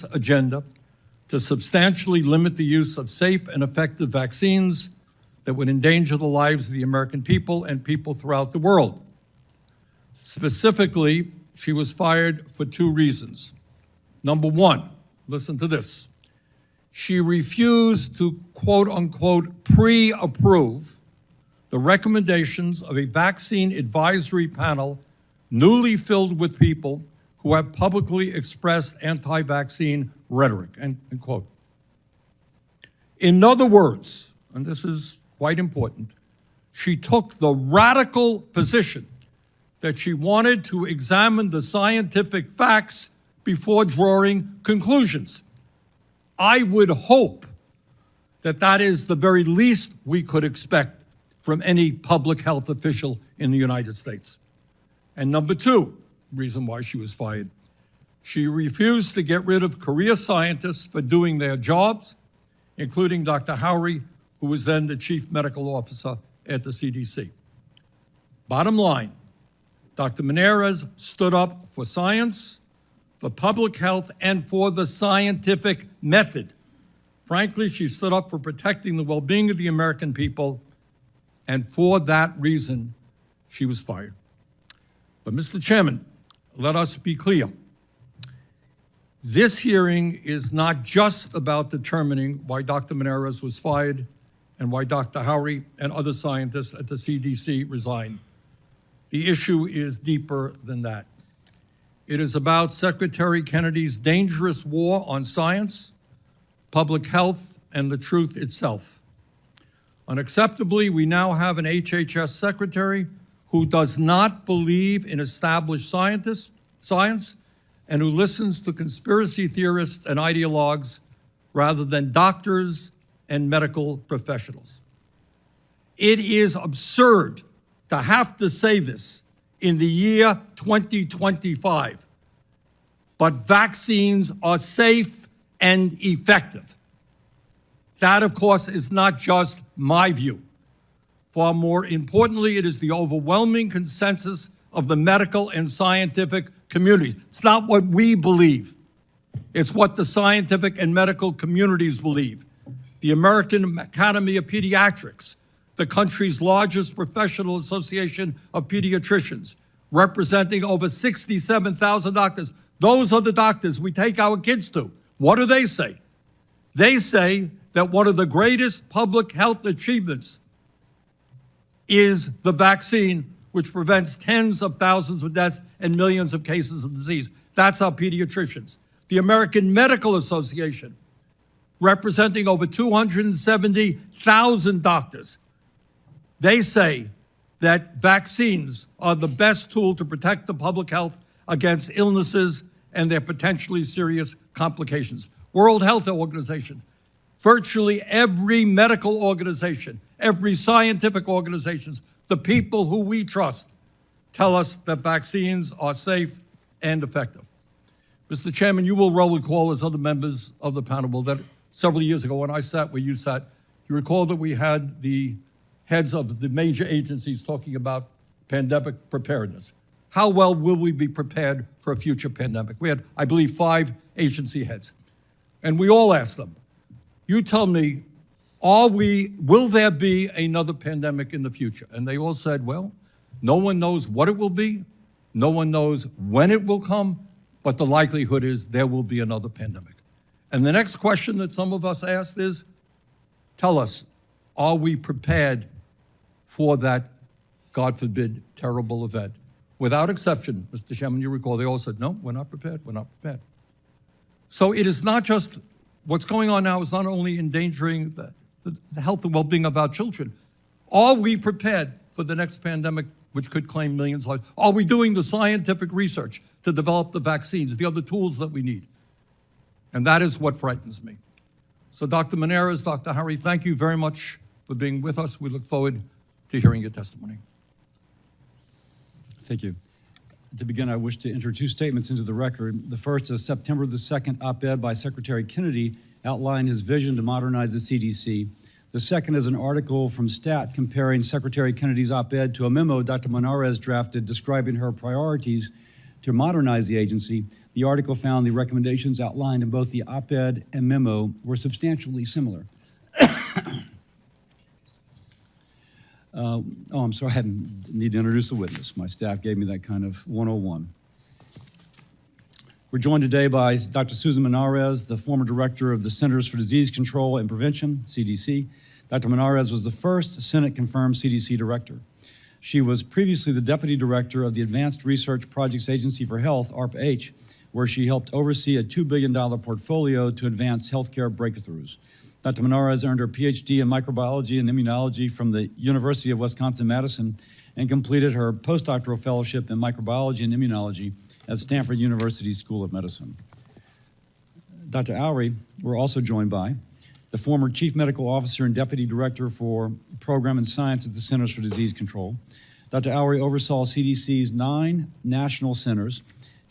president's agenda to substantially limit the use of safe and effective vaccines that would endanger the lives of the American people and people throughout the world. Specifically, she was fired for 2 reasons. Number 1, listen to this. She refused to, quote unquote, pre-approve the recommendations of a vaccine advisory panel newly filled with people who have publicly expressed anti-vaccine rhetoric, end quote. In other words, and this is quite important, she took the radical position that she wanted to examine the scientific facts before drawing conclusions. I would hope that that is the very least we could expect from any public health official in the United States. And number 2, reason why she was fired, she refused to get rid of career scientists for doing their jobs, including Dr. Howery, who was then the chief medical officer at the CDC. Bottom line, Dr. Monarez stood up for science, for public health, and for the scientific method. Frankly, she stood up for protecting the well-being of the American people, and for that reason, she was fired. But Mr. Chairman, let us be clear. This hearing is not just about determining why Dr. Monarez was fired and why Dr. Howery and other scientists at the CDC resigned. The issue is deeper than that. It is about Secretary Kennedy's dangerous war on science, public health, and the truth itself. Unacceptably, we now have an HHS secretary who does not believe in established science, and who listens to conspiracy theorists and ideologues rather than doctors and medical professionals. It is absurd to have to say this in the year 2025, but vaccines are safe and effective. That, of course, is not just my view. Far more importantly, it is the overwhelming consensus of the medical and scientific communities. It's not what we believe. It's what the scientific and medical communities believe. The American Academy of Pediatrics, the country's largest professional association of pediatricians, representing over 67,000 doctors. Those are the doctors we take our kids to. What do they say? They say that one of the greatest public health achievements is the vaccine, which prevents tens of thousands of deaths and millions of cases of disease. That's our pediatricians. The American Medical Association, representing over 270,000 doctors, they say that vaccines are the best tool to protect the public health against illnesses and their potentially serious complications. World Health Organization, virtually every medical organization, every scientific organization, the people who we trust tell us that vaccines are safe and effective. Mr. Chairman, you will well recall, as other members of the panel, that several years ago when I sat where you sat, you recall that we had the heads of the major agencies talking about pandemic preparedness. How well will we be prepared for a future pandemic? We had, I believe, 5 agency heads. And we all asked them, you tell me, will there be another pandemic in the future? And they all said, well, no one knows what it will be, no one knows when it will come, but the likelihood is there will be another pandemic. And the next question that some of us asked is, tell us, are we prepared for that, God forbid, terrible event? Without exception, Mr. Chairman, you recall, they all said, no, we're not prepared, we're not prepared. So it is not just, what's going on now is not only endangering the health and well-being of our children. Are we prepared for the next pandemic, which could claim millions of lives? Are we doing the scientific research to develop the vaccines, the other tools that we need? And that is what frightens me. So Dr. Monarez, Dr. Howery, thank you very much for being with us. We look forward to hearing your testimony. Thank you. To begin, I wish to enter 2 statements into the record. The first is September the 2nd op-ed by Secretary Kennedy outlined his vision to modernize the CDC. The second is an article from STAT comparing Secretary Kennedy's op-ed to a memo Dr. Monarez drafted describing her priorities to modernize the agency, the article found the recommendations outlined in both the op-ed and memo were substantially similar. I'm sorry, I need to introduce the witness. My staff gave me that kind of 101. We're joined today by Dr. Susan Monarez, the former director of the Centers for Disease Control and Prevention, CDC. Dr. Monarez was the first Senate-confirmed CDC director. She was previously the deputy director of the Advanced Research Projects Agency for Health, ARPA-H, where she helped oversee a $2 billion portfolio to advance healthcare breakthroughs. Dr. Monarez earned her PhD in microbiology and immunology from the University of Wisconsin-Madison and completed her postdoctoral fellowship in microbiology and immunology at Stanford University School of Medicine. Dr. Oury, we're also joined by the former Chief Medical Officer and Deputy Director for Program and Science at the Centers for Disease Control. Dr. Oury oversaw CDC's 9 national centers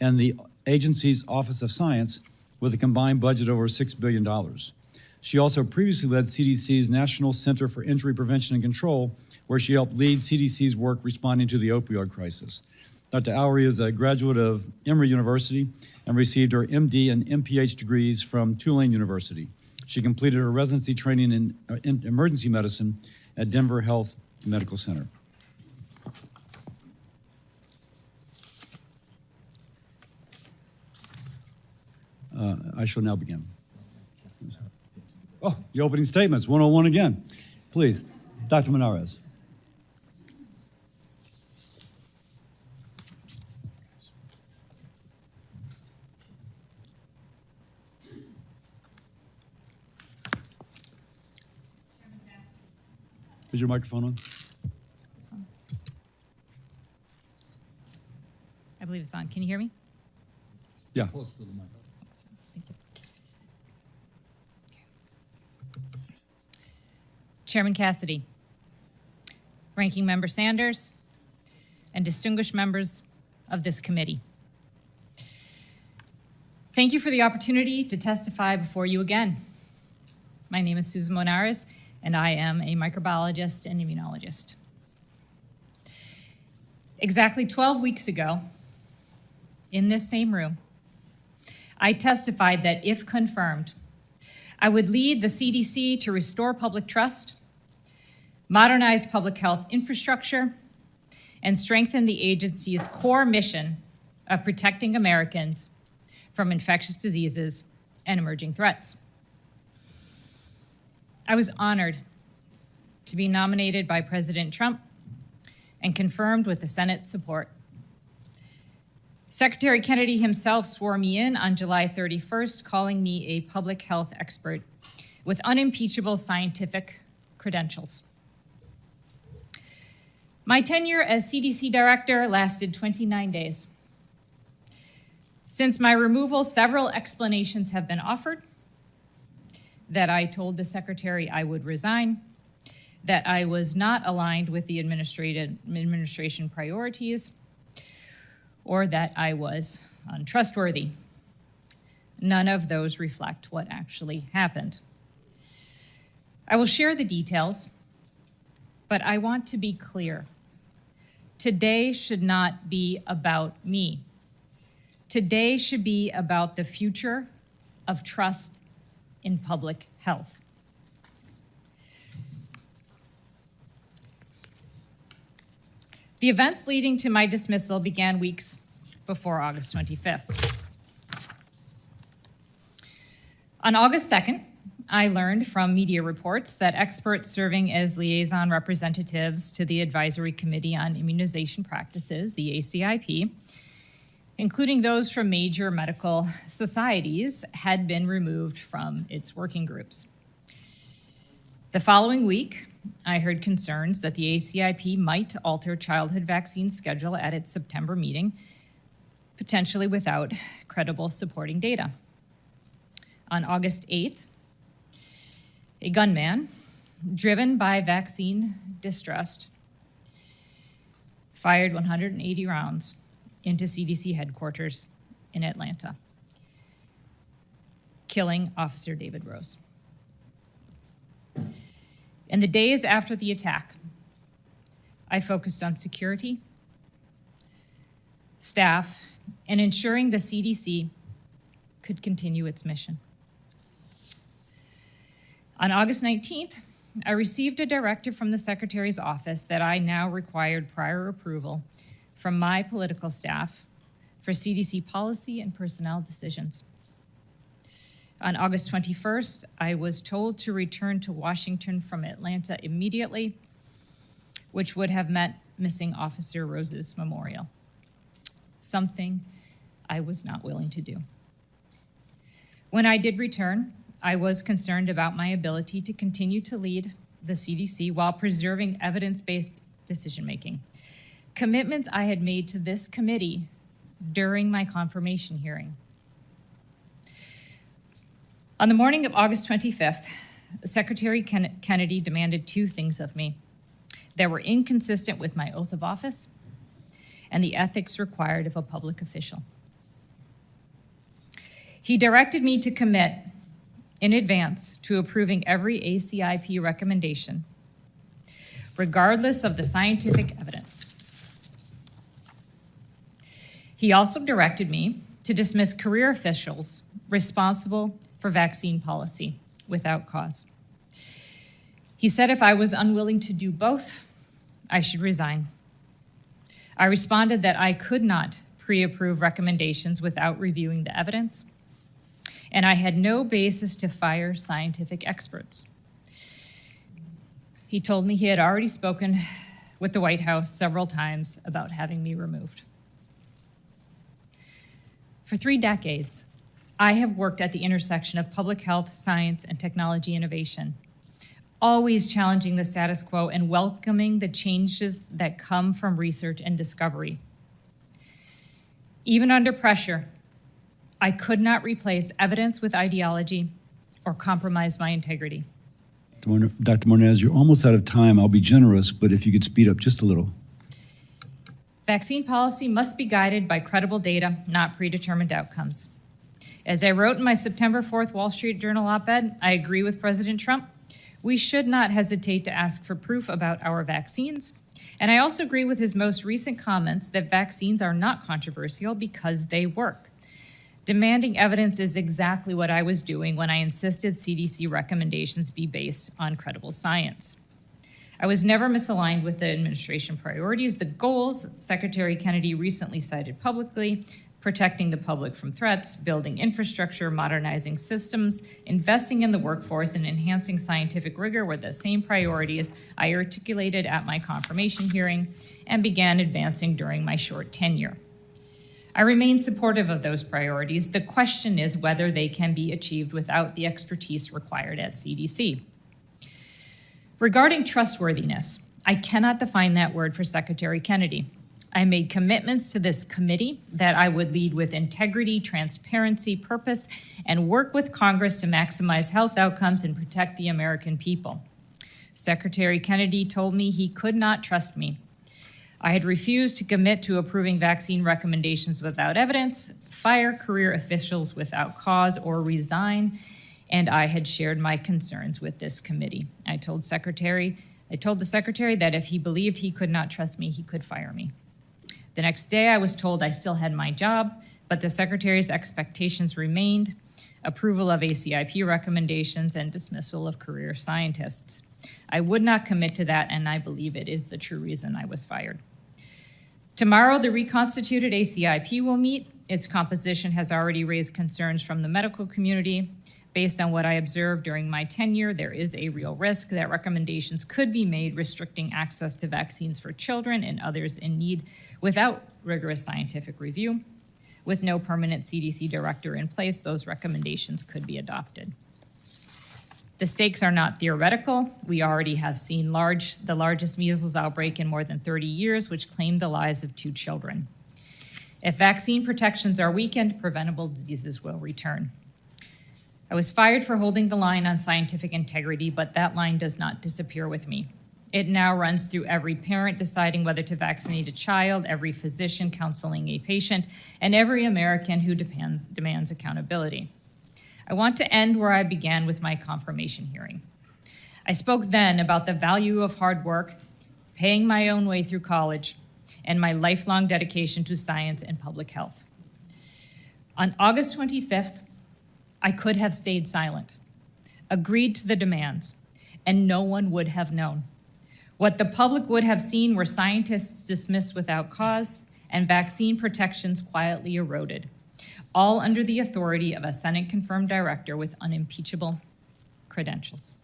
and the agency's Office of Science with a combined budget of over $6 billion. She also previously led CDC's National Center for Injury Prevention and Control, where she helped lead CDC's work responding to the opioid crisis. Dr. Oury is a graduate of Emory University and received her MD and MPH degrees from Tulane University. She completed her residency training in emergency medicine at Denver Health Medical Center. I shall now begin. Oh, the opening statements, 101 again. Please, Dr. Monarez. Is your microphone on? Is this on? I believe it's on. Can you hear me? Yeah. Close to the mic. Thank you. Okay. Chairman Cassidy, Ranking Member Sanders, and distinguished members of this committee. Thank you for the opportunity to testify before you again. My name is Susan Monarez, and I am a microbiologist and immunologist. Exactly 12 weeks ago, in this same room, I testified that if confirmed, I would lead the CDC to restore public trust, modernize public health infrastructure, and strengthen the agency's core mission of protecting Americans from infectious diseases and emerging threats. I was honored to be nominated by President Trump and confirmed with the Senate support. Secretary Kennedy himself swore me in on July 31st, calling me a public health expert with unimpeachable scientific credentials. My tenure as CDC director lasted 29 days. Since my removal, several explanations have been offered: that I told the secretary I would resign, that I was not aligned with the administration priorities, or that I was untrustworthy. None of those reflect what actually happened. I will share the details, but I want to be clear. Today should not be about me. Today should be about the future of trust in public health. The events leading to my dismissal began weeks before August 25th. On August 2nd, I learned from media reports that experts serving as liaison representatives to the Advisory Committee on Immunization Practices, the ACIP, including those from major medical societies, had been removed from its working groups. The following week, I heard concerns that the ACIP might alter childhood vaccine schedule at its September meeting, potentially without credible supporting data. On August 8th, a gunman, driven by vaccine distrust, fired 180 rounds into CDC headquarters in Atlanta, killing Officer David Rose. In the days after the attack, I focused on security, staff, and ensuring the CDC could continue its mission. On August 19th, I received a directive from the Secretary's office that I now required prior approval from my political staff for CDC policy and personnel decisions. On August 21st, I was told to return to Washington from Atlanta immediately, which would have meant missing Officer Rose's memorial, something I was not willing to do. When I did return, I was concerned about my ability to continue to lead the CDC while preserving evidence-based decision-making. Commitments I had made to this committee during my confirmation hearing. On the morning of August 25th, Secretary Kennedy demanded two things of me that were inconsistent with my oath of office and the ethics required of a public official. He directed me to commit in advance to approving every ACIP recommendation, regardless of the scientific evidence. He also directed me to dismiss career officials responsible for vaccine policy without cause. He said if I was unwilling to do both, I should resign. I responded that I could not pre-approve recommendations without reviewing the evidence, and I had no basis to fire scientific experts. He told me he had already spoken with the White House several times about having me removed. For 3 decades, I have worked at the intersection of public health, science, and technology innovation, always challenging the status quo and welcoming the changes that come from research and discovery. Even under pressure, I could not replace evidence with ideology or compromise my integrity. Dr. Monarez, you're almost out of time. I'll be generous, but if you could speed up just a little. Vaccine policy must be guided by credible data, not predetermined outcomes. As I wrote in my September 4th Wall Street Journal op-ed, I agree with President Trump. We should not hesitate to ask for proof about our vaccines. And I also agree with his most recent comments that vaccines are not controversial because they work. Demanding evidence is exactly what I was doing when I insisted CDC recommendations be based on credible science. I was never misaligned with the administration priorities. The goals Secretary Kennedy recently cited publicly, protecting the public from threats, building infrastructure, modernizing systems, investing in the workforce, and enhancing scientific rigor were the same priorities I articulated at my confirmation hearing and began advancing during my short tenure. I remain supportive of those priorities. The question is whether they can be achieved without the expertise required at CDC. Regarding trustworthiness, I cannot define that word for Secretary Kennedy. I made commitments to this committee that I would lead with integrity, transparency, purpose, and work with Congress to maximize health outcomes and protect the American people. Secretary Kennedy told me he could not trust me. I had refused to commit to approving vaccine recommendations without evidence, fire career officials without cause, or resign, and I had shared my concerns with this committee. I told the Secretary that if he believed he could not trust me, he could fire me. The next day, I was told I still had my job, but the Secretary's expectations remained: approval of ACIP recommendations and dismissal of career scientists. I would not commit to that, and I believe it is the true reason I was fired. Tomorrow, the reconstituted ACIP will meet. Its composition has already raised concerns from the medical community. Based on what I observed during my tenure, there is a real risk that recommendations could be made restricting access to vaccines for children and others in need without rigorous scientific review. With no permanent CDC director in place, those recommendations could be adopted. The stakes are not theoretical. We already have seen the largest measles outbreak in more than 30 years, which claimed the lives of 2 children. If vaccine protections are weakened, preventable diseases will return. I was fired for holding the line on scientific integrity, but that line does not disappear with me. It now runs through every parent deciding whether to vaccinate a child, every physician counseling a patient, and every American who demands accountability. I want to end where I began with my confirmation hearing. I spoke then about the value of hard work, paying my own way through college, and my lifelong dedication to science and public health. On August 25th, I could have stayed silent, agreed to the demands, and no one would have known. What the public would have seen were scientists dismissed without cause and vaccine protections quietly eroded, all under the authority of a Senate-confirmed director with unimpeachable credentials.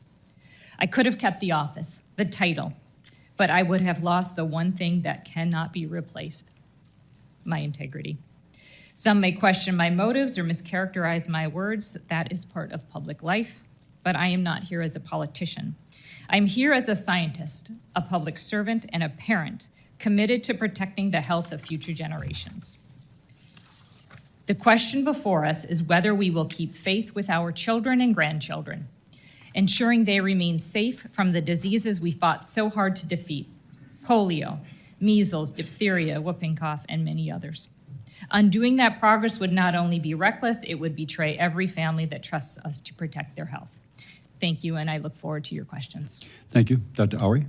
I could have kept the office, the title, but I would have lost the one thing that cannot be replaced, my integrity. Some may question my motives or mischaracterize my words. That is part of public life, but I am not here as a politician. I'm here as a scientist, a public servant, and a parent committed to protecting the health of future generations. The question before us is whether we will keep faith with our children and grandchildren, ensuring they remain safe from the diseases we fought so hard to defeat: polio, measles, diphtheria, whooping cough, and many others. Undoing that progress would not only be reckless, it would betray every family that trusts us to protect their health. Thank you, and I look forward to your questions. Thank you. Dr. Oury?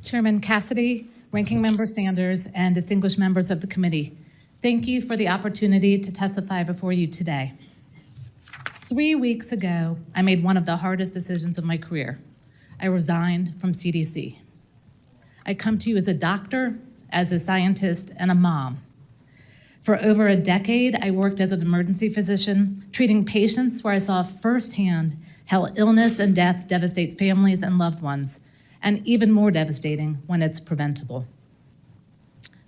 Chairman Cassidy, Ranking Member Sanders, and distinguished members of the committee, thank you for the opportunity to testify before you today. 3 weeks ago, I made one of the hardest decisions of my career. I resigned from CDC. I come to you as a doctor, as a scientist, and a mom. For over a decade, I worked as an emergency physician, treating patients where I saw firsthand how illness and death devastate families and loved ones, and even more devastating when it's preventable.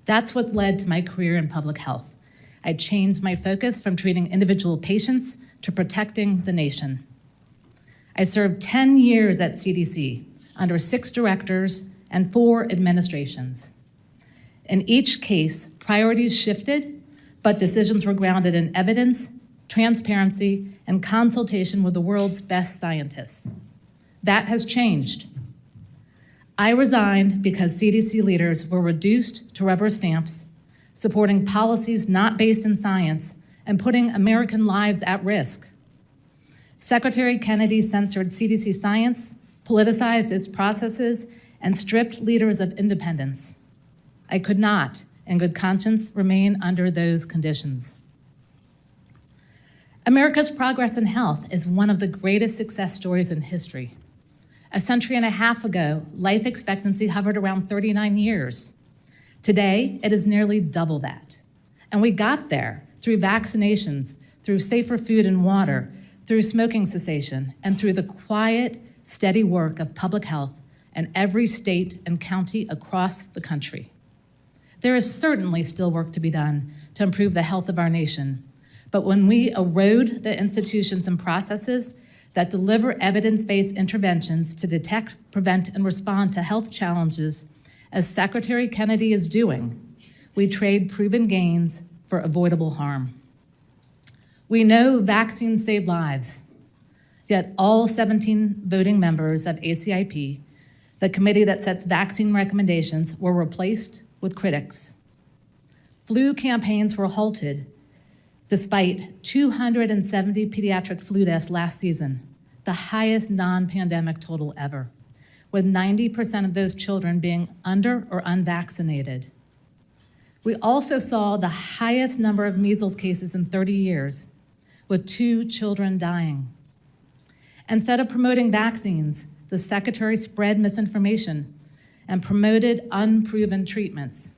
That's what led to my career in public health. I changed my focus from treating individual patients to protecting the nation. I served 10 years at CDC under 6 directors and 4 administrations. In each case, priorities shifted, but decisions were grounded in evidence, transparency, and consultation with the world's best scientists. That has changed. I resigned because CDC leaders were reduced to rubber stamps, supporting policies not based in science and putting American lives at risk. Secretary Kennedy censored CDC science, politicized its processes, and stripped leaders of independence. I could not, in good conscience, remain under those conditions. America's progress in health is one of the greatest success stories in history. A century and a half ago, life expectancy hovered around 39 years. Today, it is nearly double that. And we got there through vaccinations, through safer food and water, through smoking cessation, and through the quiet, steady work of public health in every state and county across the country. There is certainly still work to be done to improve the health of our nation, but when we erode the institutions and processes that deliver evidence-based interventions to detect, prevent, and respond to health challenges, as Secretary Kennedy is doing, we trade proven gains for avoidable harm. We know vaccines save lives, yet all 17 voting members of ACIP, the committee that sets vaccine recommendations, were replaced with critics. Flu campaigns were halted despite 270 pediatric flu deaths last season, the highest non-pandemic total ever, with 90% of those children being under or unvaccinated. We also saw the highest number of measles cases in 30 years, with 2 children dying. Instead of promoting vaccines, the secretary spread misinformation and promoted unproven treatments.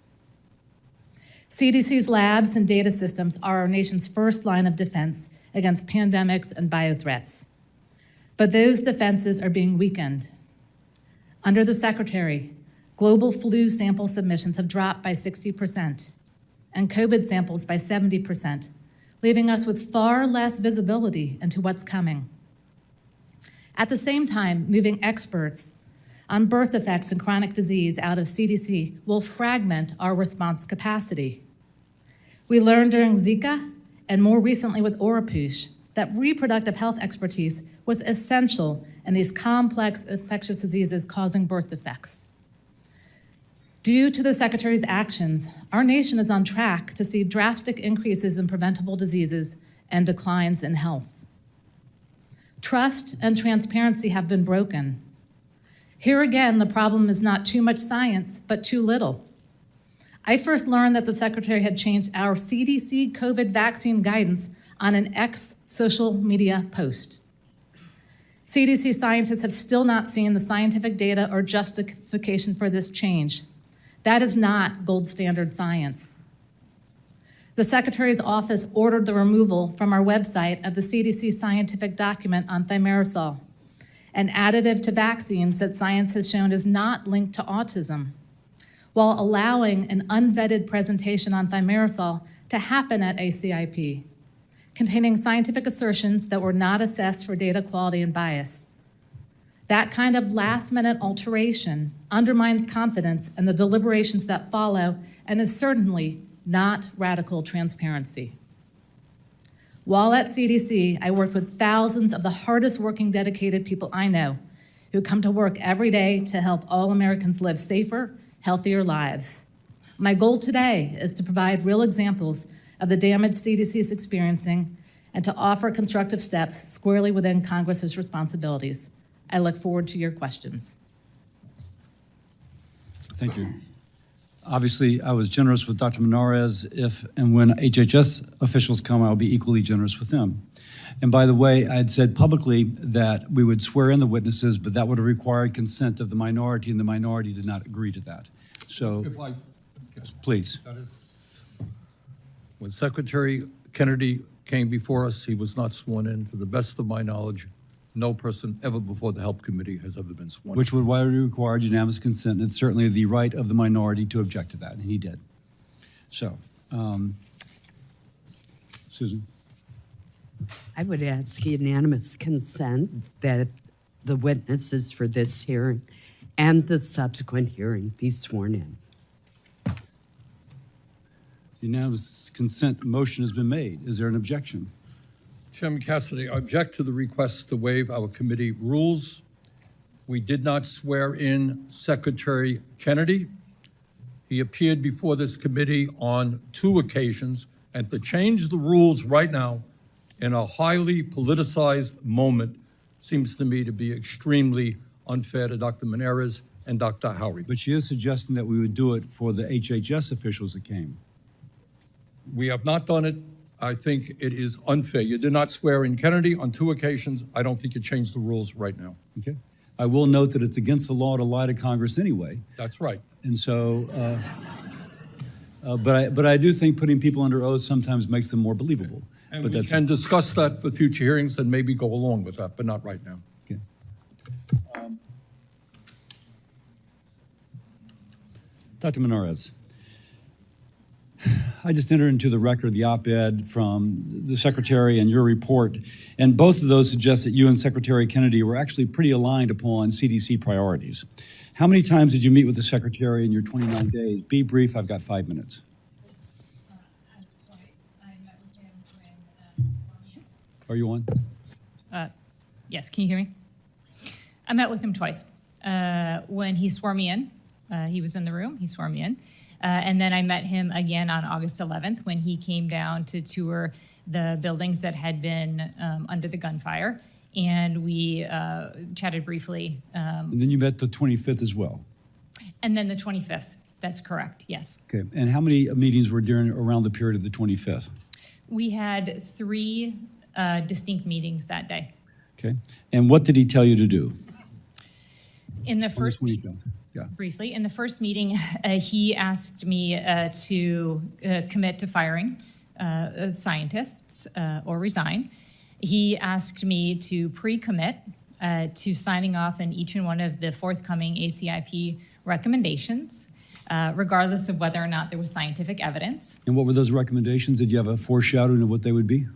CDC's labs and data systems are our nation's first line of defense against pandemics and biothreats. But those defenses are being weakened. Under the secretary, global flu sample submissions have dropped by 60% and COVID samples by 70%, leaving us with far less visibility into what's coming. At the same time, moving experts on birth defects and chronic disease out of CDC will fragment our response capacity. We learned during Zika and more recently with Oropouche that reproductive health expertise was essential in these complex infectious diseases causing birth defects. Due to the Secretary's actions, our nation is on track to see drastic increases in preventable diseases and declines in health. Trust and transparency have been broken. Here again, the problem is not too much science, but too little. I first learned that the Secretary had changed our CDC COVID vaccine guidance on an ex-social media post. CDC scientists have still not seen the scientific data or justification for this change. That is not gold standard science. The Secretary's office ordered the removal from our website of the CDC scientific document on thimerosal, an additive to vaccines that science has shown is not linked to autism, while allowing an unvetted presentation on thimerosal to happen at ACIP, containing scientific assertions that were not assessed for data quality and bias. That kind of last-minute alteration undermines confidence in the deliberations that follow and is certainly not radical transparency. While at CDC, I worked with thousands of the hardest working, dedicated people I know who come to work every day to help all Americans live safer, healthier lives. My goal today is to provide real examples of the damage CDC is experiencing and to offer constructive steps squarely within Congress's responsibilities. I look forward to your questions. Thank you. Obviously, I was generous with Dr. Monarez. If and when HHS officials come, I'll be equally generous with them. And by the way, I had said publicly that we would swear in the witnesses, but that would have required consent of the minority, and the minority did not agree to that. So, If I, please. when Secretary Kennedy came before us, he was not sworn in. To the best of my knowledge, no person ever before the Help Committee has ever been sworn in. Which would require unanimous consent, and it's certainly the right of the minority to object to that, and he did. So, Susan? I would ask unanimous consent that the witnesses for this hearing and the subsequent hearing be sworn in. Unanimous consent motion has been made. Is there an objection? Chairman Cassidy, I object to the request to waive our committee rules. We did not swear in Secretary Kennedy. He appeared before this committee on 2 occasions, and to change the rules right now in a highly politicized moment seems to me to be extremely unfair to Dr. Monarez and Dr. Howry. But she is suggesting that we would do it for the HHS officials that came. We have not done it. I think it is unfair. You did not swear in Kennedy on 2 occasions. I don't think you change the rules right now. Okay. I will note that it's against the law to lie to Congress anyway. That's right. And so, but I do think putting people under oath sometimes makes them more believable. And but we that's can discuss that for future hearings and maybe go along with that, but not right now. okay. Dr. Monarez, I just entered into the record the op-ed from the Secretary and your report, and both of those suggest that you and Secretary Kennedy were actually pretty aligned upon CDC priorities. How many times did you meet with the Secretary in your 29 days? Be brief, I've got 5 minutes. Are you on? Yes, can you hear me? I met with him twice. When he swore me in, he was in the room, he swore me in. And then I met him again on August 11th when he came down to tour the buildings that had been under the gunfire. And we chatted briefly. And then you met the 25th as well? And then the 25th, that's correct, yes. Okay, and how many meetings were around the period of the 25th? We had 3 distinct meetings that day. Okay, and what did he tell you to do? In the first meeting, briefly, in the first meeting, he asked me to commit to firing scientists or resign. He asked me to pre-commit to signing off on each and one of the forthcoming ACIP recommendations, regardless of whether or not there was scientific evidence. And what were those recommendations? Did you have a foreshadowing of what they would be?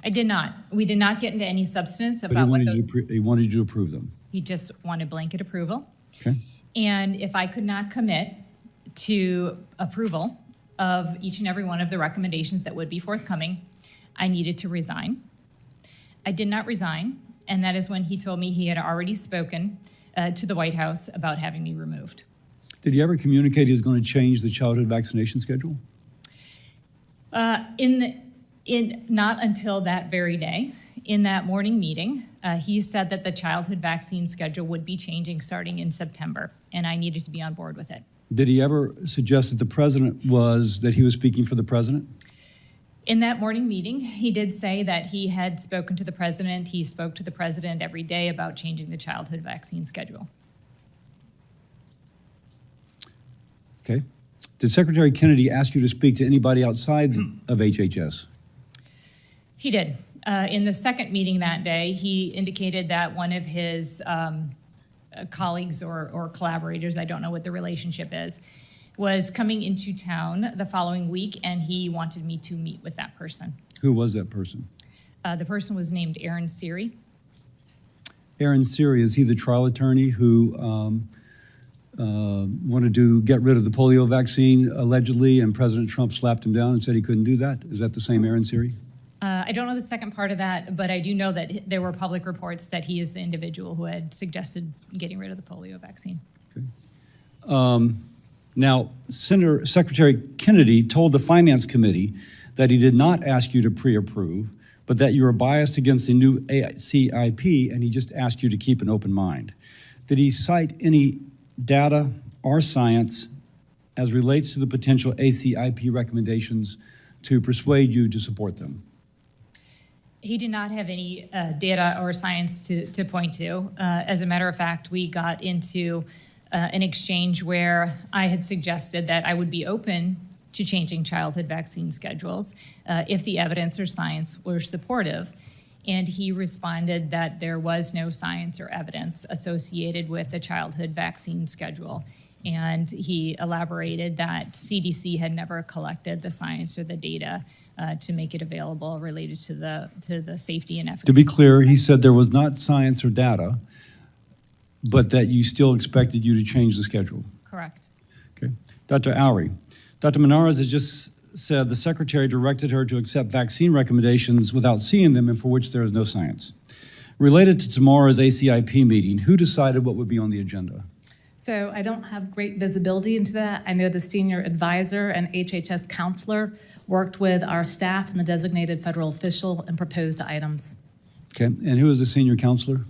I did not. We did not get into any substance about what those... He wanted you to approve them? He just wanted blanket approval. Okay. And if I could not commit to approval of each and every one of the recommendations that would be forthcoming, I needed to resign. I did not resign, and that is when he told me he had already spoken to the White House about having me removed. Did he ever communicate he was going to change the childhood vaccination schedule? Not until that very day. In that morning meeting, he said that the childhood vaccine schedule would be changing starting in September, and I needed to be on board with it. Did he ever suggest that that he was speaking for the president? In that morning meeting, he did say that he had spoken to the president. He spoke to the president every day about changing the childhood vaccine schedule. Okay. Did Secretary Kennedy ask you to speak to anybody outside of HHS? He did. In the second meeting that day, he indicated that one of his colleagues or collaborators, I don't know what the relationship is, was coming into town the following week, and he wanted me to meet with that person. Who was that person? The person was named Aaron Siri. Aaron Siri, is he the trial attorney who wanted to get rid of the polio vaccine allegedly, and President Trump slapped him down and said he couldn't do that? Is that the same Aaron Siri? I don't know the second part of that, but I do know that there were public reports that he is the individual who had suggested getting rid of the polio vaccine. Okay. Now, Secretary Kennedy told the Finance Committee that he did not ask you to pre-approve, but that you were biased against the new CIP, and he just asked you to keep an open mind. Did he cite any data or science as relates to the potential ACIP recommendations to persuade you to support them? He did not have any data or science to point to. As a matter of fact, we got into an exchange where I had suggested that I would be open to changing childhood vaccine schedules if the evidence or science were supportive. And he responded that there was no science or evidence associated with the childhood vaccine schedule. And he elaborated that CDC had never collected the science or the data to make it available related to the safety and efficacy. To be clear, he said there was not science or data, but that you still expected you to change the schedule. Correct. Okay. Dr. Oury, Dr. Monarez has just said the secretary directed her to accept vaccine recommendations without seeing them and for which there is no science. Related to tomorrow's ACIP meeting, who decided what would be on the agenda? So I don't have great visibility into that. I know the senior advisor and HHS counselor worked with our staff and the designated federal official and proposed items. Okay, and who is the senior counselor?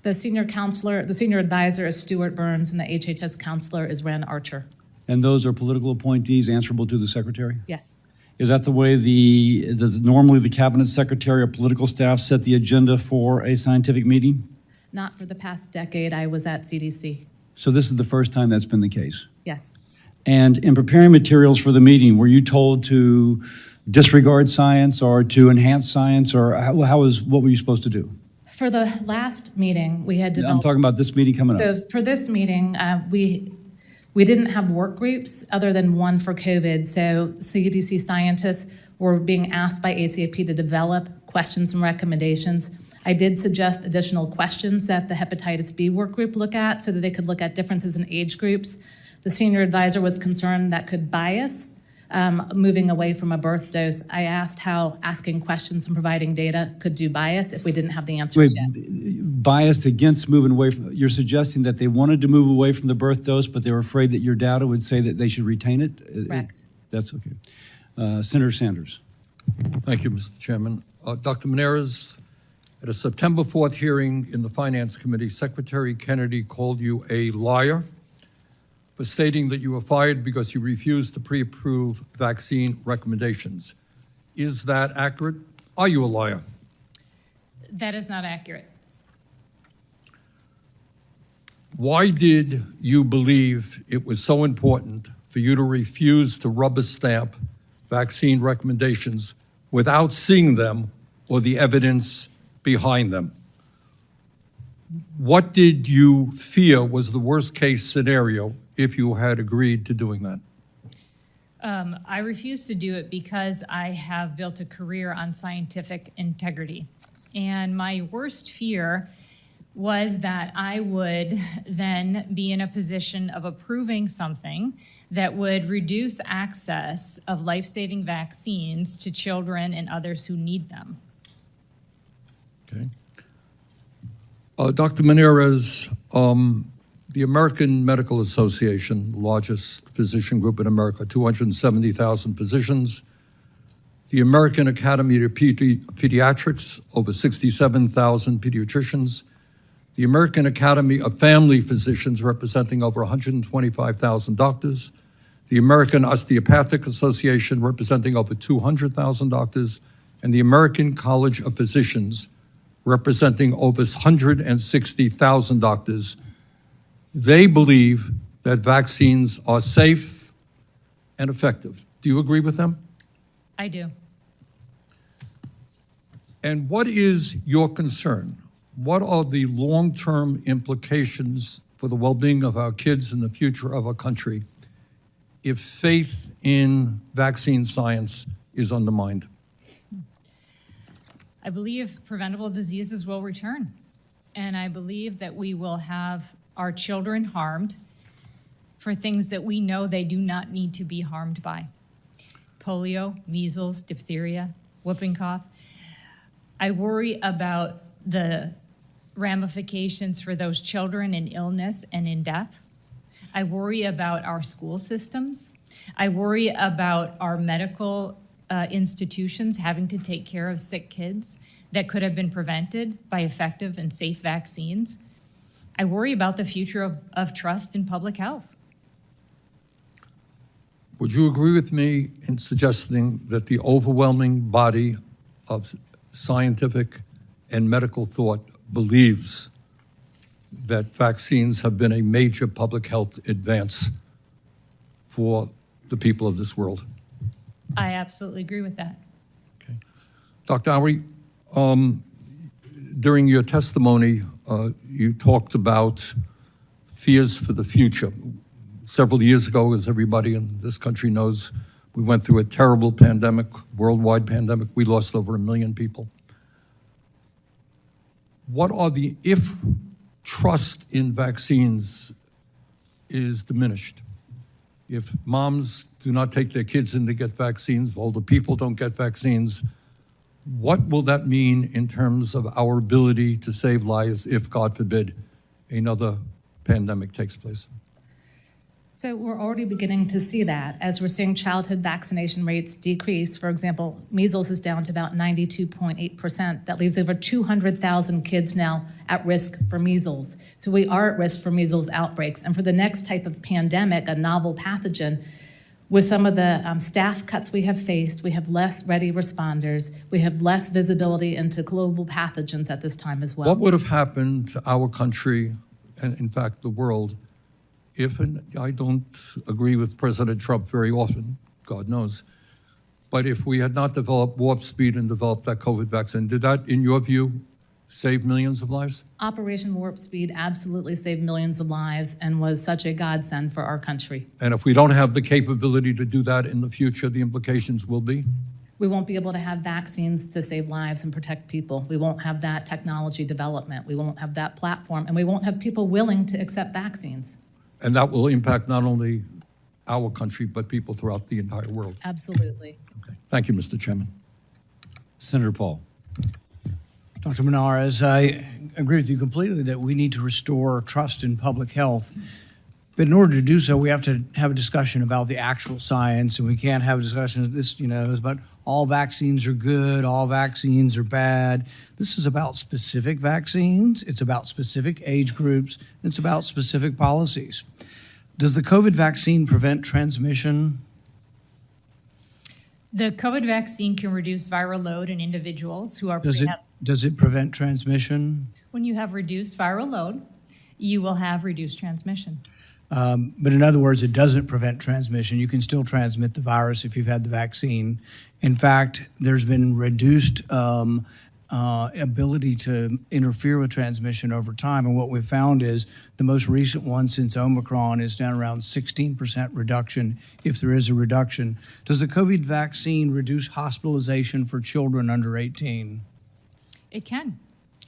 The senior advisor is Stuart Burns, and the HHS counselor is Ren Archer. And those are political appointees answerable to the secretary? Yes. Is that the way does normally the cabinet secretary or political staff set the agenda for a scientific meeting? Not for the past decade. I was at CDC. So this is the first time that's been the case? Yes. And in preparing materials for the meeting, were you told to disregard science or to enhance science, or what were you supposed to do? For the last meeting, we had developed... I'm talking about this meeting coming up. So for this meeting, we didn't have work groups other than one for COVID. So CDC scientists were being asked by ACIP to develop questions and recommendations. I did suggest additional questions that the hepatitis B work group look at so that they could look at differences in age groups. The senior advisor was concerned that could bias moving away from a birth dose. I asked how asking questions and providing data could do bias if we didn't have the answers yet. Biased against moving away from, you're suggesting that they wanted to move away from the birth dose, but they were afraid that your data would say that they should retain it? Correct. That's okay. Senator Sanders. Thank you, Mr. Chairman. Dr. Monarez, at a September 4th hearing in the Finance Committee, Secretary Kennedy called you a liar for stating that you were fired because you refused to pre-approve vaccine recommendations. Is that accurate? Are you a liar? That is not accurate. Why did you believe it was so important for you to refuse to rubber stamp vaccine recommendations without seeing them or the evidence behind them? What did you fear was the worst case scenario if you had agreed to doing that? I refuse to do it because I have built a career on scientific integrity. And my worst fear was that I would then be in a position of approving something that would reduce access of life-saving vaccines to children and others who need them. Okay. Dr. Monarez, the American Medical Association, the largest physician group in America, 270,000 physicians. The American Academy of Pediatrics, over 67,000 pediatricians. the American Academy of Family Physicians, representing over 125,000 doctors, the American Osteopathic Association, representing over 200,000 doctors, and the American College of Physicians, representing over 160,000 doctors. They believe that vaccines are safe and effective. Do you agree with them? I do. And what is your concern? What are the long-term implications for the well-being of our kids and the future of our country if faith in vaccine science is undermined? I believe preventable diseases will return. And I believe that we will have our children harmed for things that we know they do not need to be harmed by. Polio, measles, diphtheria, whooping cough. I worry about the ramifications for those children in illness and in death. I worry about our school systems. I worry about our medical institutions having to take care of sick kids that could have been prevented by effective and safe vaccines. I worry about the future of trust in public health. Would you agree with me in suggesting that the overwhelming body of scientific and medical thought believes that vaccines have been a major public health advance for the people of this world? I absolutely agree with that. Okay. Dr. Howery, during your testimony, you talked about fears for the future. Several years ago, as everybody in this country knows, we went through a terrible pandemic, worldwide pandemic. We lost over 1 million people. What are if trust in vaccines is diminished, if moms do not take their kids in to get vaccines, older people don't get vaccines, what will that mean in terms of our ability to save lives if, God forbid, another pandemic takes place? So we're already beginning to see that as we're seeing childhood vaccination rates decrease. For example, measles is down to about 92.8%. That leaves over 200,000 kids now at risk for measles. So we are at risk for measles outbreaks. And for the next type of pandemic, a novel pathogen, with some of the staff cuts we have faced, we have less ready responders, we have less visibility into global pathogens at this time as well. What would have happened to our country, and in fact the world, if, and I don't agree with President Trump very often, God knows, but if we had not developed warp speed and developed that COVID vaccine, did that, in your view, save millions of lives? Operation Warp Speed absolutely saved millions of lives and was such a godsend for our country. And if we don't have the capability to do that in the future, the implications will be? We won't be able to have vaccines to save lives and protect people. We won't have that technology development. We won't have that platform, and we won't have people willing to accept vaccines. And that will impact not only our country, but people throughout the entire world. Absolutely. Okay. Thank you, Mr. Chairman. Senator Paul. Dr. Monarez, I agree with you completely that we need to restore trust in public health. But in order to do so, we have to have a discussion about the actual science, and we can't have a discussion this, is about all vaccines are good, all vaccines are bad. This is about specific vaccines, it's about specific age groups, and it's about specific policies. Does the COVID vaccine prevent transmission? The COVID vaccine can reduce viral load in individuals who are Does it prevent transmission? When you have reduced viral load, you will have reduced transmission. But in other words, it doesn't prevent transmission. You can still transmit the virus if you've had the vaccine. In fact, there's been reduced ability to interfere with transmission over time. And what we've found is the most recent one since Omicron is down around 16% reduction, if there is a reduction. Does the COVID vaccine reduce hospitalization for children under 18? It can.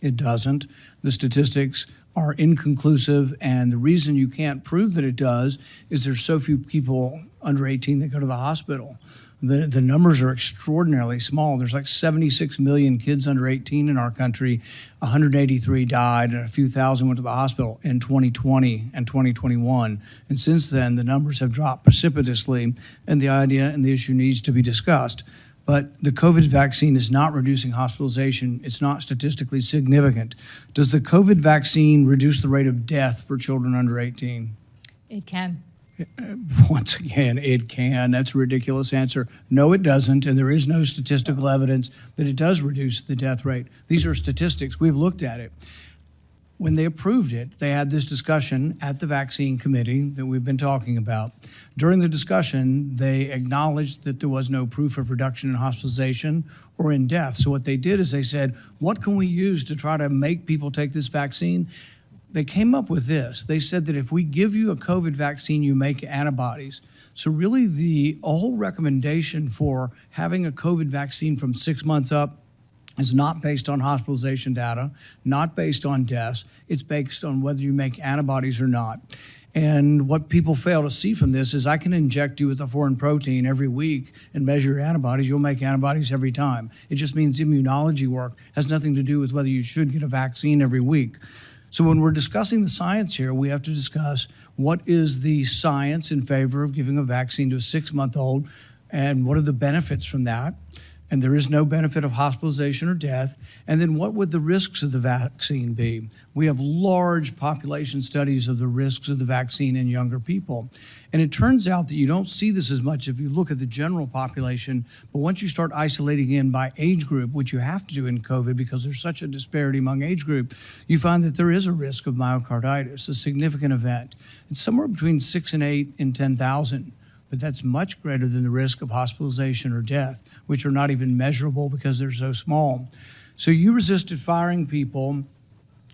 It doesn't. The statistics are inconclusive, and the reason you can't prove that it does is there's so few people under 18 that go to the hospital. The numbers are extraordinarily small. There's like 76 million kids under 18 in our country. 183 died, and a few thousand went to the hospital in 2020 and 2021. And since then, the numbers have dropped precipitously, and the idea and the issue needs to be discussed. but the COVID vaccine is not reducing hospitalization. It's not statistically significant. Does the COVID vaccine reduce the rate of death for children under 18? It can. Once again, it can. That's a ridiculous answer. No, it doesn't, and there is no statistical evidence that it does reduce the death rate. These are statistics. We've looked at it. When they approved it, they had this discussion at the vaccine committee that we've been talking about. During the discussion, they acknowledged that there was no proof of reduction in hospitalization or in death. So what they did is they said, what can we use to try to make people take this vaccine? They came up with this. They said that if we give you a COVID vaccine, you make antibodies. So really the whole recommendation for having a COVID vaccine from 6 months up is not based on hospitalization data, not based on deaths. It's based on whether you make antibodies or not. And what people fail to see from this is I can inject you with a foreign protein every week and measure your antibodies. You'll make antibodies every time. It just means immunology work has nothing to do with whether you should get a vaccine every week. So when we're discussing the science here, we have to discuss what is the science in favor of giving a vaccine to a 6-month-old and what are the benefits from that. And there is no benefit of hospitalization or death. And then what would the risks of the vaccine be? We have large population studies of the risks of the vaccine in younger people. And it turns out that you don't see this as much if you look at the general population, but once you start isolating in by age group, which you have to do in COVID because there's such a disparity among age group, you find that there is a risk of myocarditis, a significant event. It's somewhere between 6 and 8 in 10,000. But that's much greater than the risk of hospitalization or death, which are not even measurable because they're so small. So you resisted firing people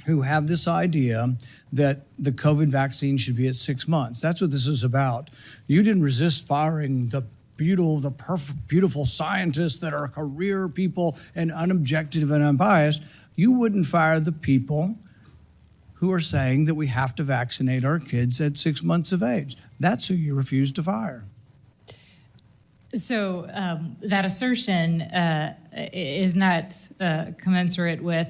who have this idea that the COVID vaccine should be at 6 months. That's what this is about. You didn't resist firing the beautiful scientists that are career people and unobjective and unbiased. You wouldn't fire the people who are saying that we have to vaccinate our kids at 6 months of age. That's who you refuse to fire. So that assertion is not commensurate with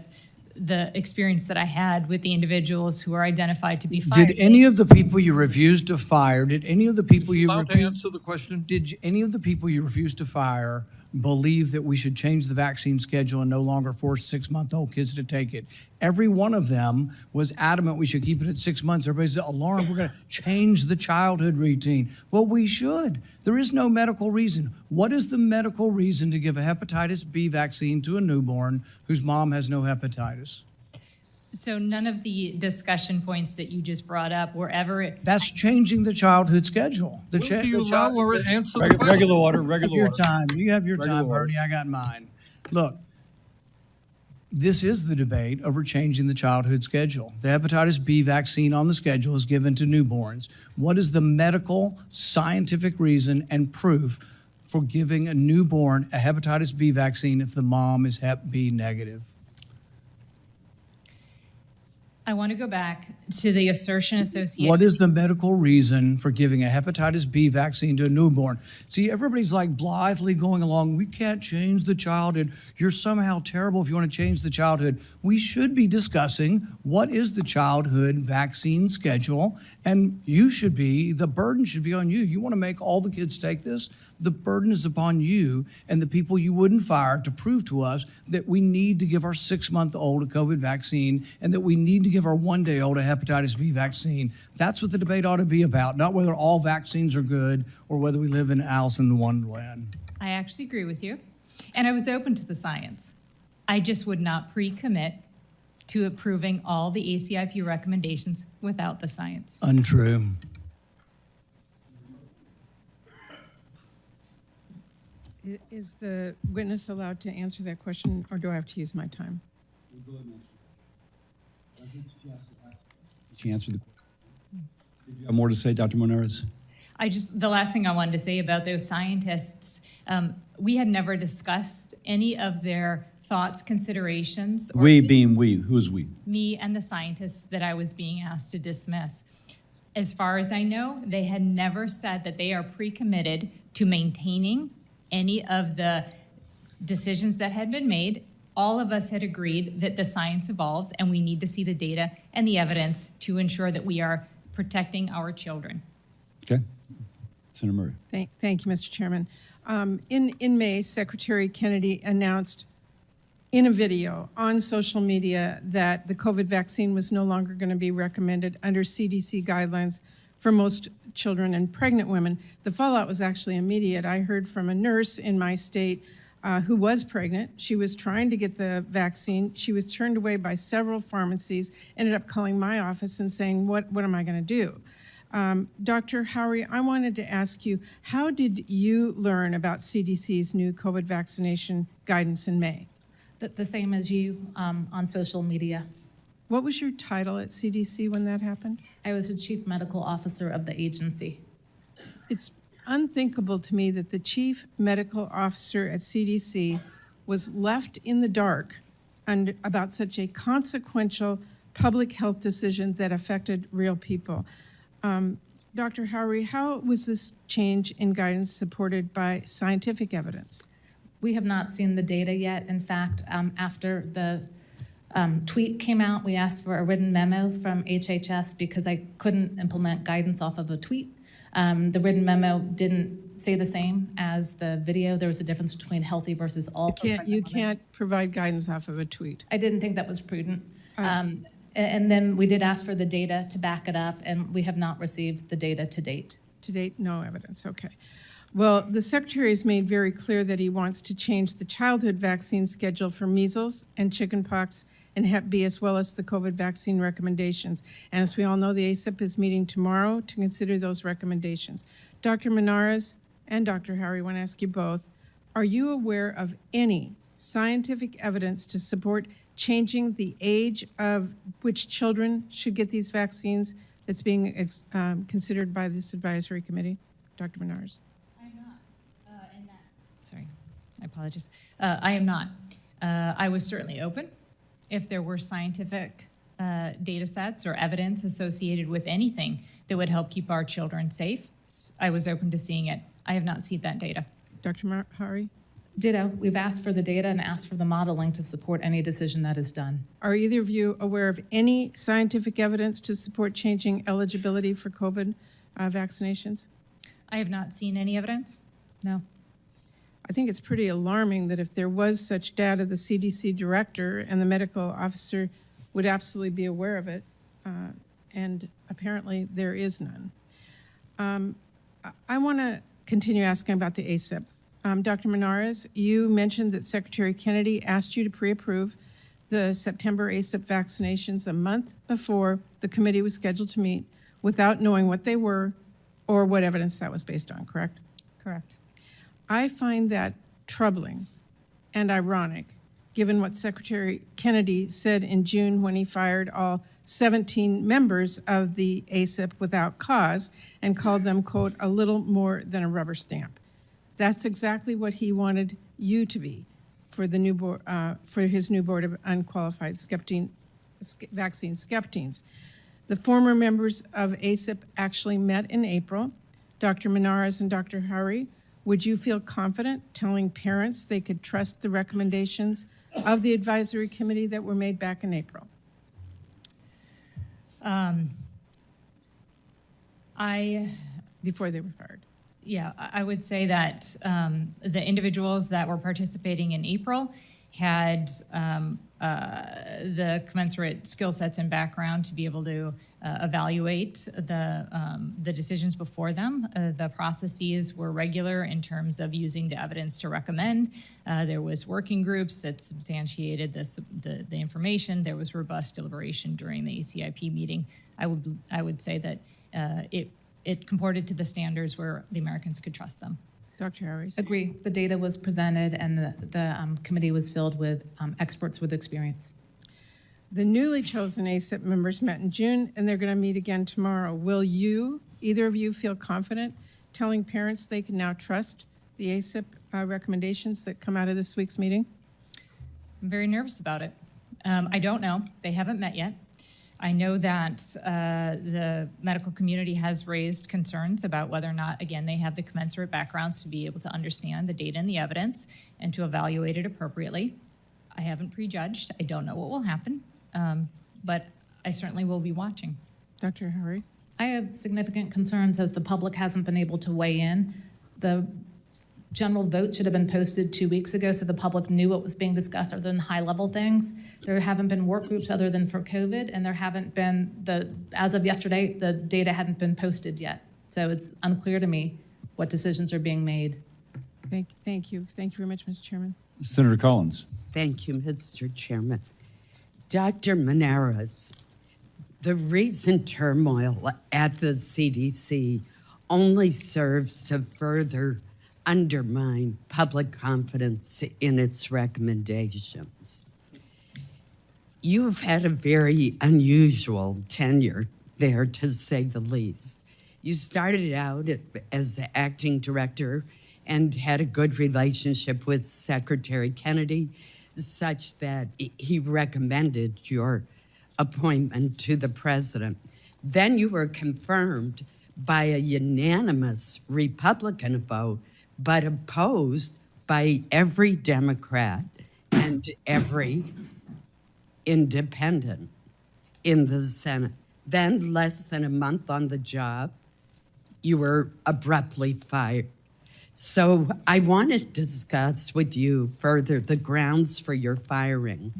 the experience that I had with the individuals who are identified to be fired. Did any of the people you refused to fire, did any of the people you Allowed to answer the question? Did any of the people you refused to fire believe that we should change the vaccine schedule and no longer force 6-month-old kids to take it? Every one of them was adamant we should keep it at 6 months. Everybody's alarmed, we're going to change the childhood routine. Well, we should. There is no medical reason. What is the medical reason to give a hepatitis B vaccine to a newborn whose mom has no hepatitis? So none of the discussion points that you just brought up were ever... That's changing the childhood schedule. Will you allow her to answer the question? Regular order, You have regular your order. time. You have your Regular time, order. Bernie. I got mine. Look, this is the debate over changing the childhood schedule. The hepatitis B vaccine on the schedule is given to newborns. What is the medical, scientific reason and proof for giving a newborn a hepatitis B vaccine if the mom is Hep B negative? I want to go back to the assertion associated... What is the medical reason for giving a hepatitis B vaccine to a newborn? See, everybody's like blithely going along, we can't change the childhood. You're somehow terrible if you want to change the childhood. We should be discussing what is the childhood vaccine schedule, and the burden should be on you. You want to make all the kids take this? The burden is upon you and the people you wouldn't fire to prove to us that we need to give our 6-month-old a COVID vaccine and that we need to give our 1-day-old a hepatitis B vaccine. That's what the debate ought to be about, not whether all vaccines are good or whether we live in Alice in Wonderland. I actually agree with you, and I was open to the science. I just would not pre-commit to approving all the ACIP recommendations without the science. Untrue. Is the witness allowed to answer that question, or do I have to use my time? She answered the question. Did you have more to say, Dr. Monarez? The last thing I wanted to say about those scientists, we had never discussed any of their thoughts, considerations. Or We being we. Who's we? me and the scientists that I was being asked to dismiss. As far as I know, they had never said that they are pre-committed to maintaining any of the decisions that had been made. All of us had agreed that the science evolves and we need to see the data and the evidence to ensure that we are protecting our children. Okay. Senator Murray. Thank you, Mr. Chairman. In May, Secretary Kennedy announced in a video on social media that the COVID vaccine was no longer going to be recommended under CDC guidelines for most children and pregnant women. The fallout was actually immediate. I heard from a nurse in my state who was pregnant. She was trying to get the vaccine. She was turned away by several pharmacies, ended up calling my office and saying, what am I going to do? Dr. Howery, I wanted to ask you, how did you learn about CDC's new COVID vaccination guidance in May? The same as you on social media. What was your title at CDC when that happened? I was the chief medical officer of the agency. It's unthinkable to me that the chief medical officer at CDC was left in the dark about such a consequential public health decision that affected real people. Dr. Howery, how was this change in guidance supported by scientific evidence? We have not seen the data yet. In fact, after the tweet came out, we asked for a written memo from HHS because I couldn't implement guidance off of a tweet. The written memo didn't say the same as the video. There was a difference between healthy versus all. You can't provide guidance off of a tweet. I didn't think that was prudent. And then we did ask for the data to back it up, and we have not received the data to date. To date, no evidence, okay. Well, the Secretary has made very clear that he wants to change the childhood vaccine schedule for measles and chickenpox and Hep B, as well as the COVID vaccine recommendations. And as we all know, the ACIP is meeting tomorrow to consider those recommendations. Dr. Monarez and Dr. Howery, I want to ask you both, are you aware of any scientific evidence to support changing the age of which children should get these vaccines that's being considered by this advisory committee? Dr. Monarez. Sorry, I apologize. I am not. I was certainly open if there were scientific data sets or evidence associated with anything that would help keep our children safe. I was open to seeing it. I have not seen that data. Dr. Howery? Ditto. We've asked for the data and asked for the modeling to support any decision that is done. Are either of you aware of any scientific evidence to support changing eligibility for COVID vaccinations? I have not seen any evidence. No. I think it's pretty alarming that if there was such data, the CDC director and the medical officer would absolutely be aware of it, and apparently there is none. I want to continue asking about the ACIP. Dr. Monarez, you mentioned that Secretary Kennedy asked you to pre-approve the September ACIP vaccinations a month before the committee was scheduled to meet without knowing what they were or what evidence that was based on, correct? Correct. I find that troubling and ironic, given what Secretary Kennedy said in June when he fired all 17 members of the ACIP without cause and called them, quote, a little more than a rubber stamp. That's exactly what he wanted you to be for the new board, for his new board of unqualified vaccine skeptines. The former members of ACIP actually met in April. Dr. Monarez and Dr. Howery, would you feel confident telling parents they could trust the recommendations of the advisory committee that were made back in April? Before they were fired. Yeah, I would say that the individuals that were participating in April had the commensurate skill sets and background to be able to evaluate the decisions before them. The processes were regular in terms of using the evidence to recommend. There was working groups that substantiated the information. There was robust deliberation during the ACIP meeting. I would say that it comported to the standards where the Americans could trust them. Dr. Harris? Agree. The data was presented and the committee was filled with experts with experience. The newly chosen ACIP members met in June, and they're going to meet again tomorrow. Will you, either of you, feel confident telling parents they can now trust the ACIP recommendations that come out of this week's meeting? I'm very nervous about it. I don't know. They haven't met yet. I know that the medical community has raised concerns about whether or not, again, they have the commensurate backgrounds to be able to understand the data and the evidence and to evaluate it appropriately. I haven't prejudged. I don't know what will happen, but I certainly will be watching. Dr. Howery? I have significant concerns as the public hasn't been able to weigh in. The general vote should have been posted 2 weeks ago so the public knew what was being discussed other than high-level things. There haven't been work groups other than for COVID, and there haven't been, as of yesterday, the data hadn't been posted yet. So it's unclear to me what decisions are being made. Thank you. Thank you very much, Mr. Chairman. Senator Collins. Thank you, Mr. Chairman. Dr. Monarez, the recent turmoil at the CDC only serves to further undermine public confidence in its recommendations. You've had a very unusual tenure there, to say the least. You started out as acting director and had a good relationship with Secretary Kennedy, such that he recommended your appointment to the president. Then you were confirmed by a unanimous Republican vote, but opposed by every Democrat and every independent in the Senate. Then, less than a month on the job, you were abruptly fired. So I want to discuss with you further the grounds for your firing,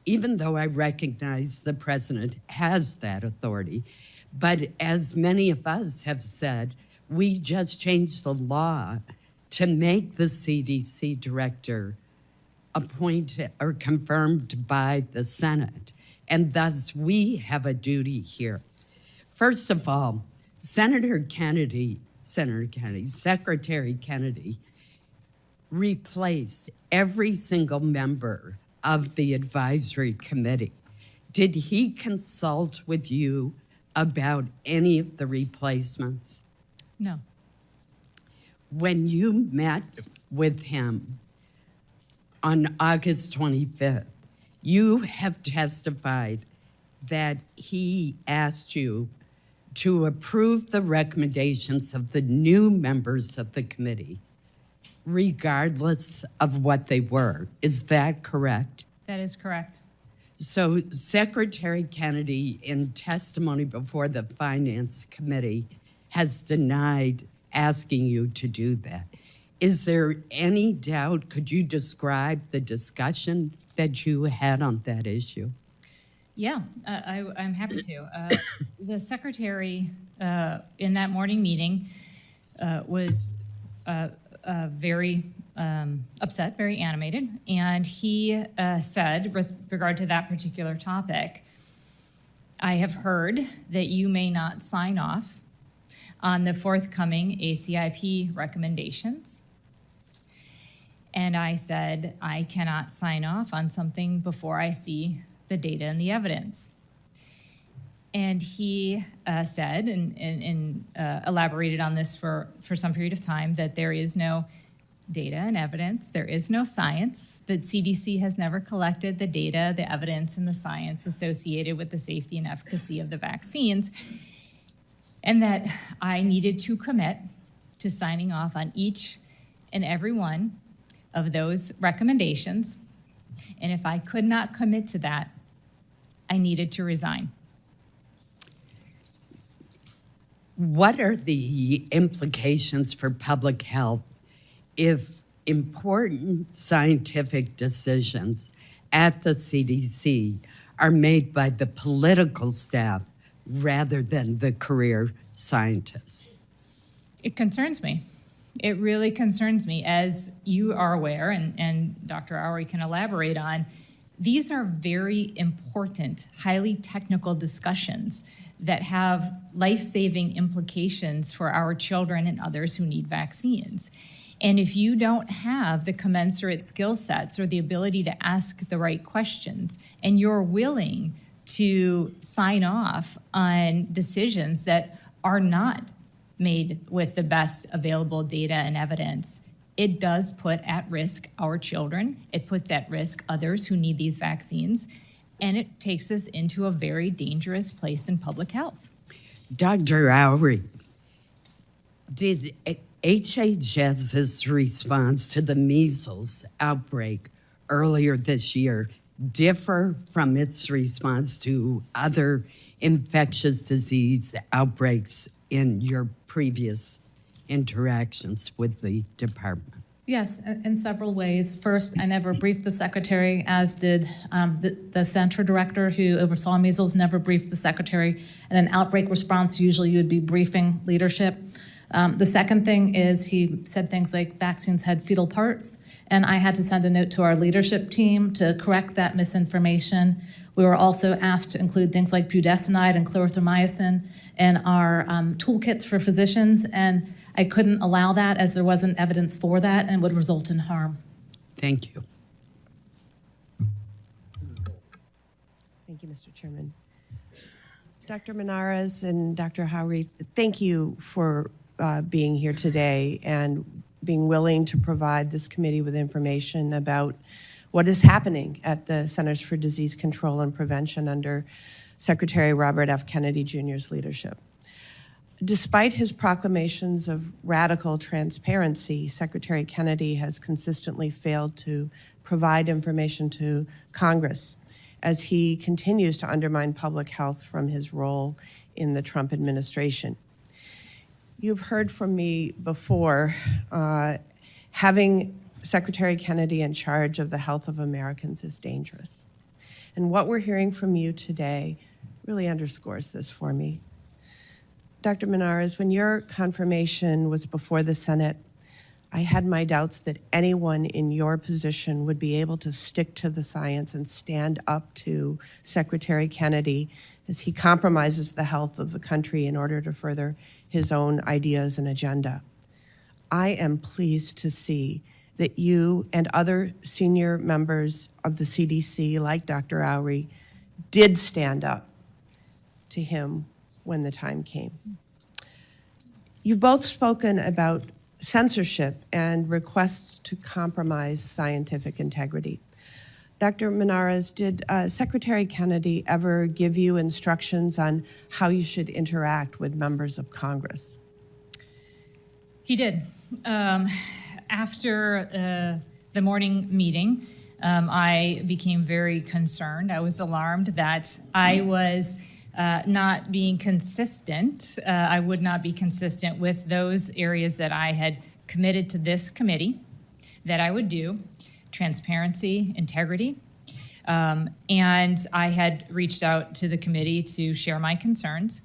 even though I recognize the president has that authority. But as many of us have said, we just changed the law to make the CDC director appointed or confirmed by the Senate. And thus we have a duty here. First of all, Secretary Kennedy replaced every single member of the advisory committee. Did he consult with you about any of the replacements? No. When you met with him on August 25th, you have testified that he asked you to approve the recommendations of the new members of the committee, regardless of what they were. Is that correct? That is correct. So Secretary Kennedy, in testimony before the Finance Committee, has denied asking you to do that. Is there any doubt? Could you describe the discussion that you had on that issue? Yeah, I'm happy to. The secretary in that morning meeting was very upset, very animated, and he said, with regard to that particular topic, I have heard that you may not sign off on the forthcoming ACIP recommendations. And I said, I cannot sign off on something before I see the data and the evidence. And he said, and elaborated on this for some period of time, that there is no data and evidence, there is no science, that CDC has never collected the data, the evidence, and the science associated with the safety and efficacy of the vaccines, and that I needed to commit to signing off on each and every one of those recommendations. And if I could not commit to that, I needed to resign. What are the implications for public health if important scientific decisions at the CDC are made by the political staff rather than the career scientists? It concerns me. It really concerns me. As you are aware, and Dr. Oury can elaborate on, these are very important, highly technical discussions that have life-saving implications for our children and others who need vaccines. And if you don't have the commensurate skill sets or the ability to ask the right questions, and you're willing to sign off on decisions that are not made with the best available data and evidence, it does put at risk our children. It puts at risk others who need these vaccines, and it takes us into a very dangerous place in public health. Dr. Oury, did HHS's response to the measles outbreak earlier this year differ from its response to other infectious disease outbreaks in your previous interactions with the department? Yes, in several ways. First, I never briefed the secretary, as did the center director who oversaw measles never briefed the secretary. In an outbreak response, usually you would be briefing leadership. The second thing is he said things like vaccines had fetal parts, and I had to send a note to our leadership team to correct that misinformation. We were also asked to include things like budesonide and clarithromycin in our toolkits for physicians, and I couldn't allow that as there wasn't evidence for that and would result in harm. Thank you. Thank you, Mr. Chairman. Dr. Monarez and Dr. Howry, thank you for being here today and being willing to provide this committee with information about what is happening at the Centers for Disease Control and Prevention under Secretary Robert F. Kennedy Jr.'s leadership. Despite his proclamations of radical transparency, Secretary Kennedy has consistently failed to provide information to Congress as he continues to undermine public health from his role in the Trump administration. You've heard from me before, having Secretary Kennedy in charge of the health of Americans is dangerous. And what we're hearing from you today really underscores this for me. Dr. Monarez, when your confirmation was before the Senate, I had my doubts that anyone in your position would be able to stick to the science and stand up to Secretary Kennedy as he compromises the health of the country in order to further his own ideas and agenda. I am pleased to see that you and other senior members of the CDC, like Dr. Oury, did stand up to him when the time came. You've both spoken about censorship and requests to compromise scientific integrity. Dr. Monarez, did Secretary Kennedy ever give you instructions on how you should interact with members of Congress? He did. After the morning meeting, I became very concerned. I was alarmed that I was not being consistent. I would not be consistent with those areas that I had committed to this committee that I would do: transparency, integrity. And I had reached out to the committee to share my concerns.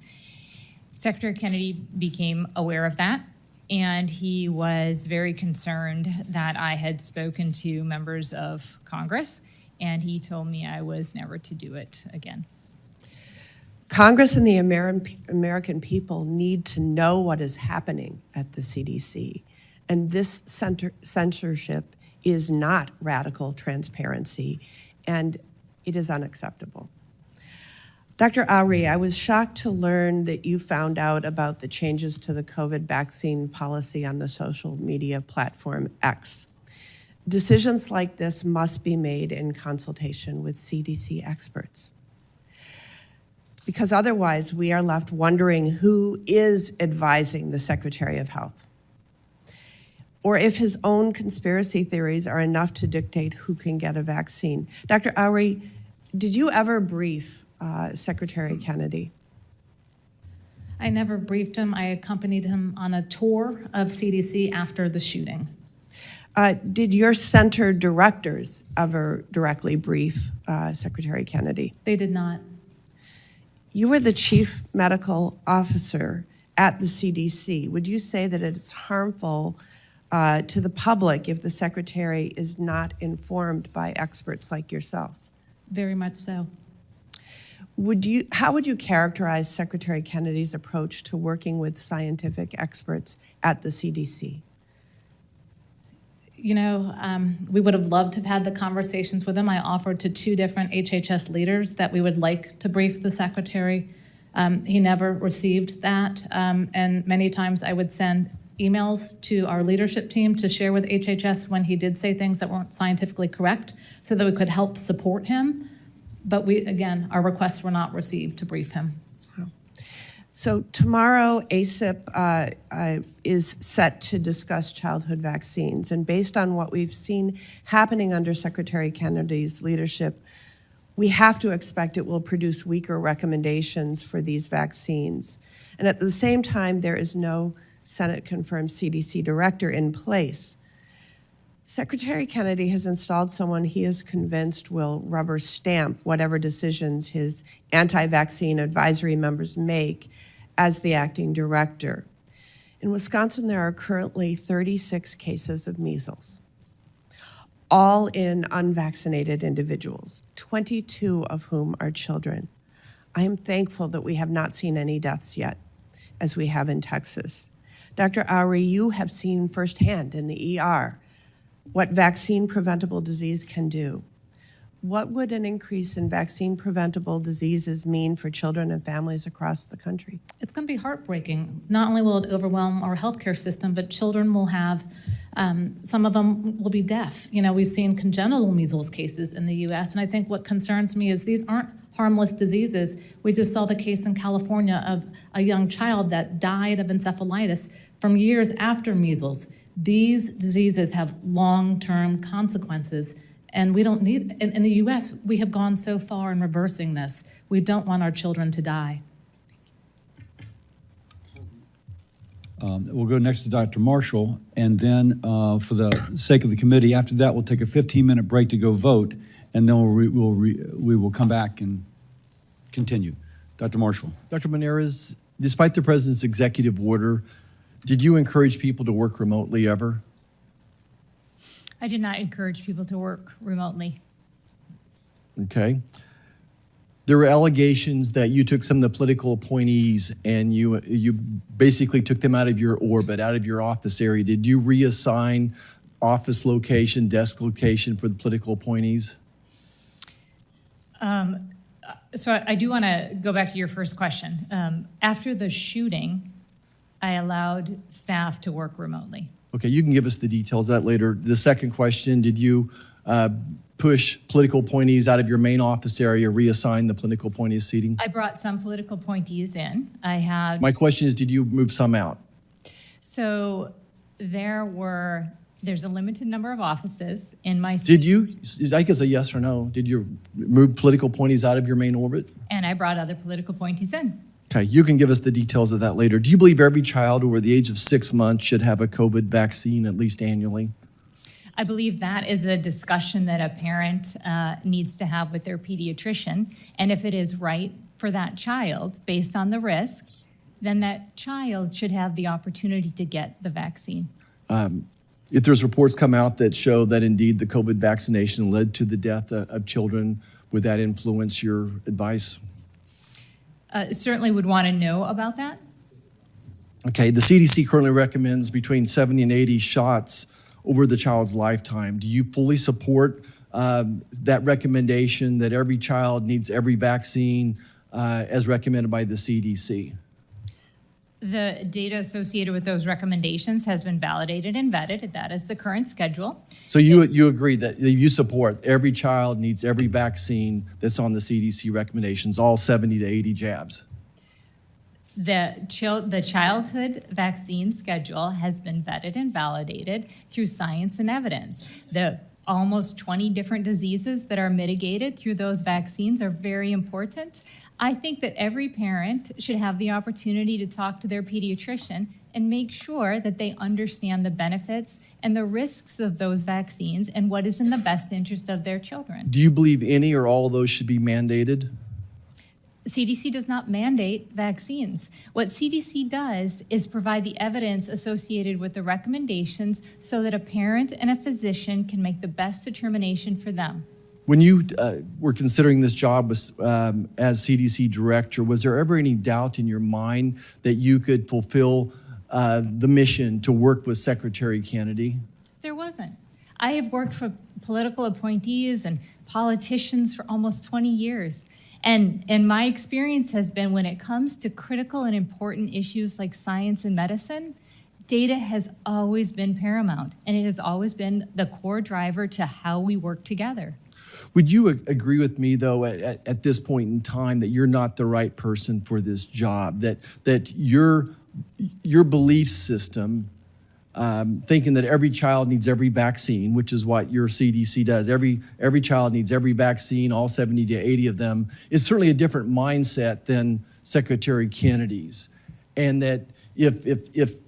Secretary Kennedy became aware of that, and he was very concerned that I had spoken to members of Congress, and he told me I was never to do it again. Congress and the American people need to know what is happening at the CDC. And this censorship is not radical transparency, and it is unacceptable. Dr. Oury, I was shocked to learn that you found out about the changes to the COVID vaccine policy on the social media platform X. Decisions like this must be made in consultation with CDC experts, because otherwise we are left wondering who is advising the Secretary of Health, or if his own conspiracy theories are enough to dictate who can get a vaccine. Dr. Oury, did you ever brief Secretary Kennedy? I never briefed him. I accompanied him on a tour of CDC after the shooting. Did your center directors ever directly brief Secretary Kennedy? They did not. You were the chief medical officer at the CDC. Would you say that it's harmful to the public if the secretary is not informed by experts like yourself? Very much so. How would you characterize Secretary Kennedy's approach to working with scientific experts at the CDC? You know, we would have loved to have had the conversations with him. I offered to 2 different HHS leaders that we would like to brief the secretary. He never received that, and many times I would send emails to our leadership team to share with HHS when he did say things that weren't scientifically correct so that we could help support him. But again, our requests were not received to brief him. So tomorrow, ACIP is set to discuss childhood vaccines. And based on what we've seen happening under Secretary Kennedy's leadership, we have to expect it will produce weaker recommendations for these vaccines. And at the same time, there is no Senate-confirmed CDC director in place. Secretary Kennedy has installed someone he is convinced will rubber stamp whatever decisions his anti-vaccine advisory members make as the acting director. In Wisconsin, there are currently 36 cases of measles, all in unvaccinated individuals, 22 of whom are children. I am thankful that we have not seen any deaths yet, as we have in Texas. Dr. Oury, you have seen firsthand in the ER what vaccine-preventable disease can do. What would an increase in vaccine-preventable diseases mean for children and families across the country? It's going to be heartbreaking. Not only will it overwhelm our healthcare system, but children will have, some of them will be deaf. You know, we've seen congenital measles cases in the U.S., and I think what concerns me is these aren't harmless diseases. We just saw the case in California of a young child that died of encephalitis from years after measles. These diseases have long-term consequences, and we don't need, in the U.S., we have gone so far in reversing this. We don't want our children to die. We'll go next to Dr. Marshall, and then for the sake of the committee, after that, we'll take a 15-minute break to go vote, and then we will come back and continue. Dr. Marshall. Dr. Monarez, despite the president's executive order, did you encourage people to work remotely ever? I did not encourage people to work remotely. Okay. There were allegations that you took some of the political appointees and you basically took them out of your orbit, out of your office area. Did you reassign office location, desk location for the political appointees? So I do want to go back to your first question. After the shooting, I allowed staff to work remotely. Okay, you can give us the details of that later. The second question, did you push political appointees out of your main office area, reassign the political appointees seating? I brought some political appointees in. I had. My question is, did you move some out? So there's a limited number of offices in my. Did you, I guess a yes or no, did you move political appointees out of your main orbit? And I brought other political appointees in. Okay, you can give us the details of that later. Do you believe every child over the age of 6 months should have a COVID vaccine at least annually? I believe that is a discussion that a parent needs to have with their pediatrician. And if it is right for that child, based on the risk, then that child should have the opportunity to get the vaccine. If there's reports come out that show that indeed the COVID vaccination led to the death of children, would that influence your advice? Certainly would want to know about that. Okay, the CDC currently recommends between 70 and 80 shots over the child's lifetime. Do you fully support that recommendation that every child needs every vaccine as recommended by the CDC? The data associated with those recommendations has been validated and vetted. That is the current schedule. So you agree that you support every child needs every vaccine that's on the CDC recommendations, all 70 to 80 jabs? The childhood vaccine schedule has been vetted and validated through science and evidence. The almost 20 different diseases that are mitigated through those vaccines are very important. I think that every parent should have the opportunity to talk to their pediatrician and make sure that they understand the benefits and the risks of those vaccines and what is in the best interest of their children. Do you believe any or all of those should be mandated? CDC does not mandate vaccines. What CDC does is provide the evidence associated with the recommendations so that a parent and a physician can make the best determination for them. When you were considering this job as CDC director, was there ever any doubt in your mind that you could fulfill the mission to work with Secretary Kennedy? There wasn't. I have worked for political appointees and politicians for almost 20 years. And my experience has been when it comes to critical and important issues like science and medicine, data has always been paramount, and it has always been the core driver to how we work together. Would you agree with me, though, at this point in time, that you're not the right person for this job, that your belief system, thinking that every child needs every vaccine, which is what your CDC does, every child needs every vaccine, all 70 to 80 of them, is certainly a different mindset than Secretary Kennedy's. And that if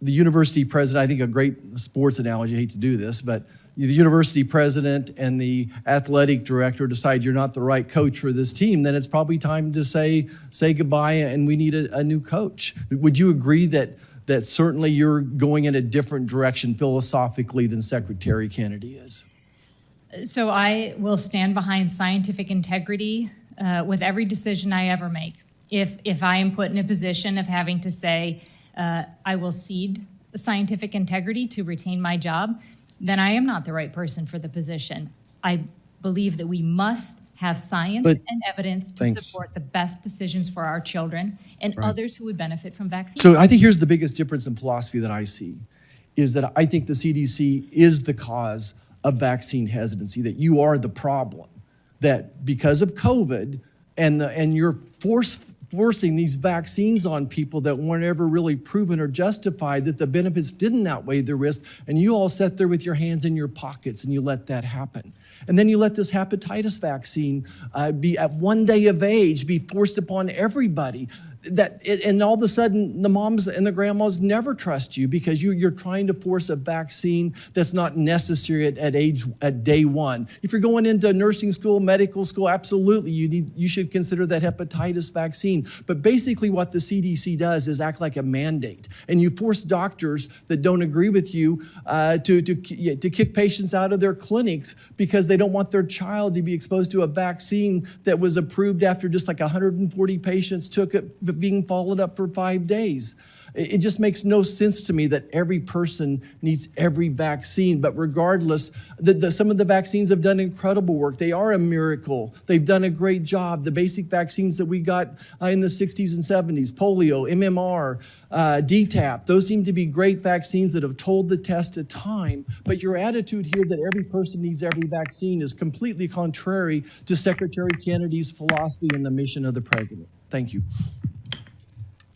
the university president, I think a great sports analogy, I hate to do this, but the university president and the athletic director decide you're not the right coach for this team, then it's probably time to say goodbye and we need a new coach. Would you agree that certainly you're going in a different direction philosophically than Secretary Kennedy is? So I will stand behind scientific integrity with every decision I ever make. If I am put in a position of having to say, I will cede the scientific integrity to retain my job, then I am not the right person for the position. I believe that we must have science and evidence to support the best decisions for our children and others who would benefit from vaccines. So I think here's the biggest difference in philosophy that I see, is that I think the CDC is the cause of vaccine hesitancy, that you are the problem, that because of COVID and you're forcing these vaccines on people that weren't ever really proven or justified, that the benefits didn't outweigh the risk, and you all sat there with your hands in your pockets and you let that happen. And then you let this hepatitis vaccine be at 1 day of age, be forced upon everybody. And all of a sudden, the moms and the grandmas never trust you because you're trying to force a vaccine that's not necessary at day one. If you're going into nursing school, medical school, absolutely, you should consider that hepatitis vaccine. But basically what the CDC does is act like a mandate. And you force doctors that don't agree with you to kick patients out of their clinics because they don't want their child to be exposed to a vaccine that was approved after just like 140 patients took it, being followed up for 5 days. It just makes no sense to me that every person needs every vaccine. But regardless, some of the vaccines have done incredible work. They are a miracle. They've done a great job. The basic vaccines that we got in the 60s and 70s, polio, MMR, DTaP, those seem to be great vaccines that have told the test of time. But your attitude here that every person needs every vaccine is completely contrary to Secretary Kennedy's philosophy and the mission of the president. Thank you.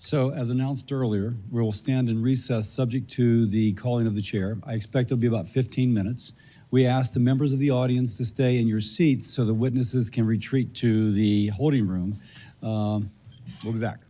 So, as announced earlier, we will stand in recess subject to the calling of the chair. I expect it'll be about 15 minutes. We ask the members of the audience to stay in your seats so the witnesses can retreat to the holding room. We'll be back.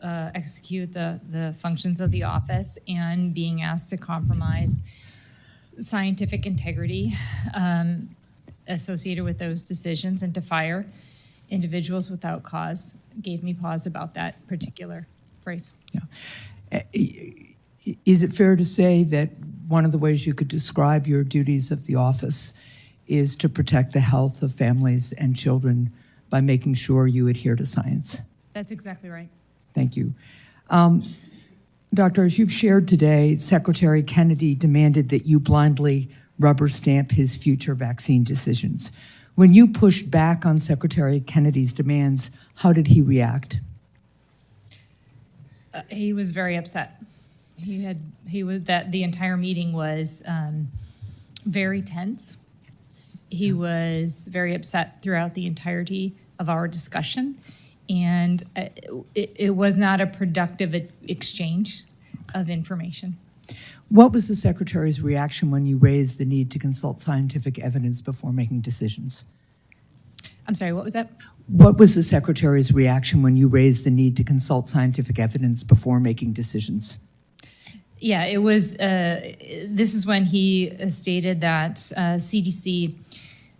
execute the functions of the office and being asked to compromise scientific integrity associated with those decisions and to fire individuals without cause gave me pause about that particular phrase. Is it fair to say that one of the ways you could describe your duties of the office is to protect the health of families and children by making sure you adhere to science? That's exactly right. Thank you. Doctor, as you've shared today, Secretary Kennedy demanded that you blindly rubber stamp his future vaccine decisions. When you pushed back on Secretary Kennedy's demands, how did he react? He was very upset. The entire meeting was very tense. He was very upset throughout the entirety of our discussion, and it was not a productive exchange of information. What was the Secretary's reaction when you raised the need to consult scientific evidence before making decisions? I'm sorry, what was that? What was the Secretary's reaction when you raised the need to consult scientific evidence before making decisions? Yeah, it was, this is when he stated that CDC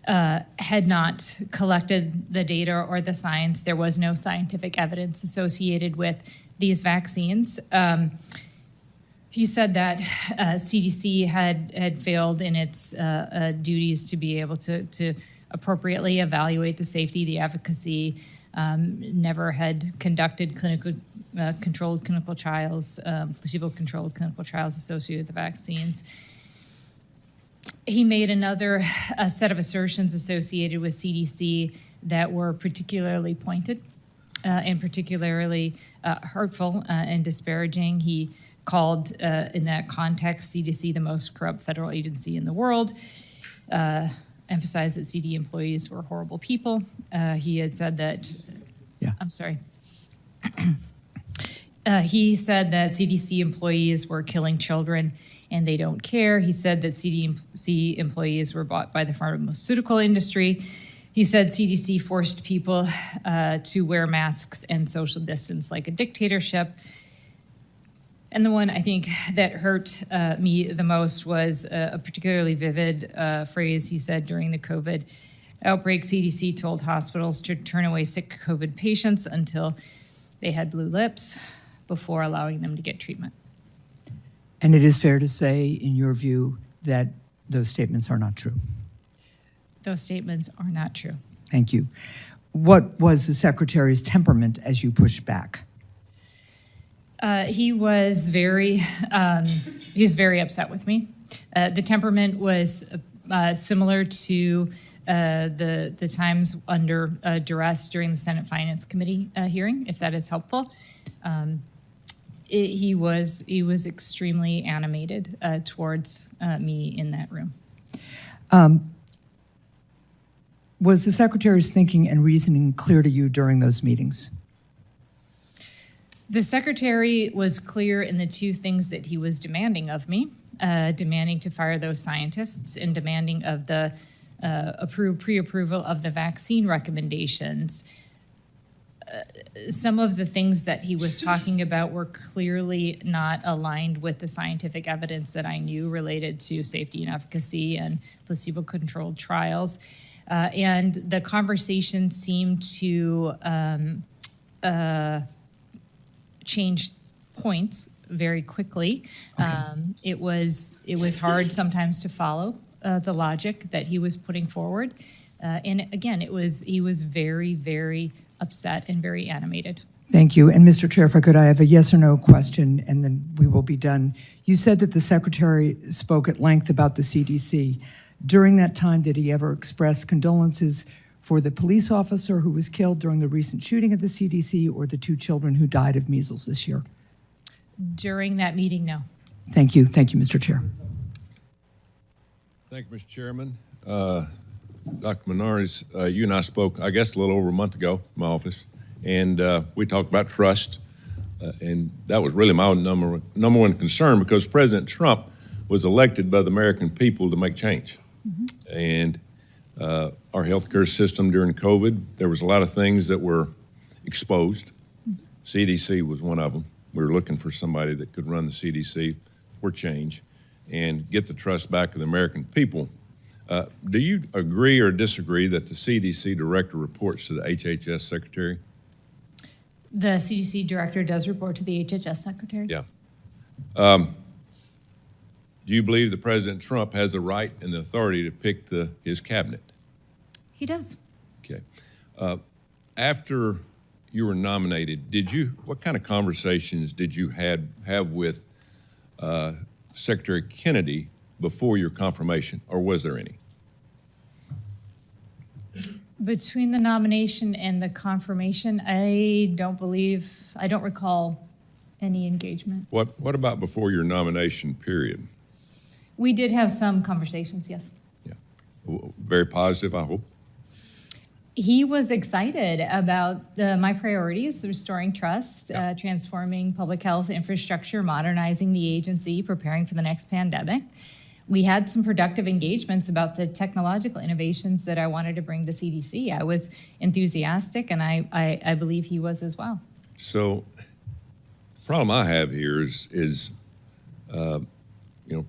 had not collected the data or the science. There was no scientific evidence associated with these vaccines. He said that CDC had failed in its duties to be able to appropriately evaluate the safety, the efficacy, never had conducted controlled clinical trials, placebo-controlled clinical trials associated with the vaccines. He made another set of assertions associated with CDC that were particularly pointed and particularly hurtful and disparaging. He called, in that context, CDC the most corrupt federal agency in the world, emphasized that CD employees were horrible people. He had said that, I'm sorry. He said that CDC employees were killing children and they don't care. He said that CDC employees were bought by the pharmaceutical industry. He said CDC forced people to wear masks and social distance like a dictatorship. And the one I think that hurt me the most was a particularly vivid phrase he said during the COVID outbreak. CDC told hospitals to turn away sick COVID patients until they had blue lips before allowing them to get treatment. And it is fair to say, in your view, that those statements are not true. Those statements are not true. Thank you. What was the Secretary's temperament as you pushed back? He was very upset with me. The temperament was similar to the times under duress during the Senate Finance Committee hearing, if that is helpful. He was extremely animated towards me in that room. Was the Secretary's thinking and reasoning clear to you during those meetings? The Secretary was clear in the two things that he was demanding of me, demanding to fire those scientists and demanding of the pre-approval of the vaccine recommendations. Some of the things that he was talking about were clearly not aligned with the scientific evidence that I knew related to safety and efficacy and placebo-controlled trials. And the conversation seemed to change points very quickly. Okay. It was hard sometimes to follow the logic that he was putting forward. And again, he was very, very upset and very animated. Thank you. And Mr. Chair, if I could, I have a yes or no question, and then we will be done. You said that the Secretary spoke at length about the CDC. During that time, did he ever express condolences for the police officer who was killed during the recent shooting at the CDC or the 2 children who died of measles this year? During that meeting, no. Thank you. Thank you, Mr. Chair. Thank you, Mr. Chairman. Dr. Monarez, you and I spoke, I guess, a little over a month ago in my office, and we talked about trust, and that was really my number one concern because President Trump was elected by the American people to make change. Mm-hmm. And our healthcare system during COVID, there was a lot of things that were exposed. CDC was one of them. We were looking for somebody that could run the CDC for change and get the trust back of the American people. Do you agree or disagree that the CDC director reports to the HHS secretary? The CDC director does report to the HHS secretary. Yeah. Do you believe that President Trump has the right and the authority to pick his cabinet? He does. Okay. After you were nominated, what kind of conversations did you have with Secretary Kennedy before your confirmation, or was there any? Between the nomination and the confirmation, I don't recall any engagement. What about before your nomination period? We did have some conversations, yes. Yeah. Very positive, I hope. He was excited about my priorities: restoring trust, transforming public health infrastructure, modernizing the agency, preparing for the next pandemic. We had some productive engagements about the technological innovations that I wanted to bring to CDC. I was enthusiastic, and I believe he was as well. So the problem I have here is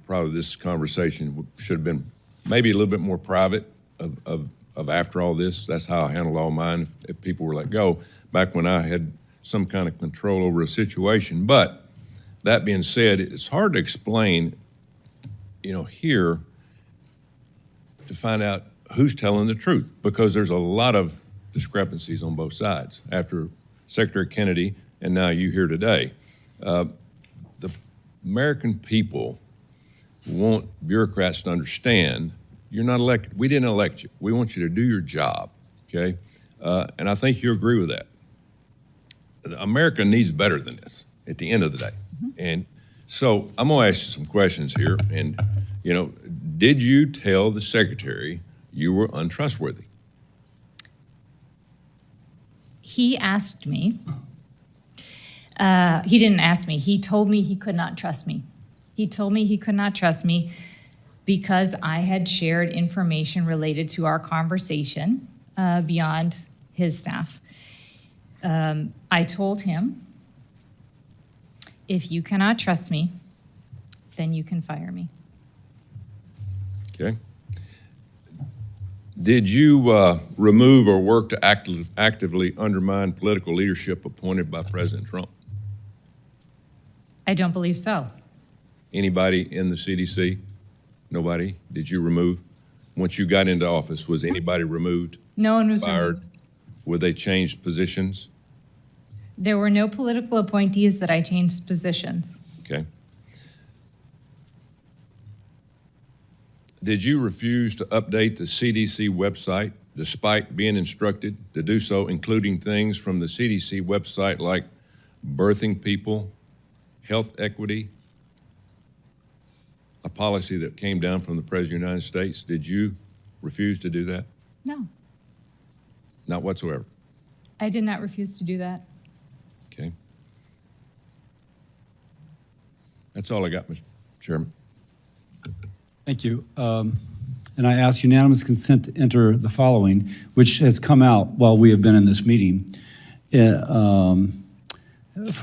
probably this conversation should have been maybe a little bit more private of after all this. That's how I handled all mine if people were let go, back when I had some kind of control over a situation. But that being said, it's hard to explain, here to find out who's telling the truth, because there's a lot of discrepancies on both sides after Secretary Kennedy and now you here today. The American people want bureaucrats to understand you're not elected. We didn't elect you. We want you to do your job, okay? And I think you agree with that. America needs better than this at the end of the day. Mm-hmm. And so I'm gonna ask you some questions here. And, did you tell the secretary you were untrustworthy? He asked me. He didn't ask me. He told me he could not trust me. He told me he could not trust me because I had shared information related to our conversation beyond his staff. I told him, if you cannot trust me, then you can fire me. Okay. Did you remove or work to actively undermine political leadership appointed by President Trump? I don't believe so. Anybody in the CDC? Nobody? Did you remove? Once you got into office, was anybody removed? No one was fired? removed. Were they changed positions? There were no political appointees that I changed positions. Okay. Did you refuse to update the CDC website despite being instructed to do so, including things from the CDC website like birthing people, health equity, a policy that came down from the President of the United States? Did you refuse to do that? No, Not whatsoever. I did not refuse to do that. Okay. That's all I got, Mr. Chairman. Thank you. And I ask unanimous consent to enter the following, which has come out while we have been in this meeting, from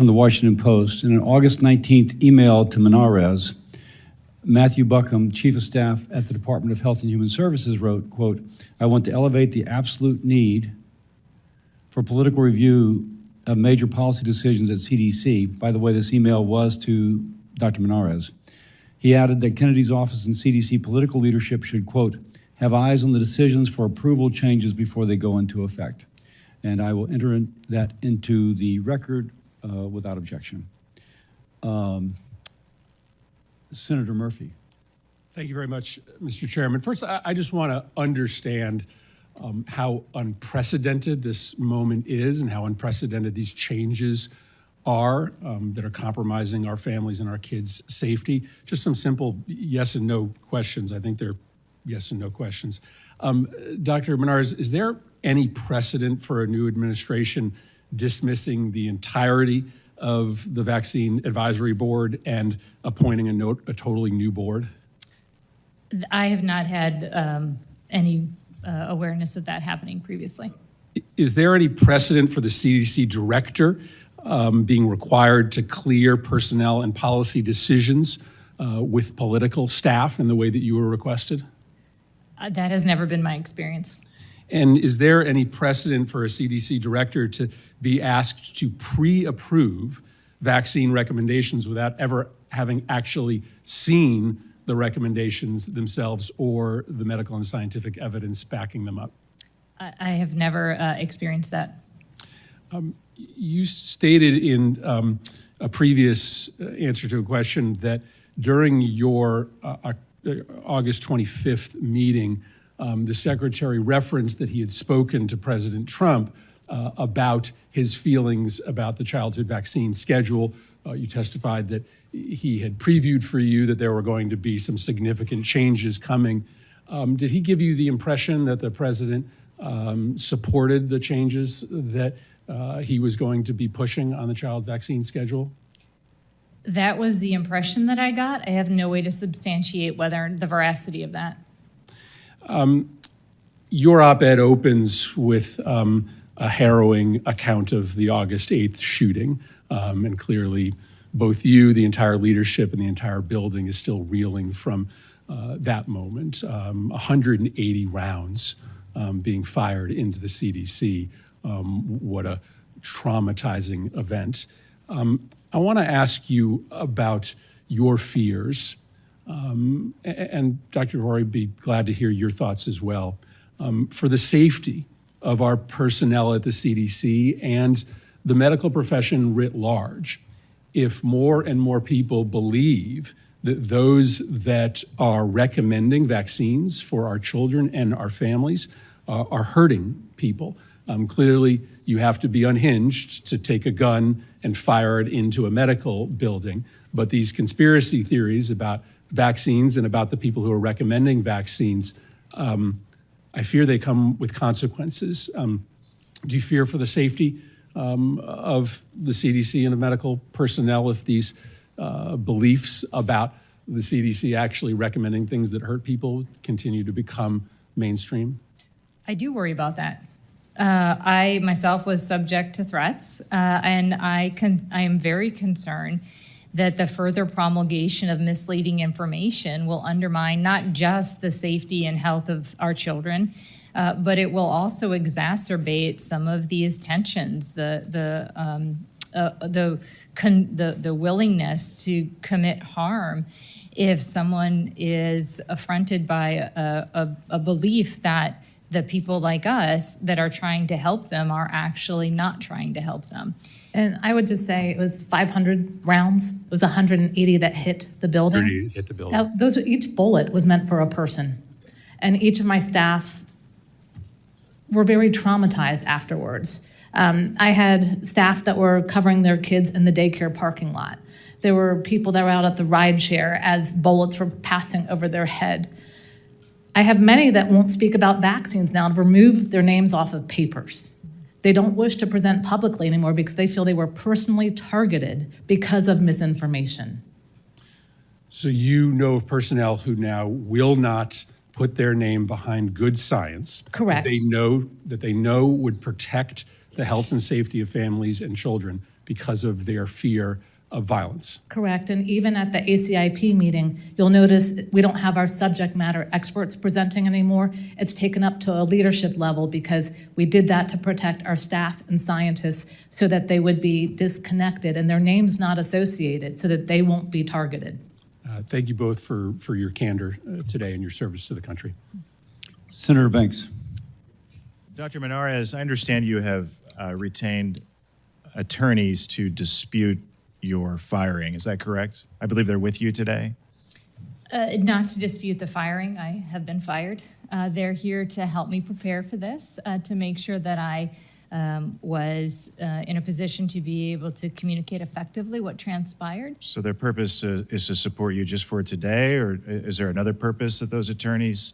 the Washington Post. In an August 19th email to Monarez, Matthew Buckham, Chief of Staff at the Department of Health and Human Services, wrote, quote, "I want to elevate the absolute need for political review of major policy decisions at CDC." By the way, this email was to Dr. Monarez. He added that Kennedy's office and CDC political leadership should, quote, "have eyes on the decisions for approval changes before they go into effect." And I will enter that into the record without objection. Senator Murphy. Thank you very much, Mr. Chairman. First, I just want to understand how unprecedented this moment is and how unprecedented these changes are that are compromising our families and our kids' safety. Just some simple yes and no questions. I think they're yes and no questions. Dr. Monarez, is there any precedent for a new administration dismissing the entirety of the Vaccine Advisory Board and appointing a totally new board? I have not had any awareness of that happening previously. Is there any precedent for the CDC director being required to clear personnel and policy decisions with political staff in the way that you were requested? That has never been my experience. And is there any precedent for a CDC director to be asked to pre-approve vaccine recommendations without ever having actually seen the recommendations themselves or the medical and scientific evidence backing them up? I have never experienced that. You stated in a previous answer to a question that during your August 25th meeting, the secretary referenced that he had spoken to President Trump about his feelings about the childhood vaccine schedule. You testified that he had previewed for you that there were going to be some significant changes coming. Did he give you the impression that the president supported the changes that he was going to be pushing on the child vaccine schedule? That was the impression that I got. I have no way to substantiate whether the veracity of that. Your op-ed opens with a harrowing account of the August 8th shooting, and clearly both you, the entire leadership, and the entire building is still reeling from that moment. 180 rounds being fired into the CDC. What a traumatizing event. I want to ask you about your fears, and Dr. Rory, be glad to hear your thoughts as well, for the safety of our personnel at the CDC and the medical profession writ large. If more and more people believe that those that are recommending vaccines for our children and our families are hurting people. Clearly, you have to be unhinged to take a gun and fire it into a medical building. But these conspiracy theories about vaccines and about the people who are recommending vaccines, I fear they come with consequences. Do you fear for the safety of the CDC and of medical personnel if these beliefs about the CDC actually recommending things that hurt people continue to become mainstream? I do worry about that. I myself was subject to threats, and I am very concerned that the further promulgation of misleading information will undermine not just the safety and health of our children, but it will also exacerbate some of these tensions, the willingness to commit harm if someone is affronted by a belief that the people like us that are trying to help them are actually not trying to help them. And I would just say it was 500 rounds. It was 180 that hit the building. 30 hit the building. Now, each bullet was meant for a person. And each of my staff were very traumatized afterwards. I had staff that were covering their kids in the daycare parking lot. There were people that were out at the ride share as bullets were passing over their head. I have many that won't speak about vaccines now and have removed their names off of papers. They don't wish to present publicly anymore because they feel they were personally targeted because of misinformation. So you know of personnel who now will not put their name behind good science. Correct. That they know would protect the health and safety of families and children because of their fear of violence. Correct, and even at the ACIP meeting, you'll notice we don't have our subject matter experts presenting anymore. It's taken up to a leadership level because we did that to protect our staff and scientists so that they would be disconnected and their names not associated so that they won't be targeted. Thank you both for your candor today and your service to the country. Senator Banks. Dr. Monarez, I understand you have retained attorneys to dispute your firing. Is that correct? I believe they're with you today. Not to dispute the firing, I have been fired. They're here to help me prepare for this, to make sure that I was in a position to be able to communicate effectively what transpired. So their purpose is to support you just for today, or is there another purpose that those attorneys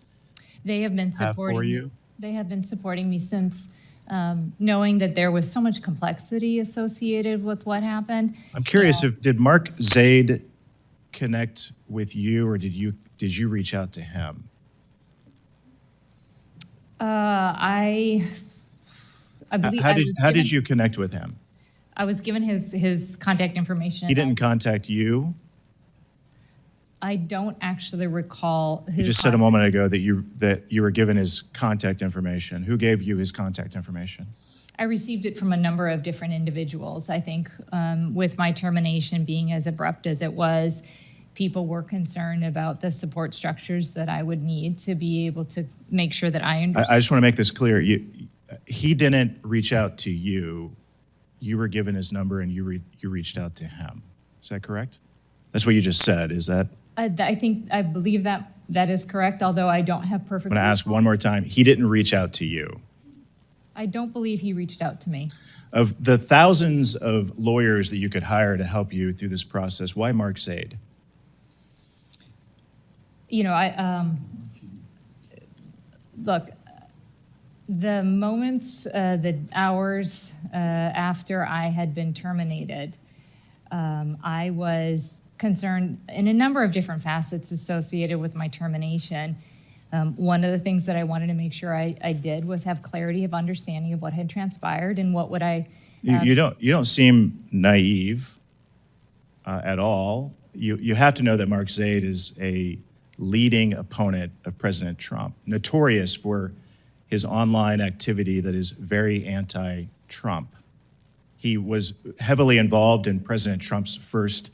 They have been have supporting for you? They have been supporting me since knowing that there was so much complexity associated with what happened. I'm curious did Mark Zaid connect with you, or did you reach out to him? I believe How did you connect with him? I was given his contact information. He didn't contact you? I don't actually recall his. You just said a moment ago that you were given his contact information. Who gave you his contact information? I received it from a number of different individuals. I think with my termination being as abrupt as it was, people were concerned about the support structures that I would need to be able to make sure that I understood. I just want to make this clear. He didn't reach out to you. You were given his number and you reached out to him. Is that correct? That's what you just said. Is that? I believe that is correct, although I don't have perfect. I'm going to ask one more time. He didn't reach out to you. I don't believe he reached out to me. Of the thousands of lawyers that you could hire to help you through this process, why Mark Zaid? You know, look, the moments, the hours after I had been terminated, I was concerned in a number of different facets associated with my termination. One of the things that I wanted to make sure I did was have clarity of understanding of what had transpired and what would I. You don't seem naive at all. You have to know that Mark Zaid is a leading opponent of President Trump, notorious for his online activity that is very anti-Trump. He was heavily involved in President Trump's first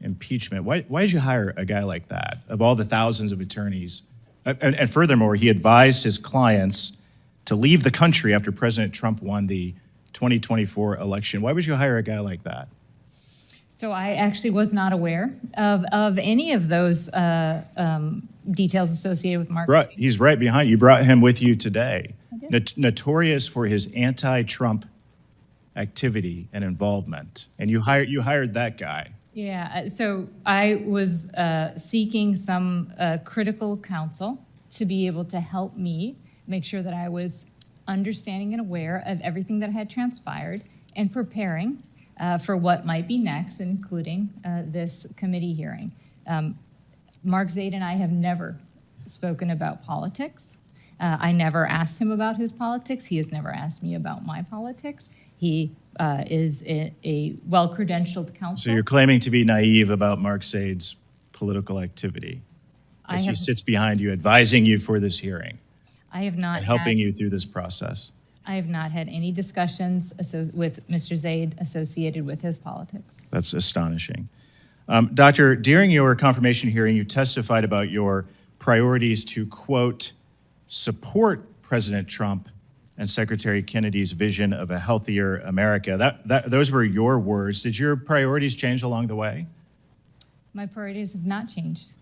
impeachment. Why did you hire a guy like that, of all the thousands of attorneys? And furthermore, he advised his clients to leave the country after President Trump won the 2024 election. Why would you hire a guy like that? So I actually was not aware of any of those details associated with Mark. Right, he's right behind you. You brought him with you today. Notorious for his anti-Trump activity and involvement. And you hired that guy. Yeah, so I was seeking some critical counsel to be able to help me make sure that I was understanding and aware of everything that had transpired and preparing for what might be next, including this committee hearing. Mark Zaid and I have never spoken about politics. I never asked him about his politics. He has never asked me about my politics. He is a well-credentialed counsel. So you're claiming to be naive about Mark Zaid's political activity as he sits behind you, advising you for this hearing. I have not and helping you through this process. I have not had any discussions with Mr. Zaid associated with his politics. That's astonishing. Doctor, during your confirmation hearing, you testified about your priorities to, quote, support President Trump and Secretary Kennedy's vision of a healthier America. Those were your words. Did your priorities change along the way? My priorities have not changed.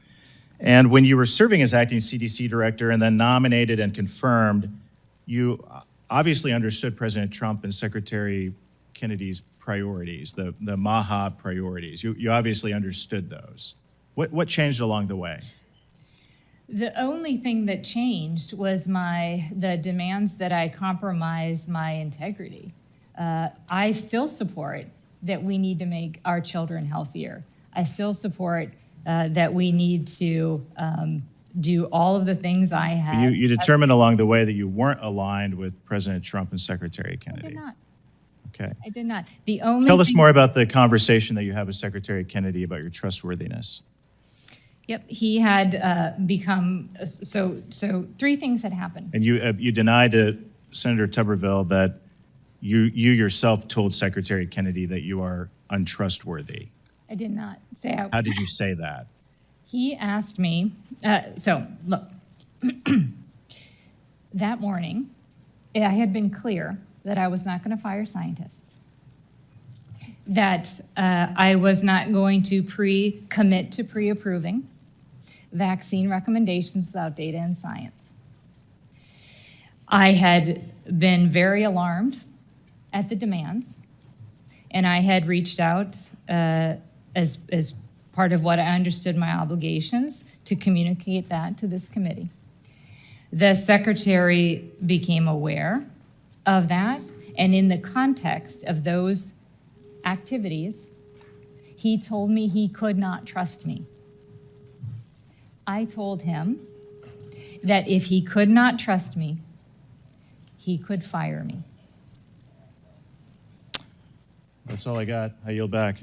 And when you were serving as acting CDC director and then nominated and confirmed, you obviously understood President Trump and Secretary Kennedy's priorities, the MAHA priorities. You obviously understood those. What changed along the way? The only thing that changed was the demands that I compromise my integrity. I still support that we need to make our children healthier. I still support that we need to do all of the things I had. You determined along the way that you weren't aligned with President Trump and Secretary Kennedy. I did not. Okay. I did not. The only Tell us more about the conversation that you had with Secretary Kennedy about your trustworthiness. Yep, he had become, so three things had happened. And you denied to Senator Tuberville that you yourself told Secretary Kennedy that you are untrustworthy. I did not say I. How did you say that? He asked me, so look, that morning, I had been clear that I was not going to fire scientists, that I was not going to commit to pre-approving vaccine recommendations without data and science. I had been very alarmed at the demands, and I had reached out as part of what I understood my obligations to communicate that to this committee. The secretary became aware of that, and in the context of those activities, he told me he could not trust me. I told him that if he could not trust me, he could fire me. That's all I got. I yield back.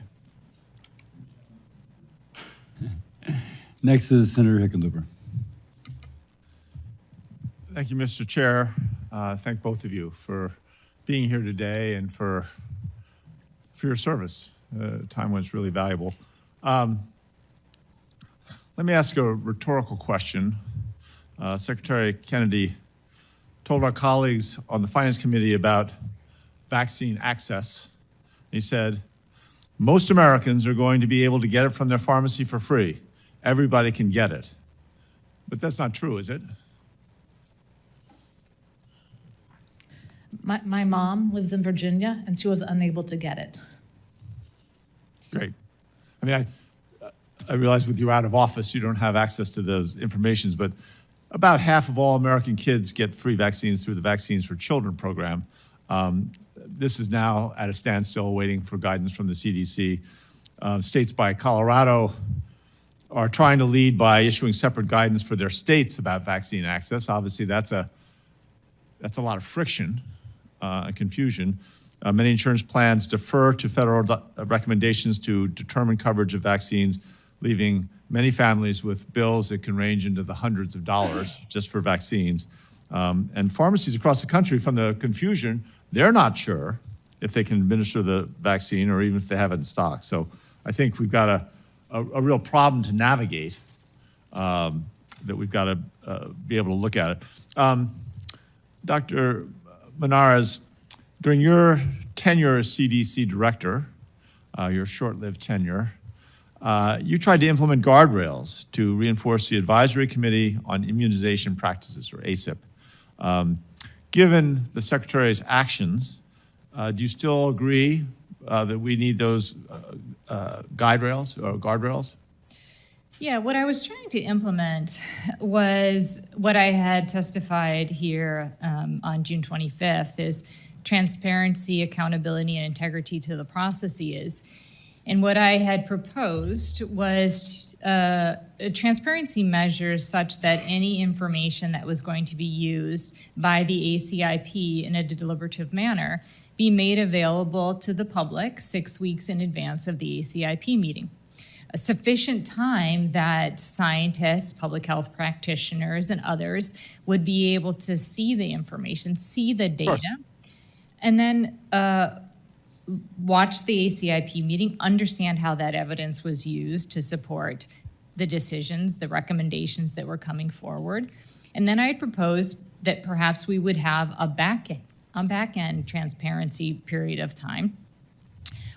Next is Senator Hickenlooper. Thank you, Mr. Chair. Thank both of you for being here today and for your service. Time was really valuable. Let me ask a rhetorical question. Secretary Kennedy told our colleagues on the Finance Committee about vaccine access. He said, most Americans are going to be able to get it from their pharmacy for free. Everybody can get it. But that's not true, is it? My mom lives in Virginia, and she was unable to get it. Great. I mean, I realize with you out of office, you don't have access to those informations, but about half of all American kids get free vaccines through the Vaccines for Children program. This is now at a standstill, waiting for guidance from the CDC. States by Colorado are trying to lead by issuing separate guidance for their states about vaccine access. Obviously, that's a lot of friction and confusion. Many insurance plans defer to federal recommendations to determine coverage of vaccines, leaving many families with bills that can range into the hundreds of dollars just for vaccines. And pharmacies across the country, from the confusion, they're not sure if they can administer the vaccine or even if they have it in stock. So I think we've got a real problem to navigate that we've got to be able to look at it. Dr. Monarez, during your tenure as CDC director, your short-lived tenure, you tried to implement guardrails to reinforce the Advisory Committee on Immunization Practices, or ACIP. Given the Secretary's actions, do you still agree that we need those guardrails? Yeah, what I was trying to implement was what I had testified here on June 25th is transparency, accountability, and integrity to the processes. And what I had proposed was transparency measures such that any information that was going to be used by the ACIP in a deliberative manner be made available to the public 6 weeks in advance of the ACIP meeting. A sufficient time that scientists, public health practitioners, and others would be able to see the information, see the data, and then watch the ACIP meeting, understand how that evidence was used to support the decisions, the recommendations that were coming forward. And then I had proposed that perhaps we would have a back-end transparency period of time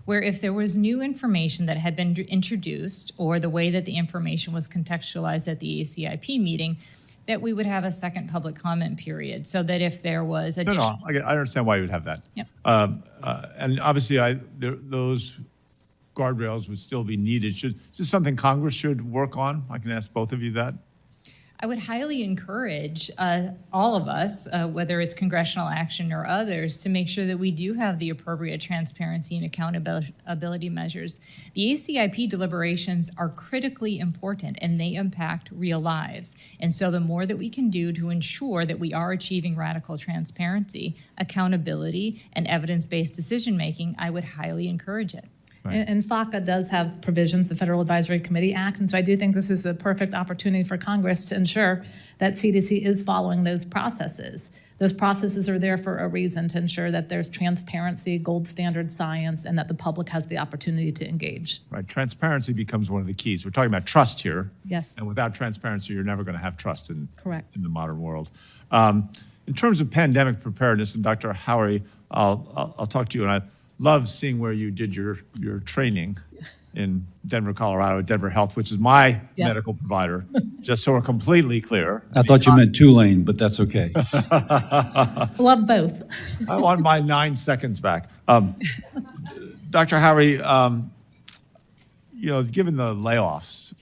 where if there was new information that had been introduced or the way that the information was contextualized at the ACIP meeting, that we would have a second public comment period so that if there was additional... No, I understand why you would have that. Yep. And obviously, those guardrails would still be needed. Is this something Congress should work on? I can ask both of you that. I would highly encourage all of us, whether it's congressional action or others, to make sure that we do have the appropriate transparency and accountability measures. The ACIP deliberations are critically important and they impact real lives. And so the more that we can do to ensure that we are achieving radical transparency, accountability, and evidence-based decision-making, I would highly encourage it. Right. And FACA does have provisions, the Federal Advisory Committee Act, and so I do think this is the perfect opportunity for Congress to ensure that CDC is following those processes. Those processes are there for a reason, to ensure that there's transparency, gold standard science, and that the public has the opportunity to engage. Right, transparency becomes one of the keys. We're talking about trust here. Yes. And without transparency, you're never going to have trust in the modern world. In terms of pandemic preparedness, and Dr. Howery, I'll talk to you, and I love seeing where you did your training in Denver, Colorado, at Denver Health, which is my medical provider, just so we're completely clear. I thought you meant Tulane, but that's okay. Love both. I want my 9 seconds back. Dr. Howery, given the layoffs,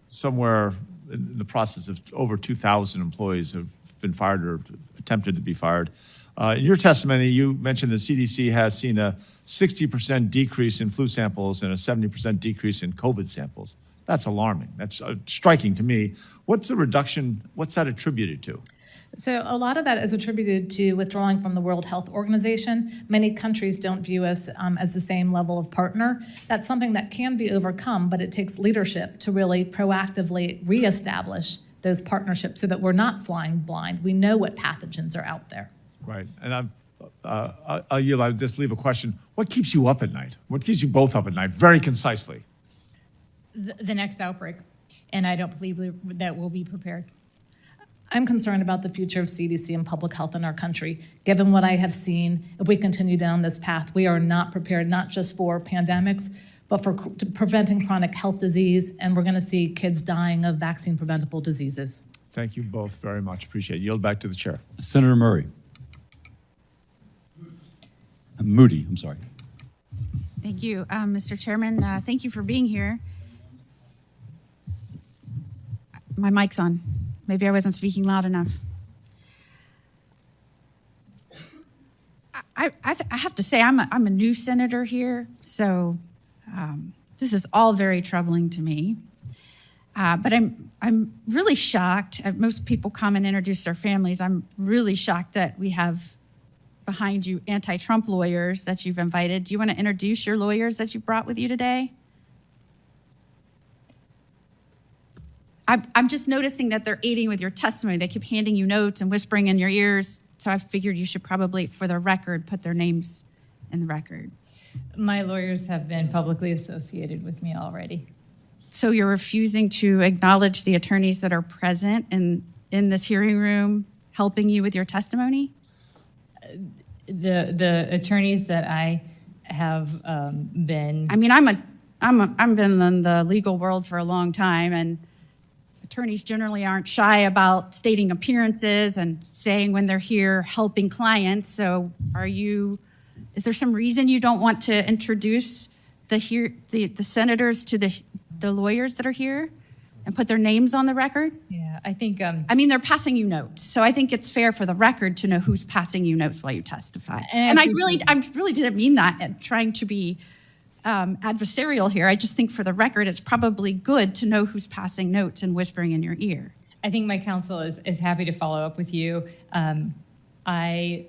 somewhere in the process of over 2,000 employees have been fired or attempted to be fired. In your testimony, you mentioned the CDC has seen a 60% decrease in flu samples and a 70% decrease in COVID samples. That's alarming. That's striking to me. What's the reduction? What's that attributed to? So a lot of that is attributed to withdrawing from the World Health Organization. Many countries don't view us as the same level of partner. That's something that can be overcome, but it takes leadership to really proactively reestablish those partnerships so that we're not flying blind. We know what pathogens are out there. Right. And I'll just leave a question. What keeps you up at night? What keeps you both up at night? Very concisely. The next outbreak, and I don't believe that we'll be prepared. I'm concerned about the future of CDC and public health in our country. Given what I have seen, if we continue down this path, we are not prepared, not just for pandemics, but for preventing chronic health disease, and we're going to see kids dying of vaccine-preventable diseases. Thank you both very much. Appreciate it. Yield back to the chair. Senator Murray. Moody, I'm sorry. Thank you, Mr. Chairman. Thank you for being here. My mic's on. Maybe I wasn't speaking loud enough. I have to say, I'm a new senator here, so this is all very troubling to me. But I'm really shocked. Most people come and introduce their families. I'm really shocked that we have behind you anti-Trump lawyers that you've invited. Do you want to introduce your lawyers that you brought with you today? I'm just noticing that they're aiding with your testimony. They keep handing you notes and whispering in your ears. So I figured you should probably, for the record, put their names in the record. My lawyers have been publicly associated with me already. So you're refusing to acknowledge the attorneys that are present in this hearing room helping you with your testimony? The attorneys that I have been. I mean, I've been in the legal world for a long time, and attorneys generally aren't shy about stating appearances and saying when they're here helping clients. So is there some reason you don't want to introduce the senators to the lawyers that are here and put their names on the record? Yeah, I think. I mean, they're passing you notes. So I think it's fair for the record to know who's passing you notes while you testify. And I really didn't mean that and trying to be adversarial here. I just think for the record, it's probably good to know who's passing notes and whispering in your ear. I think my counsel is happy to follow up with you. I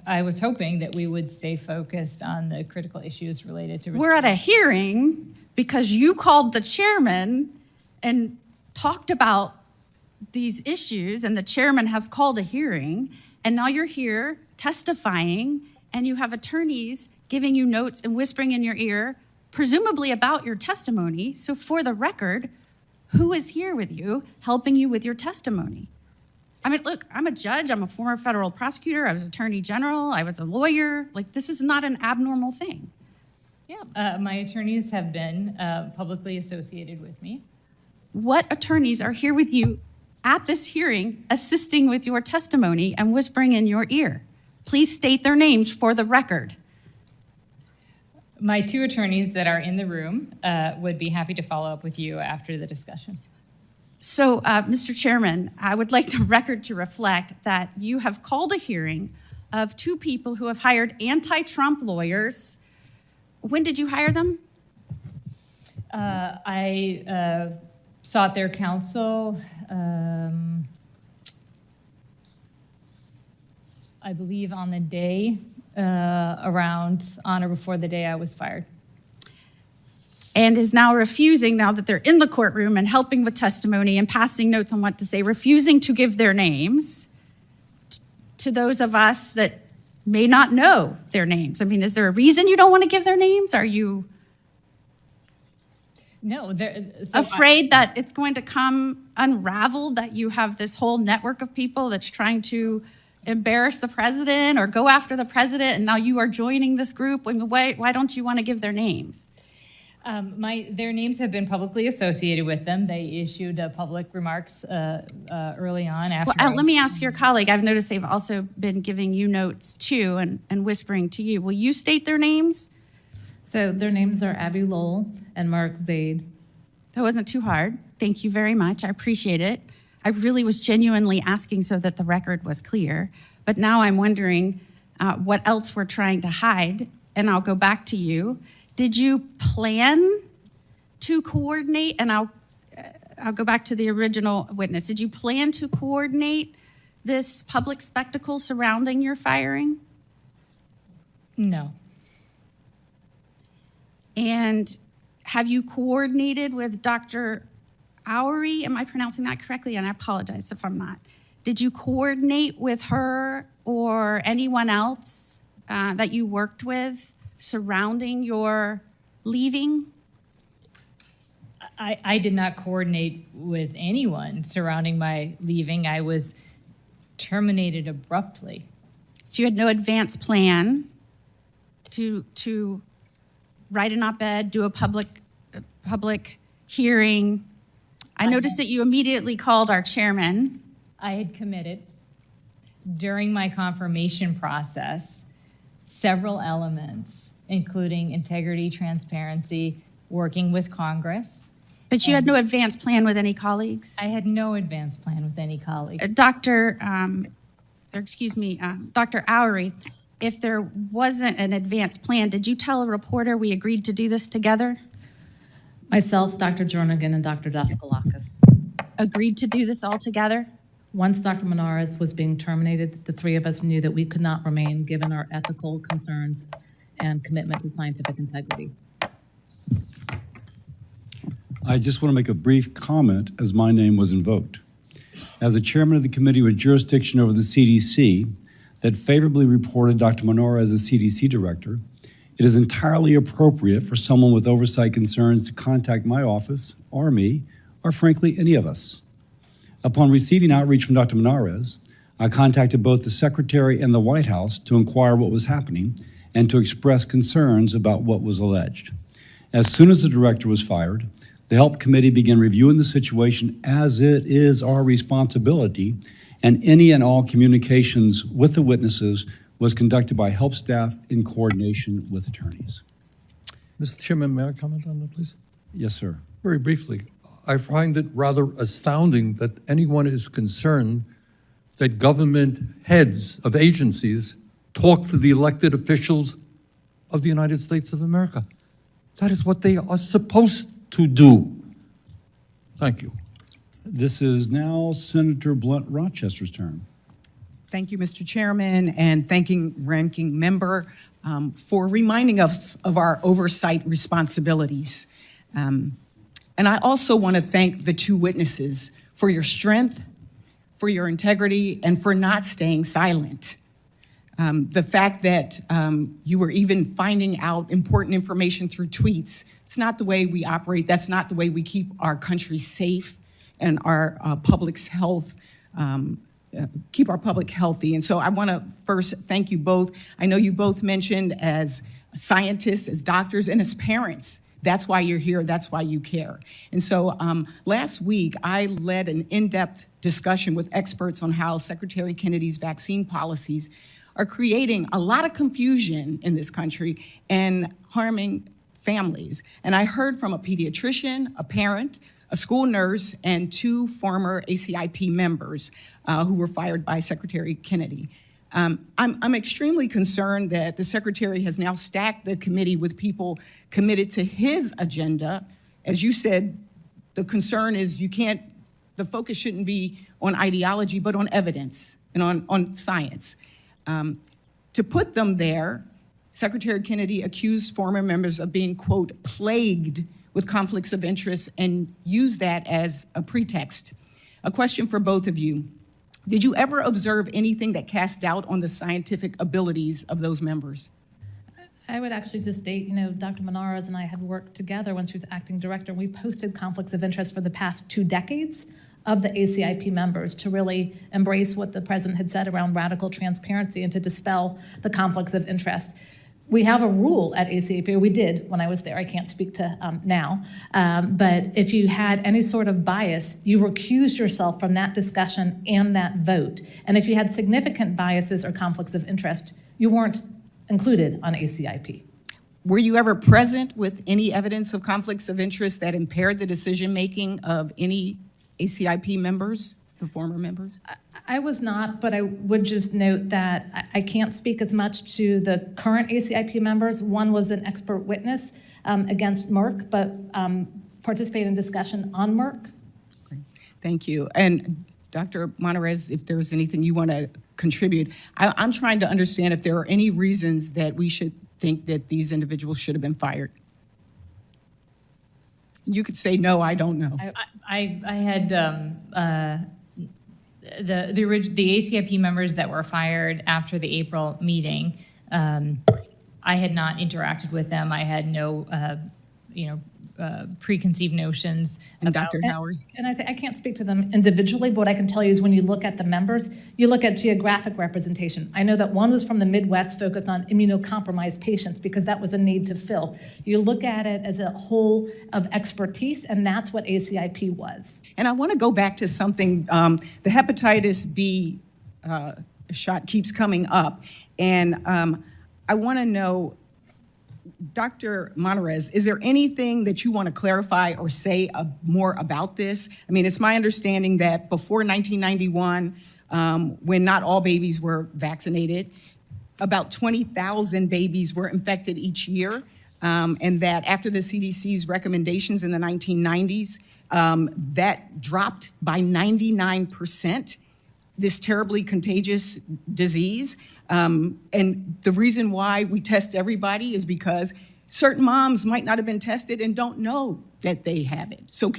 was hoping that we would stay focused on the critical issues related to. We're at a hearing because you called the chairman and talked about these issues, and the chairman has called a hearing, and now you're here testifying, and you have attorneys giving you notes and whispering in your ear, presumably about your testimony. So for the record, who is here with you, helping you with your testimony? I mean, look, I'm a judge, I'm a former federal prosecutor, I was attorney general, I was a lawyer. Like, this is not an abnormal thing. Yeah, my attorneys have been publicly associated with me. What attorneys are here with you at this hearing, assisting with your testimony and whispering in your ear? Please state their names for the record. My two attorneys that are in the room would be happy to follow up with you after the discussion. So, Mr. Chairman, I would like the record to reflect that you have called a hearing of two people who have hired anti-Trump lawyers. When did you hire them? I sought their counsel, I believe on the day around on or before the day I was fired. And is now refusing, now that they're in the courtroom and helping with testimony and passing notes on what to say, refusing to give their names to those of us that may not know their names. I mean, is there a reason you don't want to give their names? Are you afraid that it's going to come unraveled, that you have this whole network of people that's trying to embarrass the president or go after the president, and now you are joining this group? I mean, why don't you want to give their names? Their names have been publicly associated with them. They issued public remarks early on after. Well, let me ask your colleague. I've noticed they've also been giving you notes too and whispering to you. Will you state their names? So their names are Abby Lowell and Mark Zaid. That wasn't too hard. Thank you very much. I appreciate it. I really was genuinely asking so that the record was clear. But now I'm wondering what else we're trying to hide. And I'll go back to you. Did you plan to coordinate? And I'll go back to the original witness. Did you plan to coordinate this public spectacle surrounding your firing? No. And have you coordinated with Dr. Oury? Am I pronouncing that correctly? And I apologize if I'm not. Did you coordinate with her or anyone else that you worked with surrounding your leaving? I did not coordinate with anyone surrounding my leaving. I was terminated abruptly. So you had no advance plan to write an op-ed, do a public hearing. I noticed that you immediately called our chairman. I had committed during my confirmation process several elements, including integrity, transparency, working with Congress. But you had no advance plan with any colleagues? I had no advance plan with any colleagues. Dr. Oury, if there wasn't an advance plan, did you tell a reporter we agreed to do this together? Myself, Dr. Jernigan, and Dr. Daskalakis. Agreed to do this all together? Once Dr. Monarez was being terminated, the three of us knew that we could not remain given our ethical concerns and commitment to scientific integrity. I just want to make a brief comment as my name was invoked. As the chairman of the committee with jurisdiction over the CDC that favorably reported Dr. Monarez as CDC director, it is entirely appropriate for someone with oversight concerns to contact my office or me, or frankly, any of us. Upon receiving outreach from Dr. Monarez, I contacted both the Secretary and the White House to inquire what was happening and to express concerns about what was alleged. As soon as the director was fired, the HELP committee began reviewing the situation as it is our responsibility, and any and all communications with the witnesses was conducted by HELP staff in coordination with attorneys. Mr. Chairman, may I comment on that, please? Yes, sir. Very briefly, I find it rather astounding that anyone is concerned that government heads of agencies talk to the elected officials of the United States of America. That is what they are supposed to do. Thank you. This is now Senator Blunt Rochester's turn. Thank you, Mr. Chairman, and thanking Ranking Member for reminding us of our oversight responsibilities. And I also want to thank the two witnesses for your strength, for your integrity, and for not staying silent. The fact that you were even finding out important information through tweets, it's not the way we operate. That's not the way we keep our country safe and our public's health, keep our public healthy. And so I want to first thank you both. I know you both mentioned as scientists, as doctors, and as parents. That's why you're here. That's why you care. And so last week, I led an in-depth discussion with experts on how Secretary Kennedy's vaccine policies are creating a lot of confusion in this country and harming families. And I heard from a pediatrician, a parent, a school nurse, and two former ACIP members who were fired by Secretary Kennedy. I'm extremely concerned that the Secretary has now stacked the committee with people committed to his agenda. As you said, the concern is the focus shouldn't be on ideology, but on evidence and on science. To put them there, Secretary Kennedy accused former members of being, quote, plagued with conflicts of interest and used that as a pretext. A question for both of you. Did you ever observe anything that cast doubt on the scientific abilities of those members? I would actually just state, Dr. Monarez and I had worked together when she was acting director. We posted conflicts of interest for the past 2 decades of the ACIP members to really embrace what the president had said around radical transparency and to dispel the conflicts of interest. We have a rule at ACIP, or we did when I was there, I can't speak to now, but if you had any sort of bias, you recused yourself from that discussion and that vote. And if you had significant biases or conflicts of interest, you weren't included on ACIP. Were you ever present with any evidence of conflicts of interest that impaired the decision-making of any ACIP members, the former members? I was not, but I would just note that I can't speak as much to the current ACIP members. One was an expert witness against Merck, but participated in discussion on Merck. Great. Thank you. And Dr. Monarez, if there's anything you want to contribute. I'm trying to understand if there are any reasons that we should think that these individuals should have been fired. You could say, no, I don't know. I had the ACIP members that were fired after the April meeting. I had not interacted with them. I had no, preconceived notions about. Dr. Howard? And I say, I can't speak to them individually, but what I can tell you is when you look at the members, you look at geographic representation. I know that one was from the Midwest, focused on immunocompromised patients because that was a need to fill. You look at it as a whole of expertise, and that's what ACIP was. And I want to go back to something, the hepatitis B shot keeps coming up. And I want to know, Dr. Monarez, is there anything that you want to clarify or say more about this? I mean, it's my understanding that before 1991, when not all babies were vaccinated, about 20,000 babies were infected each year, and that after the CDC's recommendations in the 1990s, that dropped by 99%, this terribly contagious disease. And the reason why we test everybody is because certain moms might not have been tested and don't know that they have it. So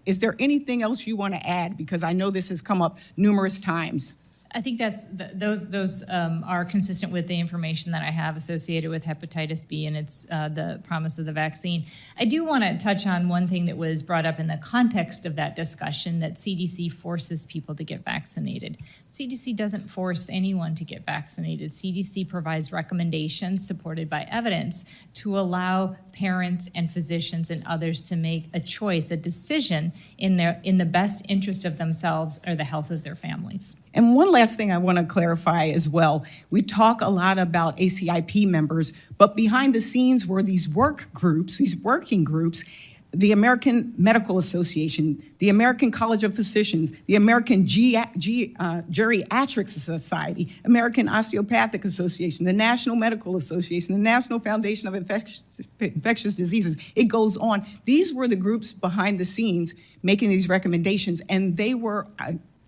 is there anything else you want to add? Because I know this has come up numerous times. I think those are consistent with the information that I have associated with hepatitis B and its the promise of the vaccine. I do want to touch on one thing that was brought up in the context of that discussion, that CDC forces people to get vaccinated. CDC doesn't force anyone to get vaccinated. CDC provides recommendations supported by evidence to allow parents and physicians and others to make a choice, a decision in the best interest of themselves or the health of their families. And one last thing I want to clarify as well. We talk a lot about ACIP members, but behind the scenes were these work groups, these working groups, the American Medical Association, the American College of Physicians, the American Geriatrics Society, American Osteopathic Association, the National Medical Association, the National Foundation of Infectious Diseases. It goes on. These were the groups behind the scenes making these recommendations, and they were,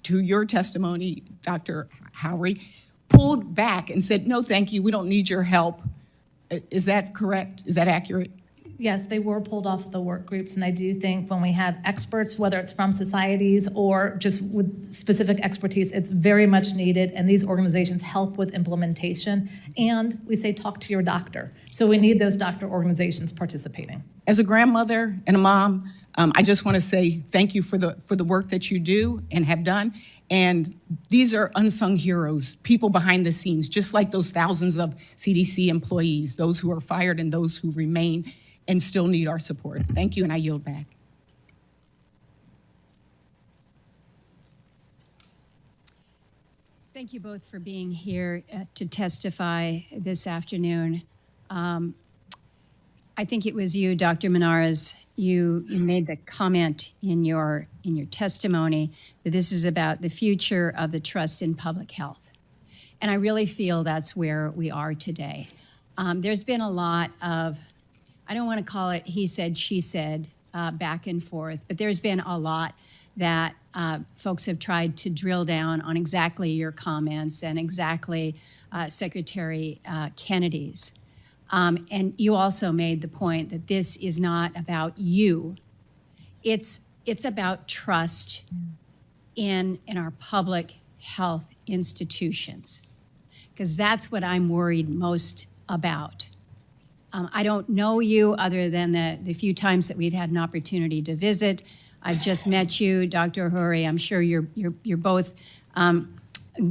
to your testimony, Dr. Howry, pulled back and said, no, thank you, we don't need your help. Is that correct? Is that accurate? Yes, they were pulled off the work groups, and I do think when we have experts, whether it's from societies or just with specific expertise, it's very much needed, and these organizations help with implementation, and we say talk to your doctor. So we need those doctor organizations participating. As a grandmother and a mom, I just want to say thank you for the work that you do and have done. And these are unsung heroes, people behind the scenes, just like those thousands of CDC employees, those who are fired and those who remain and still need our support. Thank you, and I yield back. Thank you both for being here to testify this afternoon. I think it was you, Dr. Monarez, you made the comment in your testimony that this is about the future of the trust in public health. And I really feel that's where we are today. There's been a lot of, I don't want to call it he said, she said, back and forth, but there's been a lot that folks have tried to drill down on exactly your comments and exactly Secretary Kennedy's. And you also made the point that this is not about you. It's about trust in our public health institutions, because that's what I'm worried most about. I don't know you other than the few times that we've had an opportunity to visit. I've just met you, Dr. Howry. I'm sure you're both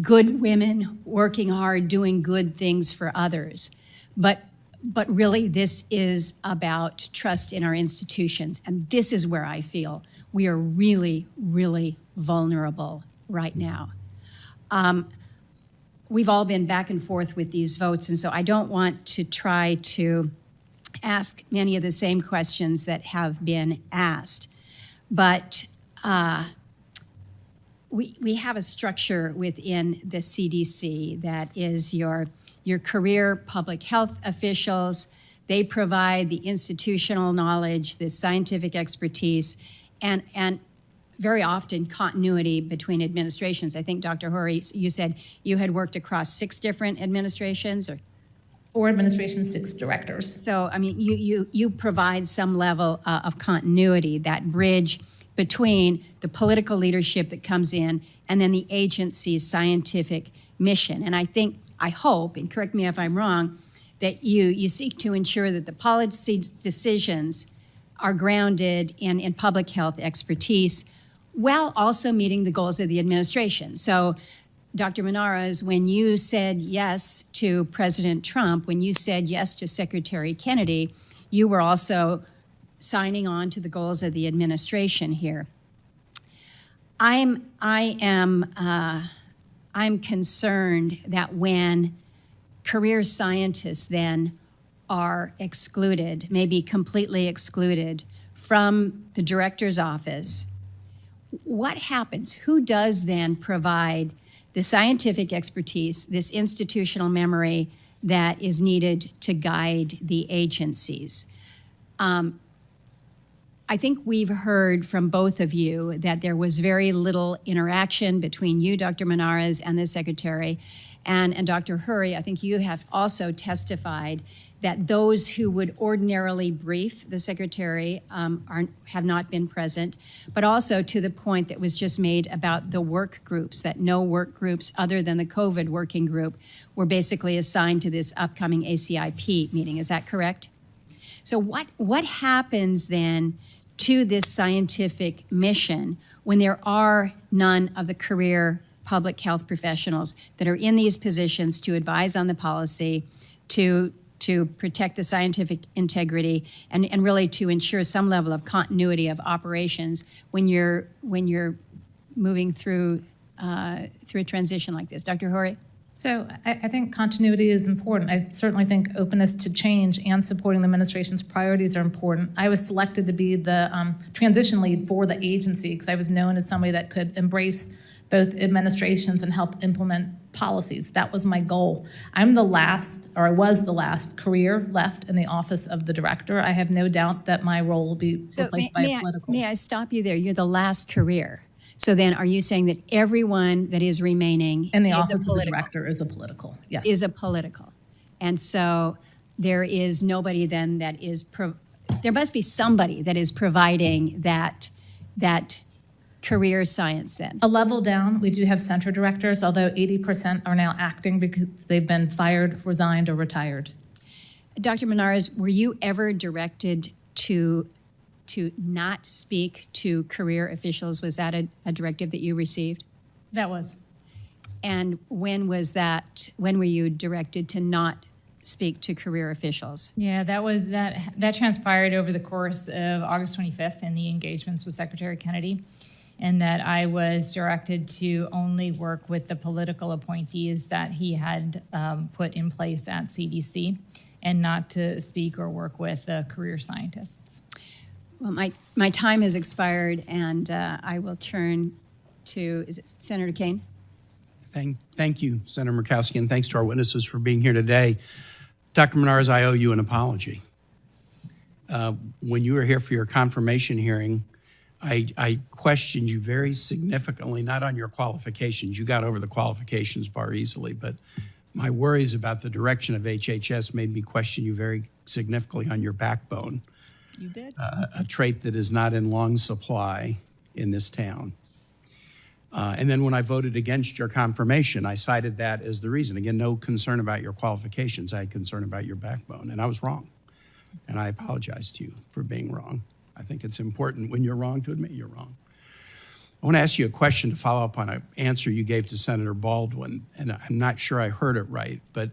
good women, working hard, doing good things for others. But really, this is about trust in our institutions, and this is where I feel we are really, really vulnerable right now. We've all been back and forth with these votes, and so I don't want to try to ask many of the same questions that have been asked. But we have a structure within the CDC that is your career public health officials. They provide the institutional knowledge, the scientific expertise, and very often continuity between administrations. I think, Dr. Horry, you said you had worked across 6 different administrations, or 4 administrations, 6 directors. so, I mean, you provide some level of continuity, that bridge between the political leadership that comes in and then the agency's scientific mission. And I hope, and correct me if I'm wrong, that you seek to ensure that the policy decisions are grounded in public health expertise while also meeting the goals of the administration. So, Dr. Monarez, when you said yes to President Trump, when you said yes to Secretary Kennedy, you were also signing on to the goals of the administration here. I'm concerned that when career scientists then are excluded, maybe completely excluded from the director's office, what happens? Who does then provide the scientific expertise, this institutional memory that is needed to guide the agencies? I think we've heard from both of you that there was very little interaction between you, Dr. Monarez, and the secretary. And Dr. Hurry, I think you have also testified that those who would ordinarily brief the secretary have not been present, but also to the point that was just made about the work groups, that no work groups other than the COVID working group were basically assigned to this upcoming ACIP meeting. Is that correct? So what happens then to this scientific mission when there are none of the career public health professionals that are in these positions to advise on the policy, to protect the scientific integrity, and really to ensure some level of continuity of operations when you're moving through a transition like this? Dr. Horry? So I think continuity is important. I certainly think openness to change and supporting the administration's priorities are important. I was selected to be the transition lead for the agency because I was known as somebody that could embrace both administrations and help implement policies. That was my goal. I'm the last, or I was the last career left in the office of the director. I have no doubt that my role will be replaced by a political. May I stop you there? You're the last career. So then are you saying that everyone that is remaining in the is office a political? Of the director is a political, yes. Is a political. And so there is nobody then that is, there must be somebody that is providing that career science then. A level down, we do have center directors, although 80% are now acting because they've been fired, resigned, or retired. Dr. Monarez, were you ever directed to not speak to career officials? Was that a directive that you received? That was. And when was that? When were you directed to not speak to career officials? Yeah, that transpired over the course of August 25th in the engagements with Secretary Kennedy, and that I was directed to only work with the political appointees that he had put in place at CDC, and not to speak or work with career scientists. Well, my time has expired, and I will turn to, is it Senator Kane? Thank you, Senator Murkowski, and thanks to our witnesses for being here today. Dr. Monarez, I owe you an apology. When you were here for your confirmation hearing, I questioned you very significantly, not on your qualifications. You got over the qualifications bar easily, but my worries about the direction of HHS made me question you very significantly on your backbone. You did? A trait that is not in long supply in this town. And then when I voted against your confirmation, I cited that as the reason. Again, no concern about your qualifications. I had concern about your backbone, and I was wrong. And I apologize to you for being wrong. I think it's important when you're wrong to admit you're wrong. I want to ask you a question to follow up on an answer you gave to Senator Baldwin, and I'm not sure I heard it right, but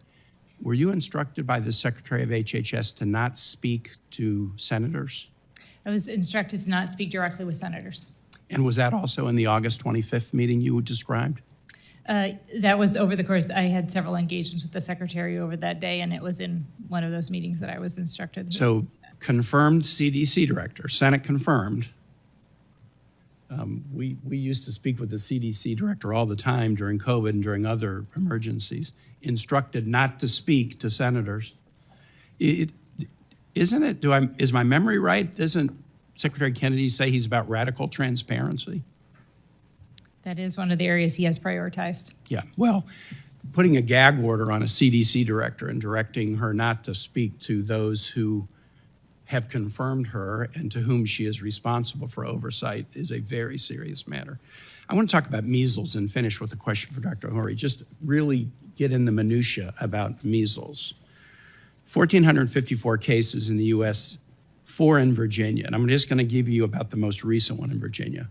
were you instructed by the Secretary of HHS to not speak to senators? I was instructed to not speak directly with senators. And was that also in the August 25th meeting you described? That was over the course, I had several engagements with the Secretary over that day, and it was in one of those meetings that I was instructed. So confirmed CDC director, Senate confirmed. We used to speak with the CDC director all the time during COVID and during other emergencies, instructed not to speak to senators. Is my memory right? Doesn't Secretary Kennedy say he's about radical transparency? That is one of the areas he has prioritized. Yeah, well, putting a gag order on a CDC director and directing her not to speak to those who have confirmed her and to whom she is responsible for oversight is a very serious matter. I want to talk about measles and finish with a question for Dr. Hori. Just really get in the minutia about measles. 1,454 cases in the U.S., 4 in Virginia. And I'm just going to give you about the most recent one in Virginia.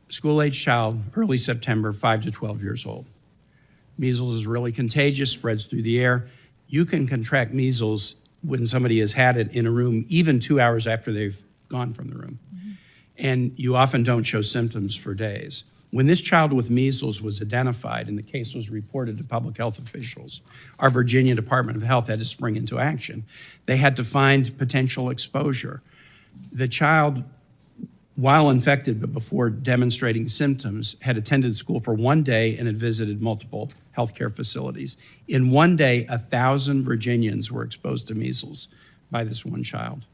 School-age child, early September, 5 to 12 years old. Measles is really contagious, spreads through the air. You can contract measles when somebody has had it in a room, even 2 hours after they've gone from the room. And you often don't show symptoms for days. When this child with measles was identified and the case was reported to public health officials, our Virginia Department of Health had to spring into action. They had to find potential exposure. The child, while infected but before demonstrating symptoms, had attended school for 1 day and had visited multiple healthcare facilities. In 1 day, 1,000 Virginians were exposed to measles by this one child.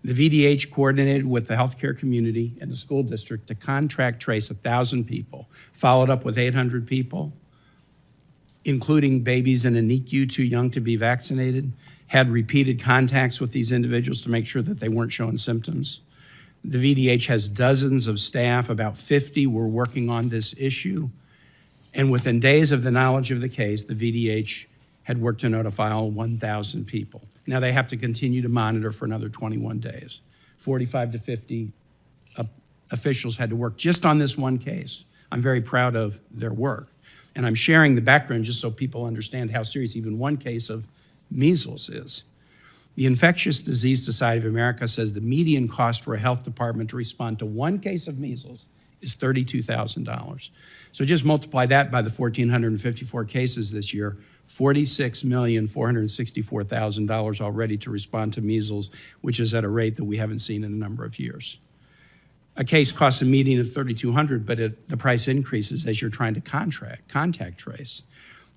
The VDH coordinated with the healthcare community and the school district to contract trace 1,000 people, followed up with 800 people, including babies in a NICU too young to be vaccinated, had repeated contacts with these individuals to make sure that they weren't showing symptoms. The VDH has dozens of staff, about 50 were working on this issue. And within days of the knowledge of the case, the VDH had worked to notify all 1,000 people. Now they have to continue to monitor for another 21 days. 45 to 50 officials had to work just on this one case. I'm very proud of their work. And I'm sharing the background just so people understand how serious even one case of measles is. The Infectious Disease Society of America says the median cost for a health department to respond to one case of measles is $32,000. So just multiply that by the 1,454 cases this year, $46,464,000 already to respond to measles, which is at a rate that we haven't seen in a number of years. A case costs a median of $3,200, but the price increases as you're trying to contact trace.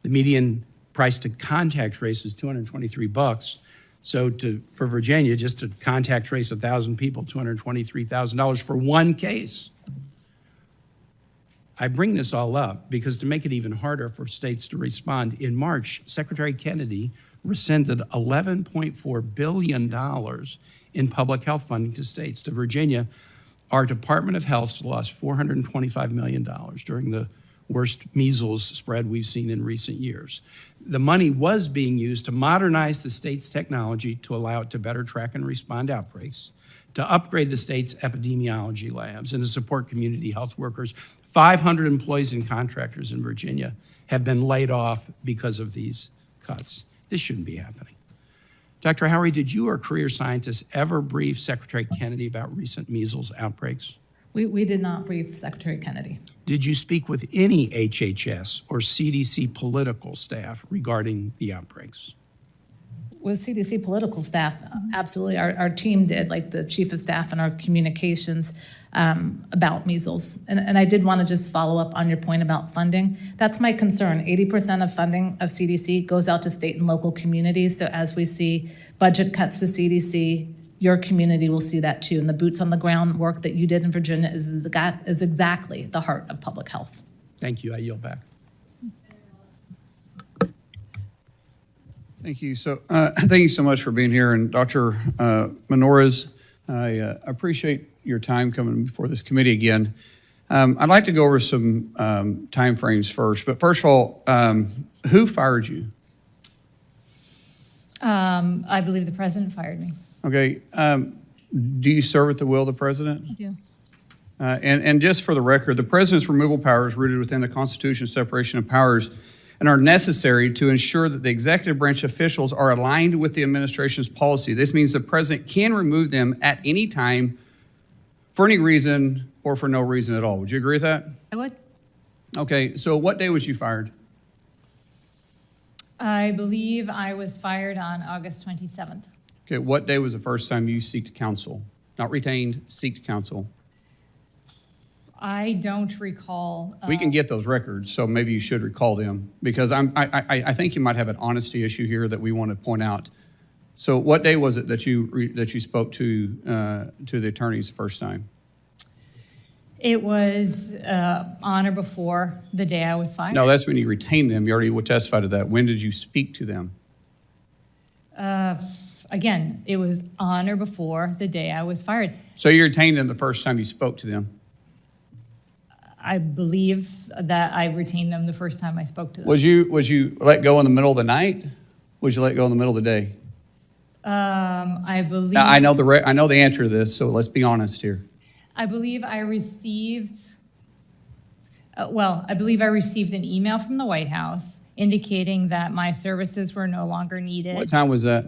The median price to contact trace is $223. So for Virginia, just to contact trace 1,000 people, $223,000 for one case. I bring this all up because to make it even harder for states to respond, in March, Secretary Kennedy rescinded $11.4 billion in public health funding to states. To Virginia, our Department of Health lost $425 million during the worst measles spread we've seen in recent years. The money was being used to modernize the state's technology to allow it to better track and respond to outbreaks, to upgrade the state's epidemiology labs, and to support community health workers. 500 employees and contractors in Virginia have been laid off because of these cuts. This shouldn't be happening. Dr. Howry, did you or career scientists ever brief Secretary Kennedy about recent measles outbreaks? We did not brief Secretary Kennedy. Did you speak with any HHS or CDC political staff regarding the outbreaks? With CDC political staff, absolutely. Our team did, like the chief of staff and our communications about measles. And I did want to just follow up on your point about funding. That's my concern. 80% of funding of CDC goes out to state and local communities. So as we see budget cuts to CDC, your community will see that too. And the boots on the ground work that you did in Virginia is exactly the heart of public health. Thank you. I yield back. Thank you. So, thank you so much for being here. And Dr. Monarez, I appreciate your time coming before this committee again. I'd like to go over some time frames first. But first of all, who fired you? I believe the president fired me. Okay. Do you serve at the will of the president? I do. And just for the record, the president's removal power is rooted within the Constitution, separation of powers, and are necessary to ensure that the executive branch officials are aligned with the administration's policy. This means the president can remove them at any time for any reason or for no reason at all. Would you agree with that? I would. Okay, so what day was you fired? I believe I was fired on August 27th. Okay, what day was the first time you seeked counsel? Not retained, seeked counsel. I don't recall. We can get those records, so maybe you should recall them, because I think you might have an honesty issue here that we want to point out. So what day was it that you spoke to the attorneys the first time? It was on or before the day I was fired. No, that's when you retained them. You already testified to that. When did you speak to them? Again, it was on or before the day I was fired. So you retained them the first time you spoke to them. I believe that I retained them the first time I spoke to them. Was you let go in the middle of the night? Was you let go in the middle of the day? I believe. Now, I know the answer to this, so let's be honest here. I believe I received. I believe I received an email from the White House indicating that my services were no longer needed. What time was that?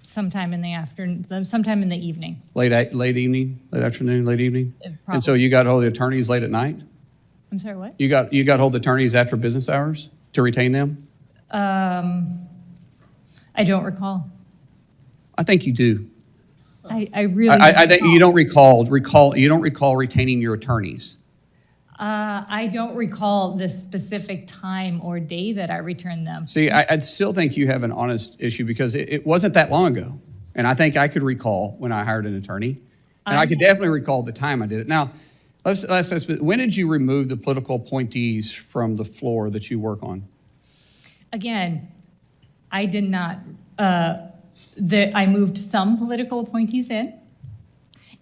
Sometime in the afternoon, sometime in the evening. Late evening, late afternoon, late evening? Probably. And so you got hold of the attorneys late at night? I'm sorry, what? You got hold of the attorneys after business hours to retain them? I don't recall. I think you do. I really I don't you don't recall. you don't recall retaining your attorneys. I don't recall the specific time or day that I returned them. See, I'd still think you have an honest issue because it wasn't that long ago. And I think I could recall when I hired an attorney. And I could definitely recall the time I did it. Now, let's ask, when did you remove the political appointees from the floor that you work on? Again, I did not. I moved some political appointees in,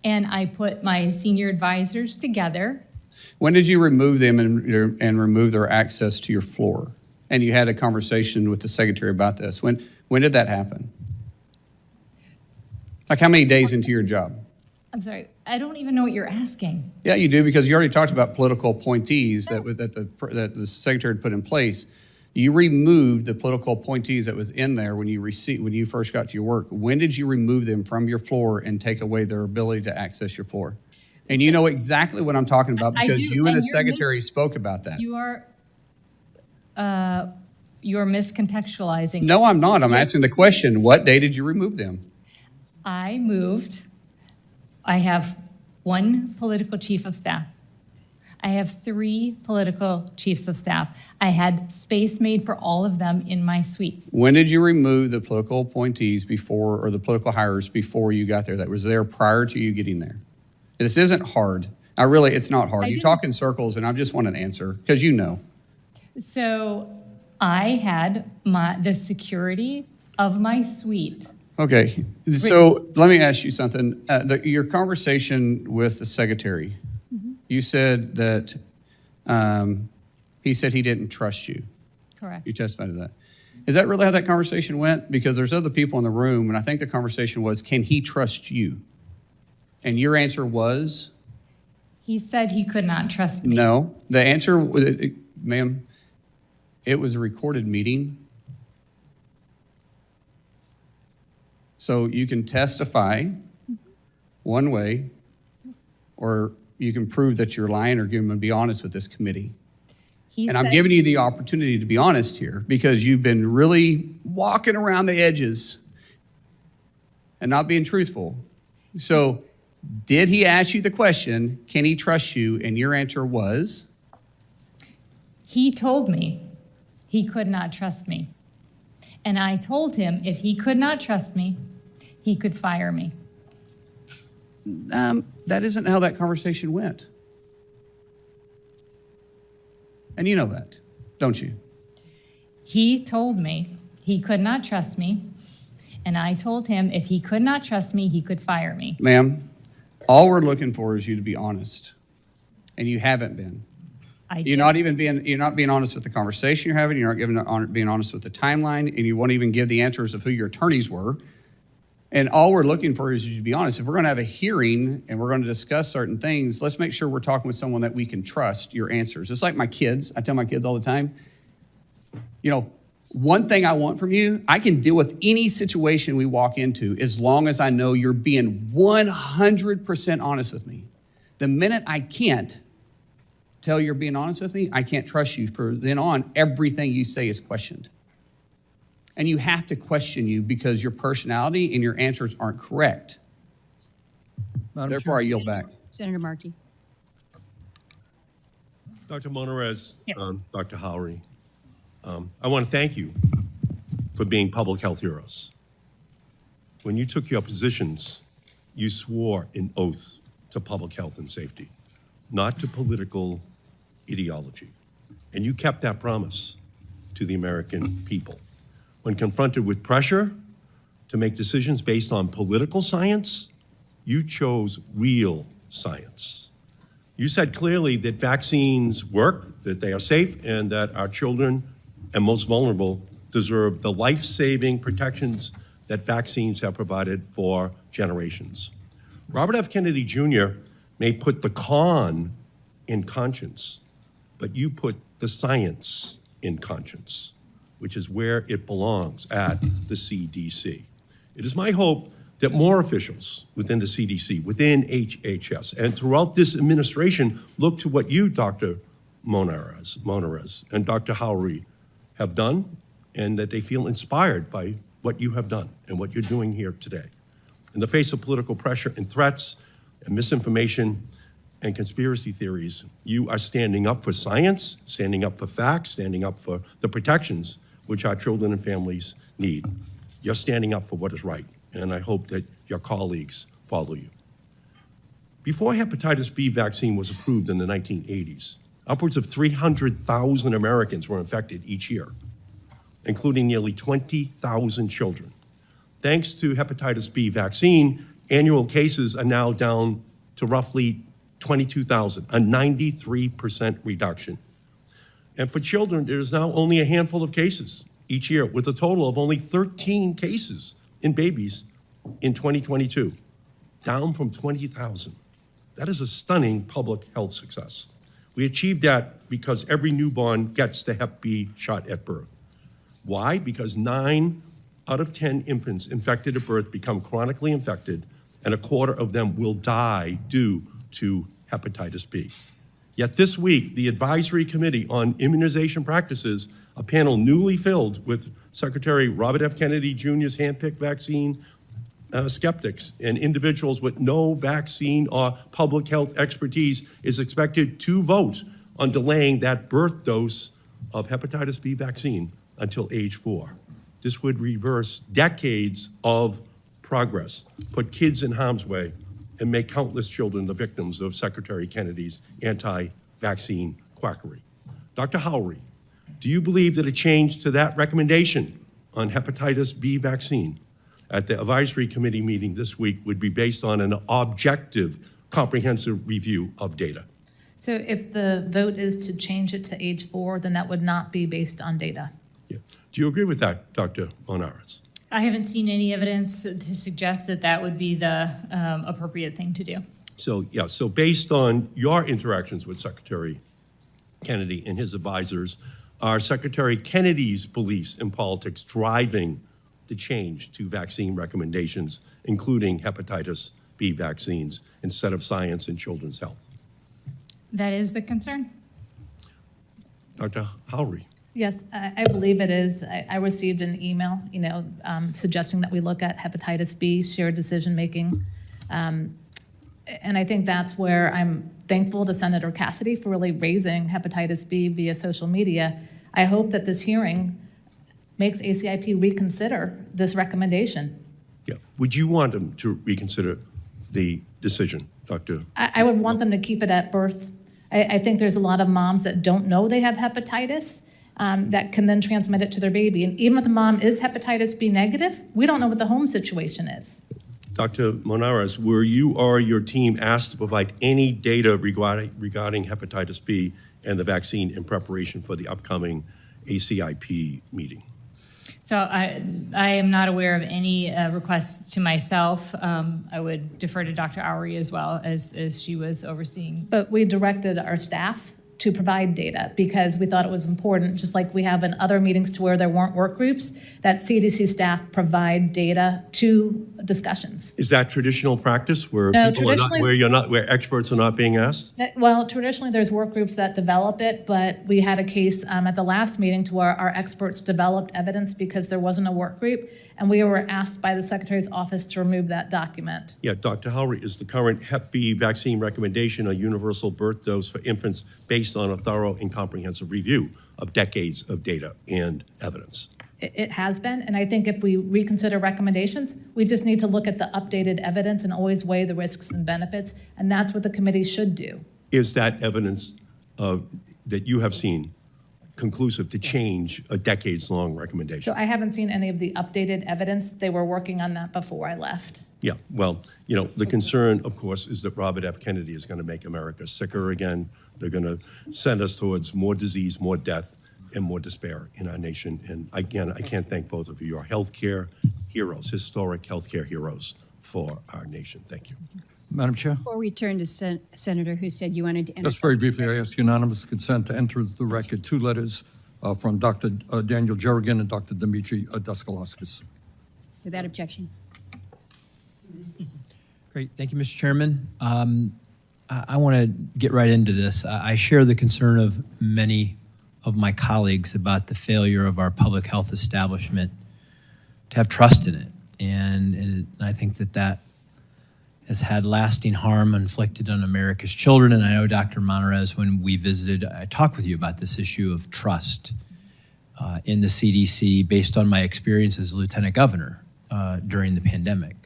and I put my senior advisors together. When did you remove them and remove their access to your floor? And you had a conversation with the secretary about this. When did that happen? Like how many days into your job? I'm sorry, I don't even know what you're asking. Yeah, you do, because you already talked about political appointees that the secretary had put in place. You removed the political appointees that was in there when you first got to your work. When did you remove them from your floor and take away their ability to access your floor? And you know exactly what I'm talking about because you and the secretary spoke about that. You're miscontextualizing. No, I'm not. I'm asking the question, what day did you remove them? I have one political chief of staff. I have 3 political chiefs of staff. I had space made for all of them in my suite. When did you remove the political appointees before, or the political hires before you got there, that was there prior to you getting there? This isn't hard. It's not hard. You talk in circles, and I just want an answer, because you know. So I had the security of my suite. Okay, so let me ask you something. Your conversation with the secretary, you said that he said he didn't trust you. Correct. You testified to that. Is that really how that conversation went? Because there's other people in the room, and I think the conversation was, can he trust you? And your answer was? He said he could not trust me. No. The answer, ma'am, it was a recorded meeting. So you can testify one way, or you can prove that you're lying or be honest with this committee. I'm giving you the opportunity to be honest here because you've been really walking around the edges and not being truthful. So did he ask you the question, can he trust you? And your answer was? He told me he could not trust me. And I told him if he could not trust me, he could fire me. That isn't how that conversation went. And you know that, don't you? He told me he could not trust me, and I told him if he could not trust me, he could fire me. Ma'am, all we're looking for is you to be honest, and you haven't been. You're not being honest with the conversation you're having. You're not being honest with the timeline, and you won't even give the answers of who your attorneys were. And all we're looking for is you to be honest. If we're going to have a hearing and we're going to discuss certain things, let's make sure we're talking with someone that we can trust your answers. It's like my kids. I tell my kids all the time, one thing I want from you, I can deal with any situation we walk into as long as I know you're being 100% honest with me. The minute I can't tell you're being honest with me, I can't trust you. From then on, everything you say is questioned. And you have to question you because your personality and your answers aren't correct. Therefore, I yield back. Senator Markey. Dr. Monarez, Dr. Howry, I want to thank you for being public health heroes. When you took your positions, you swore an oath to public health and safety, not to political ideology. And you kept that promise to the American people. When confronted with pressure to make decisions based on political science, you chose real science. You said clearly that vaccines work, that they are safe, and that our children and most vulnerable deserve the life-saving protections that vaccines have provided for generations. Robert F. Kennedy Jr. may put the con in conscience, but you put the science in conscience, which is where it belongs, at the CDC. It is my hope that more officials within the CDC, within HHS, and throughout this administration look to what you, Dr. Monarez, and Dr. Howry have done, and that they feel inspired by what you have done and what you're doing here today. In the face of political pressure and threats and misinformation and conspiracy theories, you are standing up for science, standing up for facts, standing up for the protections which our children and families need. You're standing up for what is right, and I hope that your colleagues follow you. Before hepatitis B vaccine was approved in the 1980s, upwards of 300,000 Americans were infected each year, including nearly 20,000 children. Thanks to hepatitis B vaccine, annual cases are now down to roughly 22,000, a 93% reduction. And for children, there is now only a handful of cases each year, with a total of only 13 cases in babies in 2022, down from 20,000. That is a stunning public health success. We achieved that because every newborn gets the Hep B shot at birth. Why? Because 9 out of 10 infants infected at birth become chronically infected, and a quarter of them will die due to hepatitis B. Yet this week, the Advisory Committee on Immunization Practices, a panel newly filled with Secretary Robert F. Kennedy Jr.'s handpicked vaccine skeptics and individuals with no vaccine or public health expertise, is expected to vote on delaying that birth dose of hepatitis B vaccine until age 4. This would reverse decades of progress, put kids in harm's way, and make countless children the victims of Secretary Kennedy's anti-vaccine quackery. Dr. Howry, do you believe that a change to that recommendation on hepatitis B vaccine at the advisory committee meeting this week would be based on an objective, comprehensive review of data? So if the vote is to change it to age 4, then that would not be based on data. Yeah. Do you agree with that, Dr. Monarez? I haven't seen any evidence to suggest that that would be the appropriate thing to do. So, yeah, so based on your interactions with Secretary Kennedy and his advisors, are Secretary Kennedy's beliefs in politics driving the change to vaccine recommendations, including hepatitis B vaccines, instead of science and children's health? That is the concern. Dr. Howry. Yes, I believe it is. I received an email, suggesting that we look at hepatitis B, shared decision-making. And I think that's where I'm thankful to Senator Cassidy for really raising hepatitis B via social media. I hope that this hearing makes ACIP reconsider this recommendation. Yeah. Would you want them to reconsider the decision, Dr.? I would want them to keep it at birth. I think there's a lot of moms that don't know they have hepatitis that can then transmit it to their baby. And even if the mom is hepatitis B negative, we don't know what the home situation is. Dr. Monarez, were you or your team asked to provide any data regarding hepatitis B and the vaccine in preparation for the upcoming ACIP meeting? So I am not aware of any requests to myself. I would defer to Dr. Howry as well, as she was overseeing. But we directed our staff to provide data because we thought it was important, just like we have in other meetings to where there weren't work groups, that CDC staff provide data to discussions. Is that traditional practice where No, people are not, where experts are not being asked? Well, traditionally there's work groups that develop it, but we had a case at the last meeting to where our experts developed evidence because there wasn't a work group, and we were asked by the Secretary's office to remove that document. Yeah, Dr. Howry, is the current Hep B vaccine recommendation a universal birth dose for infants based on a thorough and comprehensive review of decades of data and evidence? It has been, and I think if we reconsider recommendations, we just need to look at the updated evidence and always weigh the risks and benefits, and that's what the committee should do. Is that evidence that you have seen conclusive to change a decades-long recommendation? So I haven't seen any of the updated evidence. They were working on that before I left. Yeah, well, you know, the concern, of course, is that Robert F. Kennedy is going to make America sicker again. They're going to send us towards more disease, more death, and more despair in our nation. And again, I can't thank both of you. You're healthcare heroes, historic healthcare heroes for our nation. Thank you. Madam Chair? Before we turn to Senator who said you wanted to enter. Just very briefly, I ask unanimous consent to enter into the record 2 letters from Dr. Daniel Jerrigan and Dr. Dimitri Daskalauskas. Without objection. Great. Thank you, Mr. Chairman. I want to get right into this. I share the concern of many of my colleagues about the failure of our public health establishment to have trust in it. And I think that has had lasting harm inflicted on America's children. And I know, Dr. Monarez, when we visited, I talked with you about this issue of trust in the CDC based on my experience as Lieutenant Governor during the pandemic.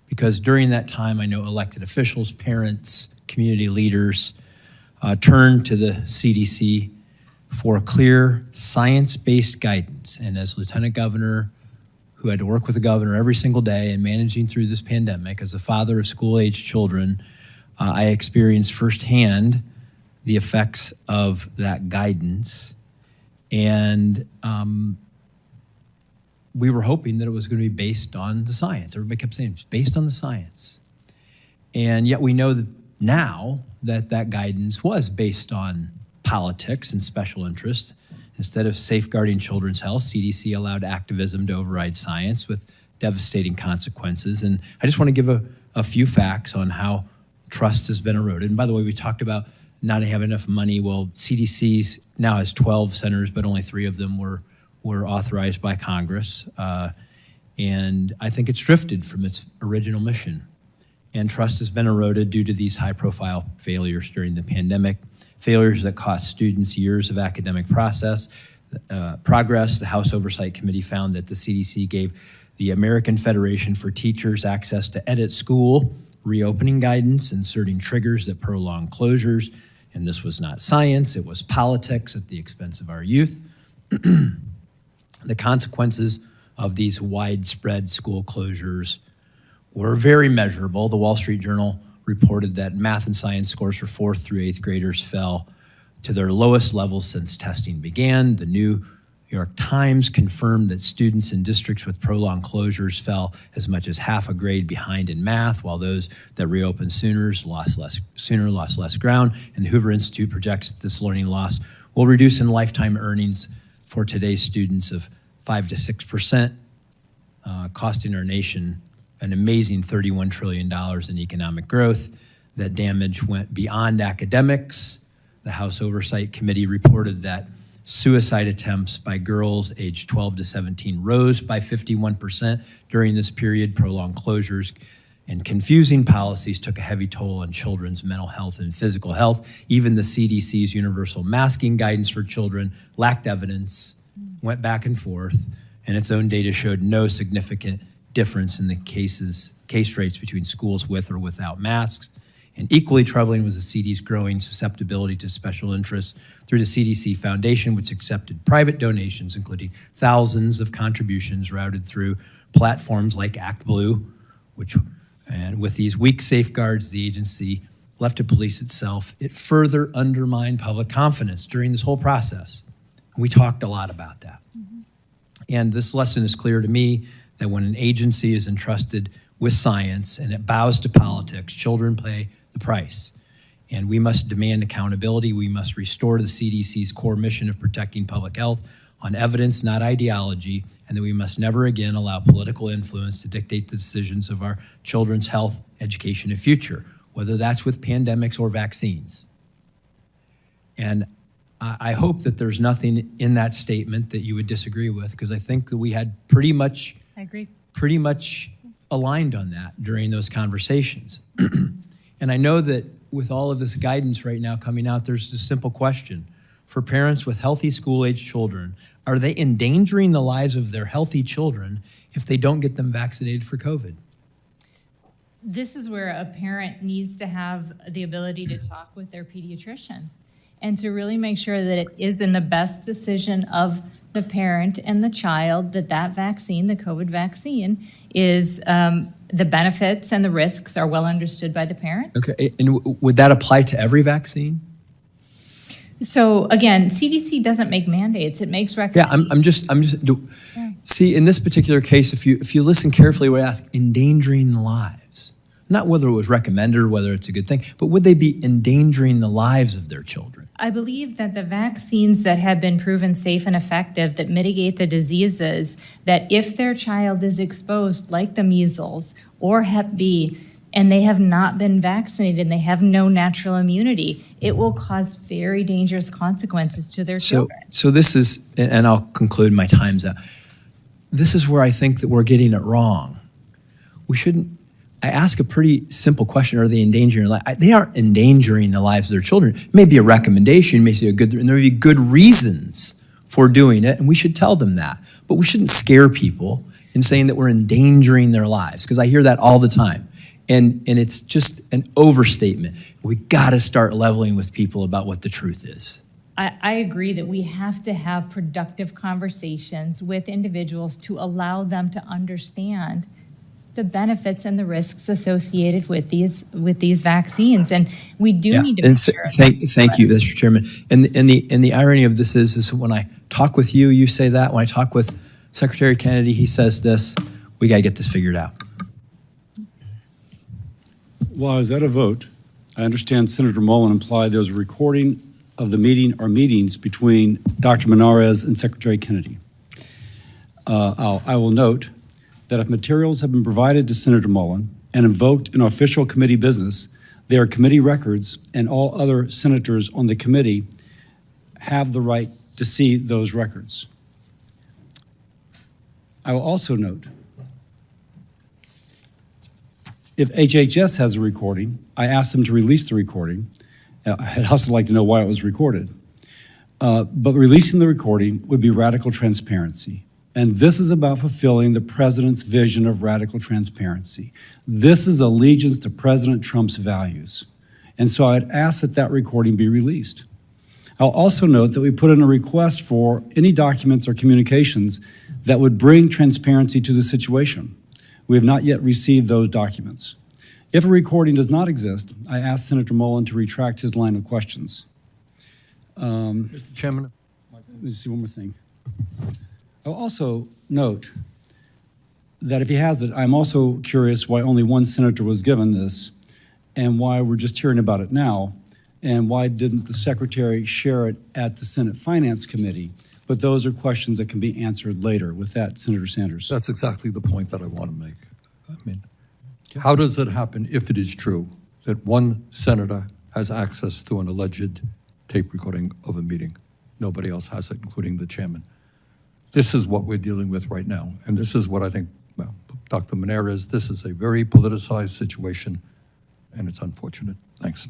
Because during that time, I know elected officials, parents, community leaders turned to the CDC for clear science-based guidance. And as Lieutenant Governor, who had to work with the governor every single day and managing through this pandemic, as a father of school-aged children, I experienced firsthand the effects of that guidance. And we were hoping that it was going to be based on the science. Everybody kept saying, it's based on the science. And yet we know that now that that guidance was based on politics and special interest. Instead of safeguarding children's health, CDC allowed activism to override science with devastating consequences. And I just want to give a few facts on how trust has been eroded. And by the way, we talked about not having enough money. Well, CDC now has 12 centers, but only 3 of them were authorized by Congress. And I think it's drifted from its original mission. And trust has been eroded due to these high-profile failures during the pandemic. Failures that cost students years of academic progress. The House Oversight Committee found that the CDC gave the American Federation for Teachers access to edit school reopening guidance, inserting triggers that prolong closures. And this was not science, it was politics at the expense of our youth. The consequences of these widespread school closures were very measurable. The Wall Street Journal reported that math and science scores for 4th through 8th graders fell to their lowest levels since testing began. The New York Times confirmed that students in districts with prolonged closures fell as much as half a grade behind in math, while those that reopened sooner lost less ground. And the Hoover Institute projects that this learning loss will reduce in lifetime earnings for today's students of 5 to 6%, costing our nation an amazing $31 trillion in economic growth. That damage went beyond academics. The House Oversight Committee reported that suicide attempts by girls aged 12 to 17 rose by 51% during this period. Prolonged closures and confusing policies took a heavy toll on children's mental health and physical health. Even the CDC's universal masking guidance for children lacked evidence, went back and forth, and its own data showed no significant difference in the case rates between schools with or without masks. And equally troubling was the CDC's growing susceptibility to special interests through the CDC Foundation, which accepted private donations, including thousands of contributions routed through platforms like ActBlue, and with these weak safeguards, the agency left to police itself. It further undermined public confidence during this whole process. We talked a lot about that. And this lesson is clear to me that when an agency is entrusted with science and it bows to politics, children pay the price. And we must demand accountability. We must restore the CDC's core mission of protecting public health on evidence, not ideology, and that we must never again allow political influence to dictate the decisions of our children's health, education, and future, whether that's with pandemics or vaccines. And I hope that there's nothing in that statement that you would disagree with, because I think that we had pretty much aligned on that during those conversations. And I know that with all of this guidance right now coming out, there's a simple question. For parents with healthy school-age children, are they endangering the lives of their healthy children if they don't get them vaccinated for COVID? This is where a parent needs to have the ability to talk with their pediatrician and to really make sure that it is in the best decision of the parent and the child that that vaccine, the COVID vaccine, is the benefits and the risks are well understood by the parent. Okay, and would that apply to every vaccine? So again, CDC doesn't make mandates; it makes recommendations. Yeah, I'm just. See, in this particular case, if you listen carefully, we ask endangering lives, not whether it was recommended or whether it's a good thing, but would they be endangering the lives of their children? I believe that the vaccines that have been proven safe and effective that mitigate the diseases, that if their child is exposed, like the measles or Hep B, and they have not been vaccinated and they have no natural immunity, it will cause very dangerous consequences to their children. So this is, and I'll conclude, my time's up. This is where I think that we're getting it wrong. We shouldn't, I ask a pretty simple question, are they endangering life? They aren't endangering the lives of their children. It may be a recommendation, may be a good, and there may be good reasons for doing it, and we should tell them that. But we shouldn't scare people in saying that we're endangering their lives, because I hear that all the time. And it's just an overstatement. We got to start leveling with people about what the truth is. I agree that we have to have productive conversations with individuals to allow them to understand the benefits and the risks associated with these vaccines, and we do need to. Thank you, Mr. Chairman. And the irony of this is when I talk with you, you say that. When I talk with Secretary Kennedy, he says this. We got to get this figured out. While I was at a vote, I understand Senator Mullen implied there was a recording of the meeting or meetings between Dr. Monarez and Secretary Kennedy. I will note that if materials have been provided to Senator Mullen and invoked in official committee business, they are committee records, and all other senators on the committee have the right to see those records. I will also note, if HHS has a recording, I asked them to release the recording. I'd also like to know why it was recorded. But releasing the recording would be radical transparency. And this is about fulfilling the president's vision of radical transparency. This is allegiance to President Trump's values. And so I'd ask that that recording be released. I'll also note that we put in a request for any documents or communications that would bring transparency to the situation. We have not yet received those documents. If a recording does not exist, I ask Senator Mullen to retract his line of questions. Mr. Chairman. Let me see one more thing. I'll also note that if he has it, I'm also curious why only one senator was given this and why we're just hearing about it now, and why didn't the secretary share it at the Senate Finance Committee? But those are questions that can be answered later. With that, Senator Sanders. That's exactly the point that I want to make. I mean, how does it happen, if it is true, that one senator has access to an alleged tape recording of a meeting? Nobody else has it, including the chairman. This is what we're dealing with right now. And this is what I think, well, Dr. Monarez, this is a very politicized situation, and it's unfortunate. Thanks.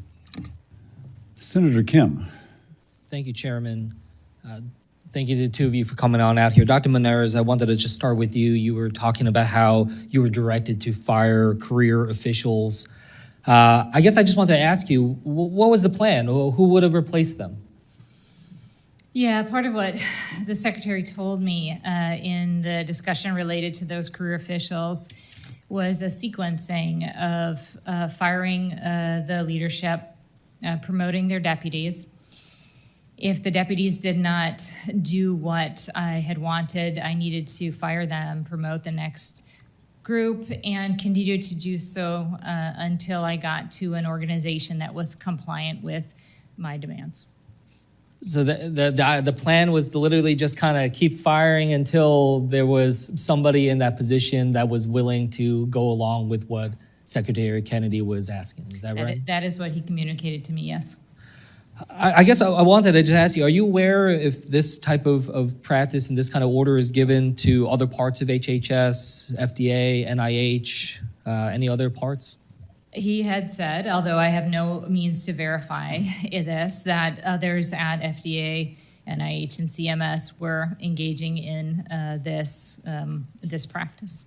Senator Kim. Thank you, Chairman. Thank you to the two of you for coming on out here. Dr. Monarez, I wanted to just start with you. You were talking about how you were directed to fire career officials. I guess I just wanted to ask you, what was the plan? Who would have replaced them? Yeah, part of what the secretary told me in the discussion related to those career officials was a sequencing of firing the leadership, promoting their deputies. If the deputies did not do what I had wanted, I needed to fire them, promote the next group, and continue to do so until I got to an organization that was compliant with my demands. So the plan was to literally just kind of keep firing until there was somebody in that position that was willing to go along with what Secretary Kennedy was asking. Is that right? That is what he communicated to me, yes. I guess I wanted to just ask you, are you aware if this type of practice and this kind of order is given to other parts of HHS, FDA, NIH, any other parts? He had said, although I have no means to verify this, that others at FDA NIH and CMS were engaging in this practice.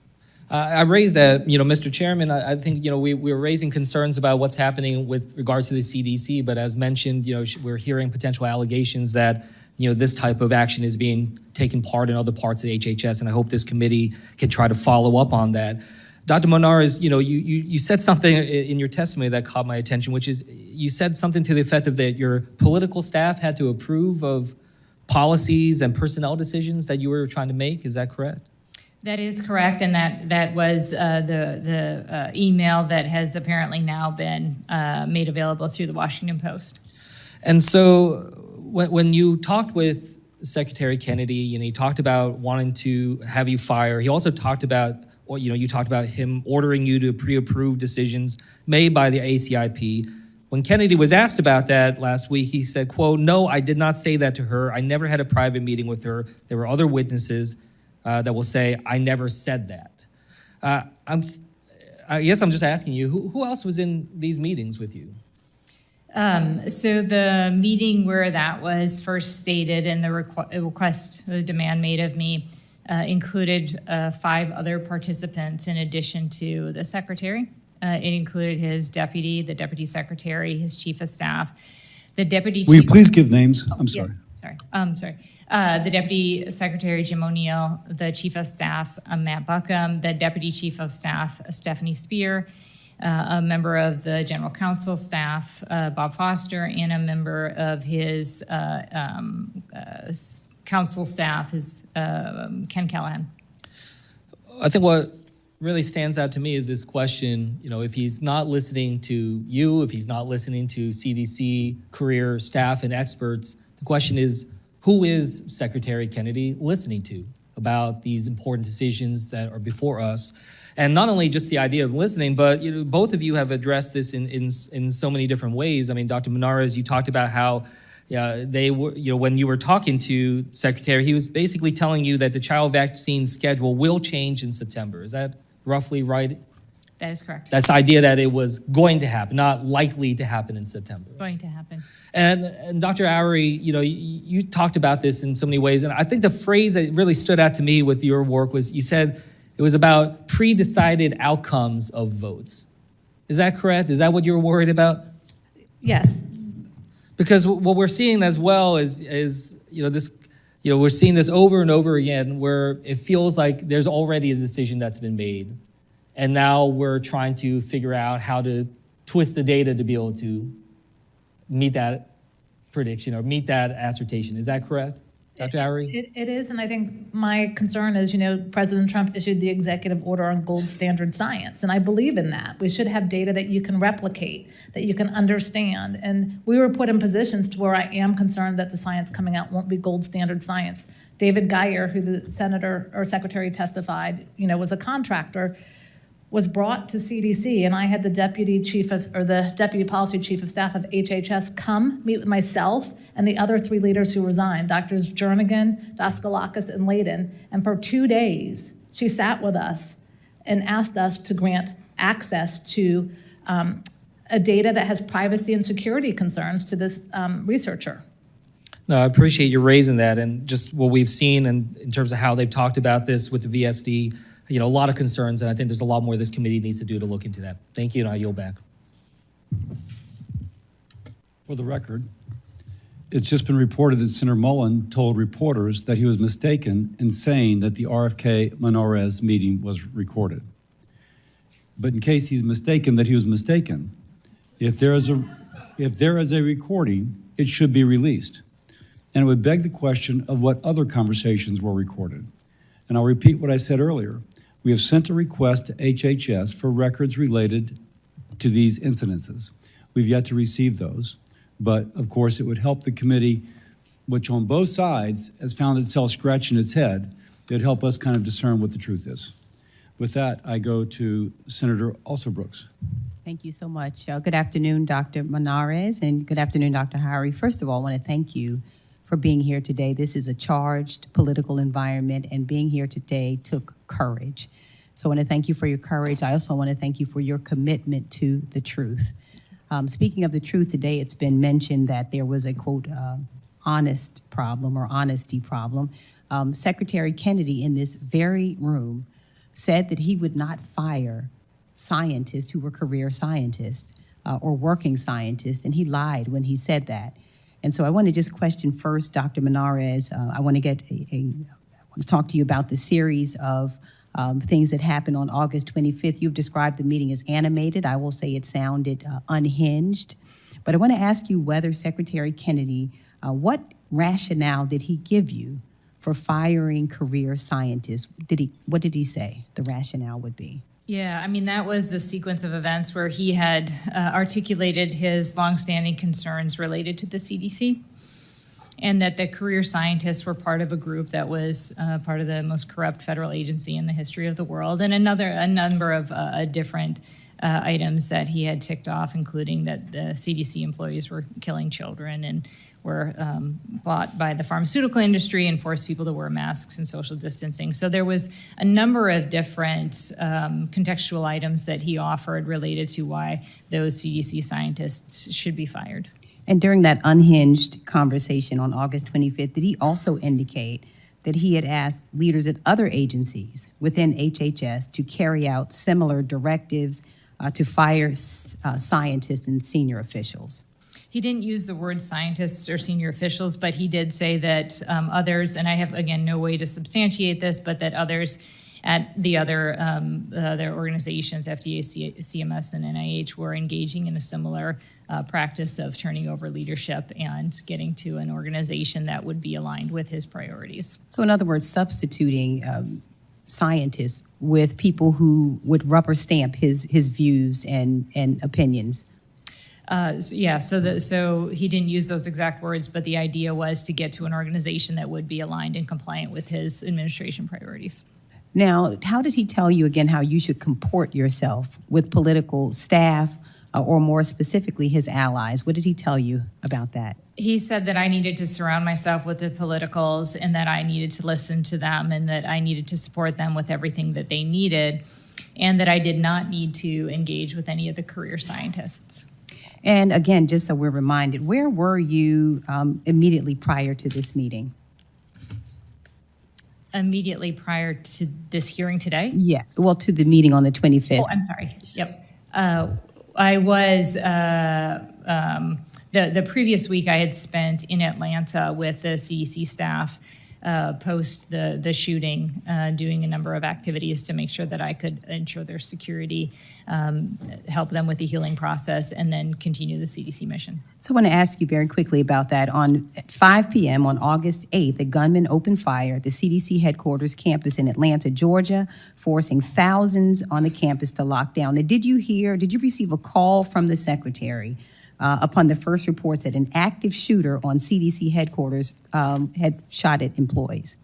I raised that, Mr. Chairman, I think, we're raising concerns about what's happening with regards to the CDC, but as mentioned, we're hearing potential allegations that, this type of action is being taken part in other parts of HHS, and I hope this committee can try to follow up on that. Dr. Monarez, you said something in your testimony that caught my attention, which is you said something to the effect of that your political staff had to approve of policies and personnel decisions that you were trying to make. Is that correct? That is correct, and that was the email that has apparently now been made available through the Washington Post. And so when you talked with Secretary Kennedy, he talked about wanting to have you fire. He also talked about, you talked about him ordering you to pre-approve decisions made by the ACIP. When Kennedy was asked about that last week, he said, quote, "No, I did not say that to her. I never had a private meeting with her. There were other witnesses that will say, I never said that." I guess I'm just asking you, who else was in these meetings with you? So the meeting where that was first stated and the request, the demand made of me, included 5 other participants in addition to the secretary. It included his deputy, the deputy secretary, his chief of staff, the deputy chief. Will you please give names? I'm sorry. Yes, sorry. The Deputy Secretary, Jim O'Neill, the Chief of Staff, Matt Buckham, the Deputy Chief of Staff, Stephanie Spear, a member of the General Counsel staff, Bob Foster, and a member of his counsel staff, Ken Callahan. I think what really stands out to me is this question, if he's not listening to you, if he's not listening to CDC career staff and experts, the question is, who is Secretary Kennedy listening to about these important decisions that are before us? And not only just the idea of listening, but both of you have addressed this in so many different ways. I mean, Dr. Monarez, you talked about how they were, when you were talking to Secretary, he was basically telling you that the child vaccine schedule will change in September. Is that roughly right? That is correct. That's the idea that it was going to happen, not likely to happen in September. Going to happen. And Dr. Oury, you talked about this in so many ways, and I think the phrase that really stood out to me with your work was you said it was about pre-decided outcomes of votes. Is that correct? Is that what you were worried about? Yes. Because what we're seeing as well is this, we're seeing this over and over again where it feels like there's already a decision that's been made, and now we're trying to figure out how to twist the data to be able to meet that prediction or meet that assertion. Is that correct, Dr. Oury? It is, and I think my concern is, President Trump issued the executive order on gold standard science, and I believe in that. We should have data that you can replicate, that you can understand, and we were put in positions to where I am concerned that the science coming out won't be gold standard science. David Geyer, who the senator or secretary testified, was a contractor, was brought to CDC, and I had the deputy policy chief of staff of HHS come meet with myself and the other 3 leaders who resigned, Doctors Jernigan, Daskalakis, and Layden. And for 2 days, she sat with us and asked us to grant access to a data that has privacy and security concerns to this researcher. No, I appreciate you raising that, and just what we've seen in terms of how they've talked about this with the VSD, a lot of concerns, and I think there's a lot more this committee needs to do to look into that. Thank you, and I yield back. For the record, it's just been reported that Senator Mullen told reporters that he was mistaken in saying that the RFK Monarez meeting was recorded. But in case he's mistaken that he was mistaken, if there is a recording, it should be released. And it would beg the question of what other conversations were recorded. And I'll repeat what I said earlier. We have sent a request to HHS for records related to these incidences. We've yet to receive those, but of course it would help the committee, which on both sides has found itself scratching its head. It would help us kind of discern what the truth is. With that, I go to Senator Alsobrooks. Thank you so much. Good afternoon, Dr. Monarez, and good afternoon, Dr. Oury. First of all, I want to thank you for being here today. This is a charged political environment, and being here today took courage. So I want to thank you for your courage. I also want to thank you for your commitment to the truth. Speaking of the truth, today it's been mentioned that there was a, quote, honest problem or honesty problem. Secretary Kennedy in this very room said that he would not fire scientists who were career scientists or working scientists, and he lied when he said that. And so I want to just question first, Dr. Monarez. I want to talk to you about the series of things that happened on August 25th. You've described the meeting as animated. I will say it sounded unhinged. But I want to ask you whether Secretary Kennedy, what rationale did he give you for firing career scientists? What did he say the rationale would be? Yeah, I mean, that was a sequence of events where he had articulated his longstanding concerns related to the CDC, and that the career scientists were part of a group that was part of the most corrupt federal agency in the history of the world, and a number of different items that he had ticked off, including that the CDC employees were killing children and were bought by the pharmaceutical industry and forced people to wear masks and social distancing. So there was a number of different contextual items that he offered related to why those CDC scientists should be fired. And during that unhinged conversation on August 25th, did he also indicate that he had asked leaders at other agencies within HHS to carry out similar directives to fire scientists and senior officials? He didn't use the word scientists or senior officials, but he did say that others, and I have, again, no way to substantiate this, but that others at the other their organizations, FDA, CMS, and NIH, were engaging in a similar practice of turning over leadership and getting to an organization that would be aligned with his priorities. So in other words, substituting scientists with people who would rubber stamp his views and opinions. So he didn't use those exact words, but the idea was to get to an organization that would be aligned and compliant with his administration priorities. Now, how did he tell you, again, how you should comport yourself with political staff, or more specifically, his allies? What did he tell you about that? He said that I needed to surround myself with the politicals and that I needed to listen to them and that I needed to support them with everything that they needed, and that I did not need to engage with any of the career scientists. And again, just so we're reminded, where were you immediately prior to this meeting? Immediately prior to this hearing today? Yeah, well, to the meeting on the 25th. Oh, I'm sorry. Yep. I was, the previous week I had spent in Atlanta with the CDC staff post the shooting, doing a number of activities to make sure that I could ensure their security, help them with the healing process, and then continue the CDC mission. So I want to ask you very quickly about that. At 5 p.m. on August 8th, a gunman opened fire at the CDC headquarters campus in Atlanta, Georgia, forcing thousands on the campus to lock down. Now, did you receive a call from the secretary upon the first reports that an active shooter on CDC headquarters had shot at employees?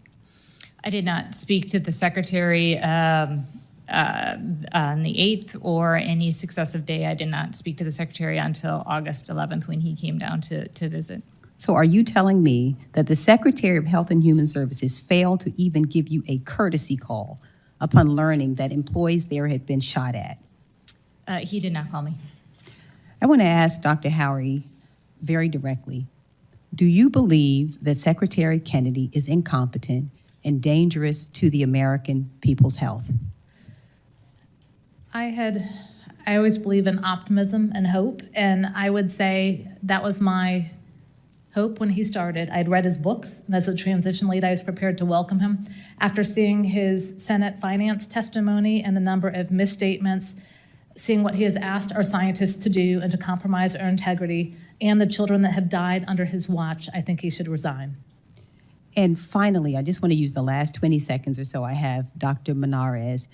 I did not speak to the secretary on the 8th or any successive day. I did not speak to the secretary until August 11th when he came down to visit. So are you telling me that the Secretary of Health and Human Services failed to even give you a courtesy call upon learning that employees there had been shot at? He did not call me. I want to ask Dr. Howery very directly, do you believe that Secretary Kennedy is incompetent and dangerous to the American people's health? I always believe in optimism and hope, and I would say that was my hope when he started. I'd read his books, and as a transition lead, I was prepared to welcome him. After seeing his Senate finance testimony and the number of misstatements, seeing what he has asked our scientists to do and to compromise our integrity, and the children that have died under his watch, I think he should resign. And finally, I just want to use the last 20 seconds or so I have, Dr. Monarez.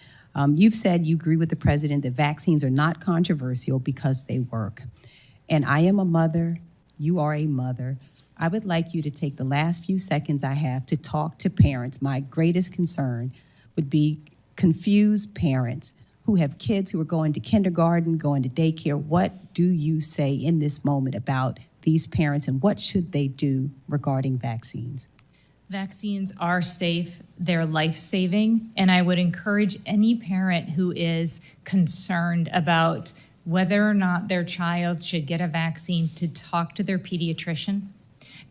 You've said you agree with the president that vaccines are not controversial because they work. And I am a mother, you are a mother. I would like you to take the last few seconds I have to talk to parents. My greatest concern would be confused parents who have kids who are going to kindergarten, going to daycare. What do you say in this moment about these parents, and what should they do regarding vaccines? Vaccines are safe, they're life-saving, and I would encourage any parent who is concerned about whether or not their child should get a vaccine to talk to their pediatrician,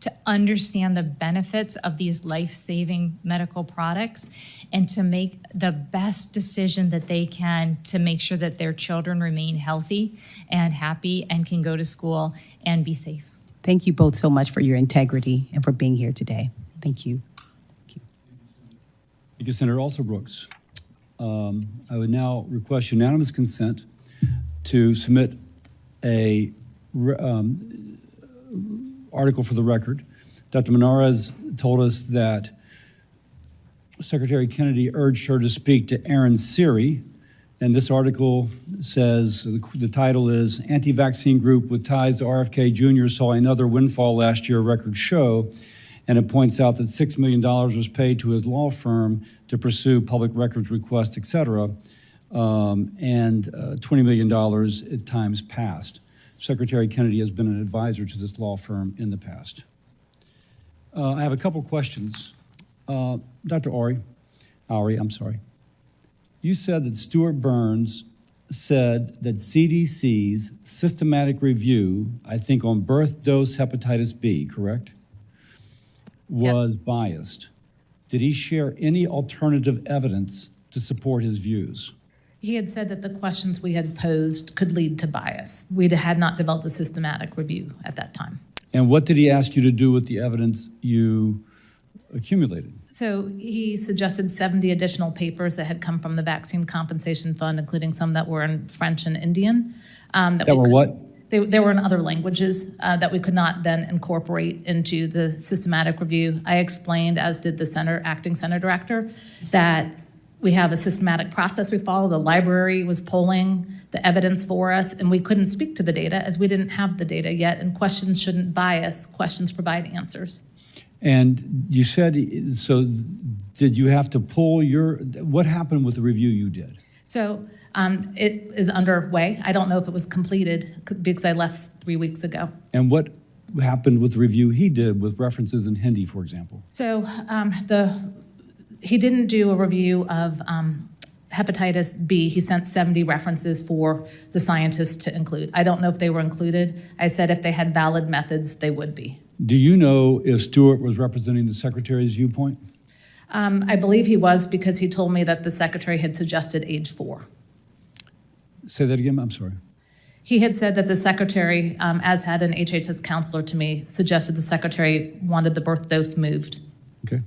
to understand the benefits of these life-saving medical products and to make the best decision that they can to make sure that their children remain healthy and happy and can go to school and be safe. Thank you both so much for your integrity and for being here today. Thank you. Thank you, Senator Alsobrooks. I would now request unanimous consent to submit a article for the record. Dr. Monarez told us that Secretary Kennedy urged her to speak to Aaron Siri, and this article says, the title is, Anti-Vaccine Group with Ties to RFK Jr. saw another windfall last year, record show, and it points out that $6 million was paid to his law firm to pursue public records requests, et cetera, and $20 million at times past. Secretary Kennedy has been an advisor to this law firm in the past. I have a couple questions. Dr. Oury, you said that Stuart Burns said that CDC's systematic review, I think on birth dose hepatitis B, correct? Was biased. Did he share any alternative evidence to support his views? He had said that the questions we had posed could lead to bias. We had not developed a systematic review at that time. And what did he ask you to do with the evidence you accumulated? So he suggested 70 additional papers that had come from the Vaccine Compensation Fund, including some that were in French and Indian. That were what? They were in other languages that we could not then incorporate into the systematic review. I explained, as did the acting center director, that we have a systematic process we follow. The library was polling the evidence for us, and we couldn't speak to the data as we didn't have the data yet, and questions shouldn't bias. Questions provide answers. And you said, so did you have to pull what happened with the review you did? So it is underway. I don't know if it was completed because I left 3 weeks ago. And what happened with the review he did with references in Hindi, for example? So he didn't do a review of hepatitis B. He sent 70 references for the scientists to include. I don't know if they were included. I said if they had valid methods, they would be. Do you know if Stuart was representing the secretary's viewpoint? I believe he was, because he told me that the secretary had suggested age 4. Say that again, I'm sorry. He had said that the secretary, as had an HHS counselor to me, suggested the secretary wanted the birth dose moved. Okay.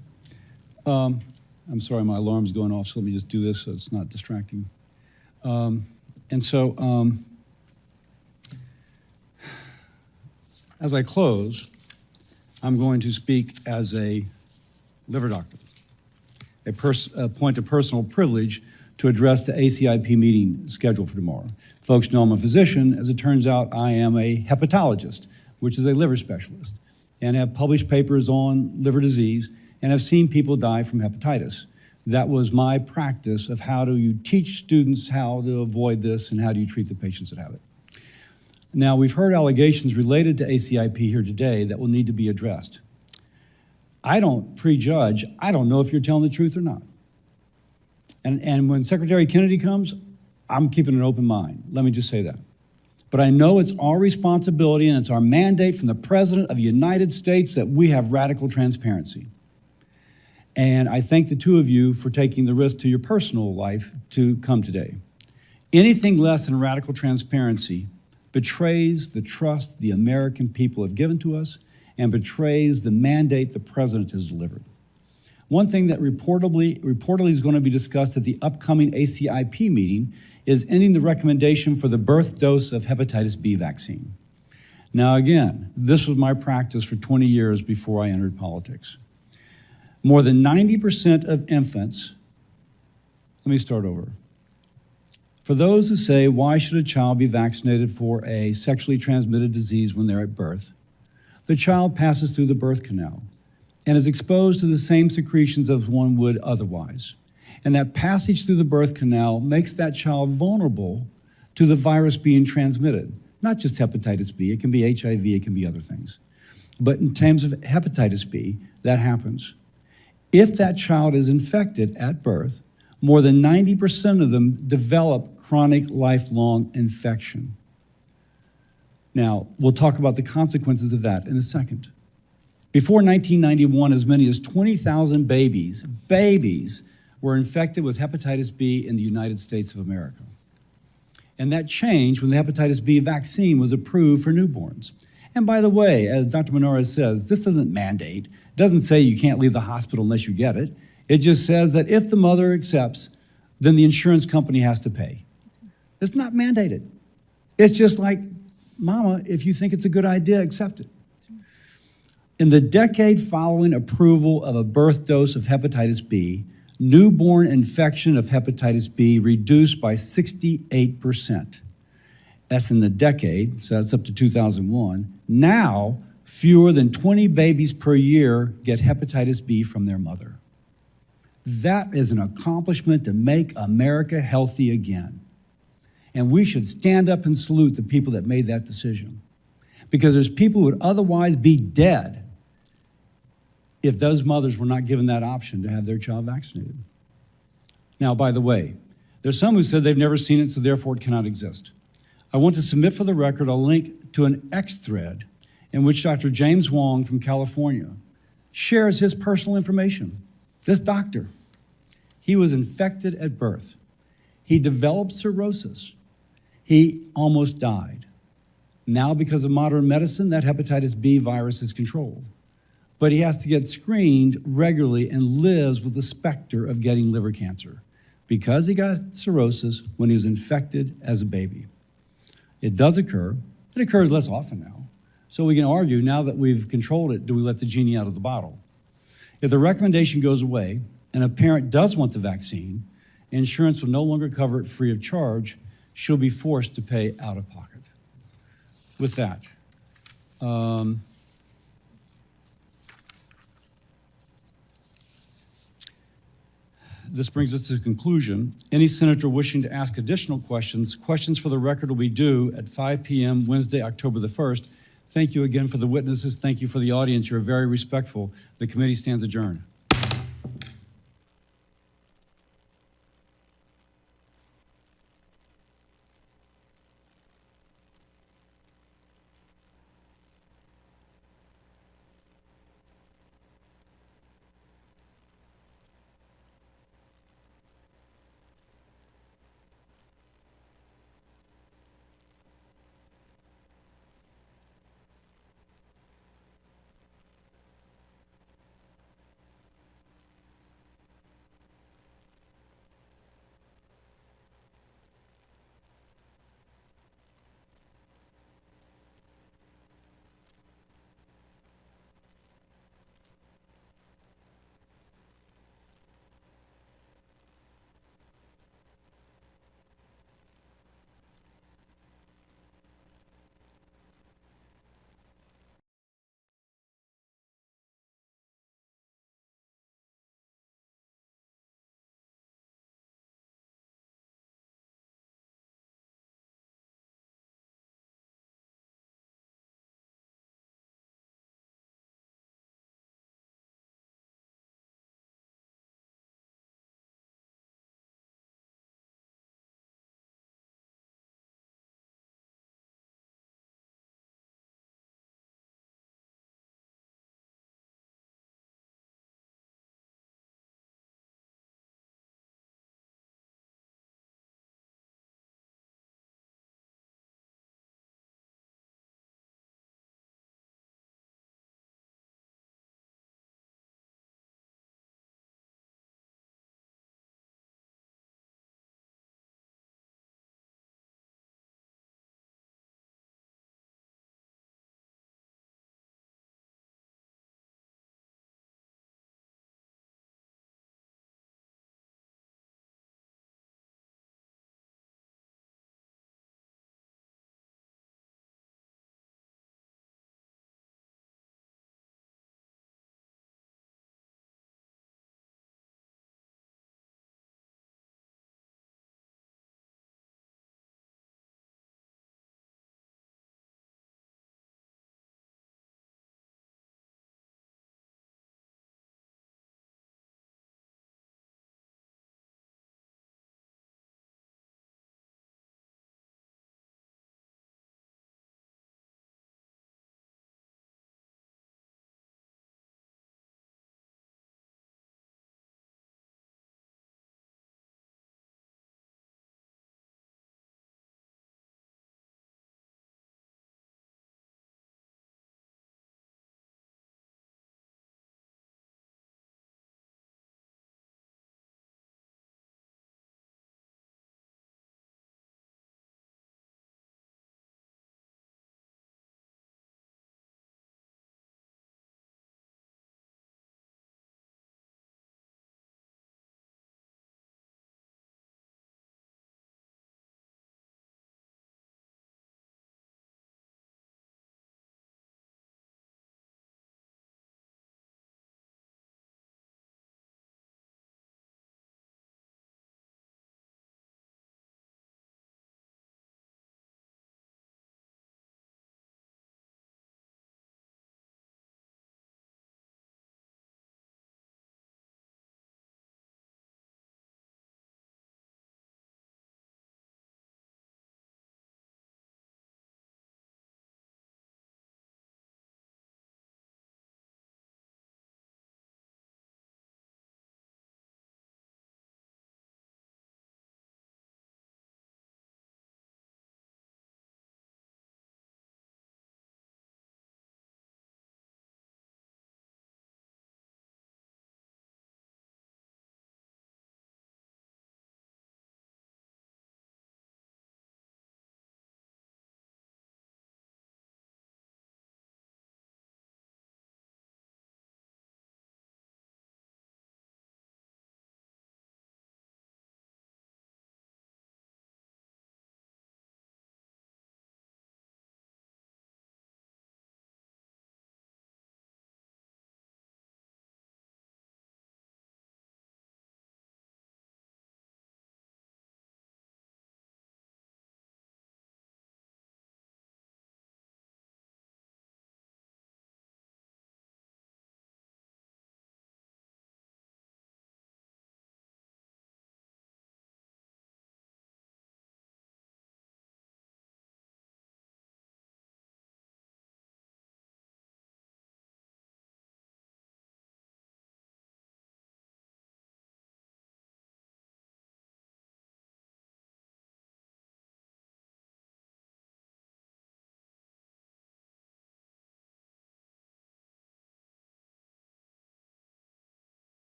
I'm sorry, my alarm's going off, so let me just do this so it's not distracting. As I close, I'm going to speak as a liver doctor, a point of personal privilege to address the ACIP meeting scheduled for tomorrow. Folks know I'm a physician. As it turns out, I am a hepatologist, which is a liver specialist, and have published papers on liver disease and have seen people die from hepatitis. That was my practice of how do you teach students how to avoid this and how do you treat the patients that have it. Now, we've heard allegations related to ACIP here today that will need to be addressed. I don't prejudge. I don't know if you're telling the truth or not. And when Secretary Kennedy comes, I'm keeping an open mind. Let me just say that. But I know it's our responsibility and it's our mandate from the President of the United States that we have radical transparency. And I thank the two of you for taking the risk to your personal life to come today. Anything less than radical transparency betrays the trust the American people have given to us and betrays the mandate the President has delivered. One thing that reportedly is going to be discussed at the upcoming ACIP meeting is ending the recommendation for the birth dose of hepatitis B vaccine. Now again, this was my practice for 20 years before I entered politics. More than 90% of infants, let me start over. For those who say, why should a child be vaccinated for a sexually transmitted disease when they're at birth? The child passes through the birth canal and is exposed to the same secretions as one would otherwise. And that passage through the birth canal makes that child vulnerable to the virus being transmitted. Not just hepatitis B, it can be HIV, it can be other things. But in terms of hepatitis B, that happens. If that child is infected at birth, more than 90% of them develop chronic lifelong infection. Now, we'll talk about the consequences of that in a second. Before 1991, as many as 20,000 babies were infected with hepatitis B in the United States of America. And that changed when the hepatitis B vaccine was approved for newborns. And by the way, as Dr. Monarez says, this doesn't mandate. It doesn't say you can't leave the hospital unless you get it. It just says that if the mother accepts, then the insurance company has to pay. It's not mandated. It's just like, mama, if you think it's a good idea, accept it. In the decade following approval of a birth dose of hepatitis B, newborn infection of hepatitis B reduced by 68%. That's in the decade, so that's up to 2001. Now, fewer than 20 babies per year get hepatitis B from their mother. That is an accomplishment to make America healthy again. And we should stand up and salute the people that made that decision. Because there's people who would otherwise be dead if those mothers were not given that option to have their child vaccinated. Now, by the way, there's some who said they've never seen it, so therefore it cannot exist. I want to submit for the record a link to an X thread in which Dr. James Wong from California shares his personal information. This doctor, he was infected at birth. He developed cirrhosis. He almost died. Now, because of modern medicine, that hepatitis B virus is controlled. But he has to get screened regularly and lives with the specter of getting liver cancer because he got cirrhosis when he was infected as a baby. It does occur. It occurs less often now. So we can argue, now that we've controlled it, do we let the genie out of the bottle? If the recommendation goes away and a parent does want the vaccine, insurance will no longer cover it free of charge. She'll be forced to pay out of pocket. With that, this brings us to the conclusion. Any senator wishing to ask additional questions for the record will be due at 5 p.m. Wednesday, October the 1st. Thank you again for the witnesses. Thank you for the audience. You're very respectful. The committee stands adjourned.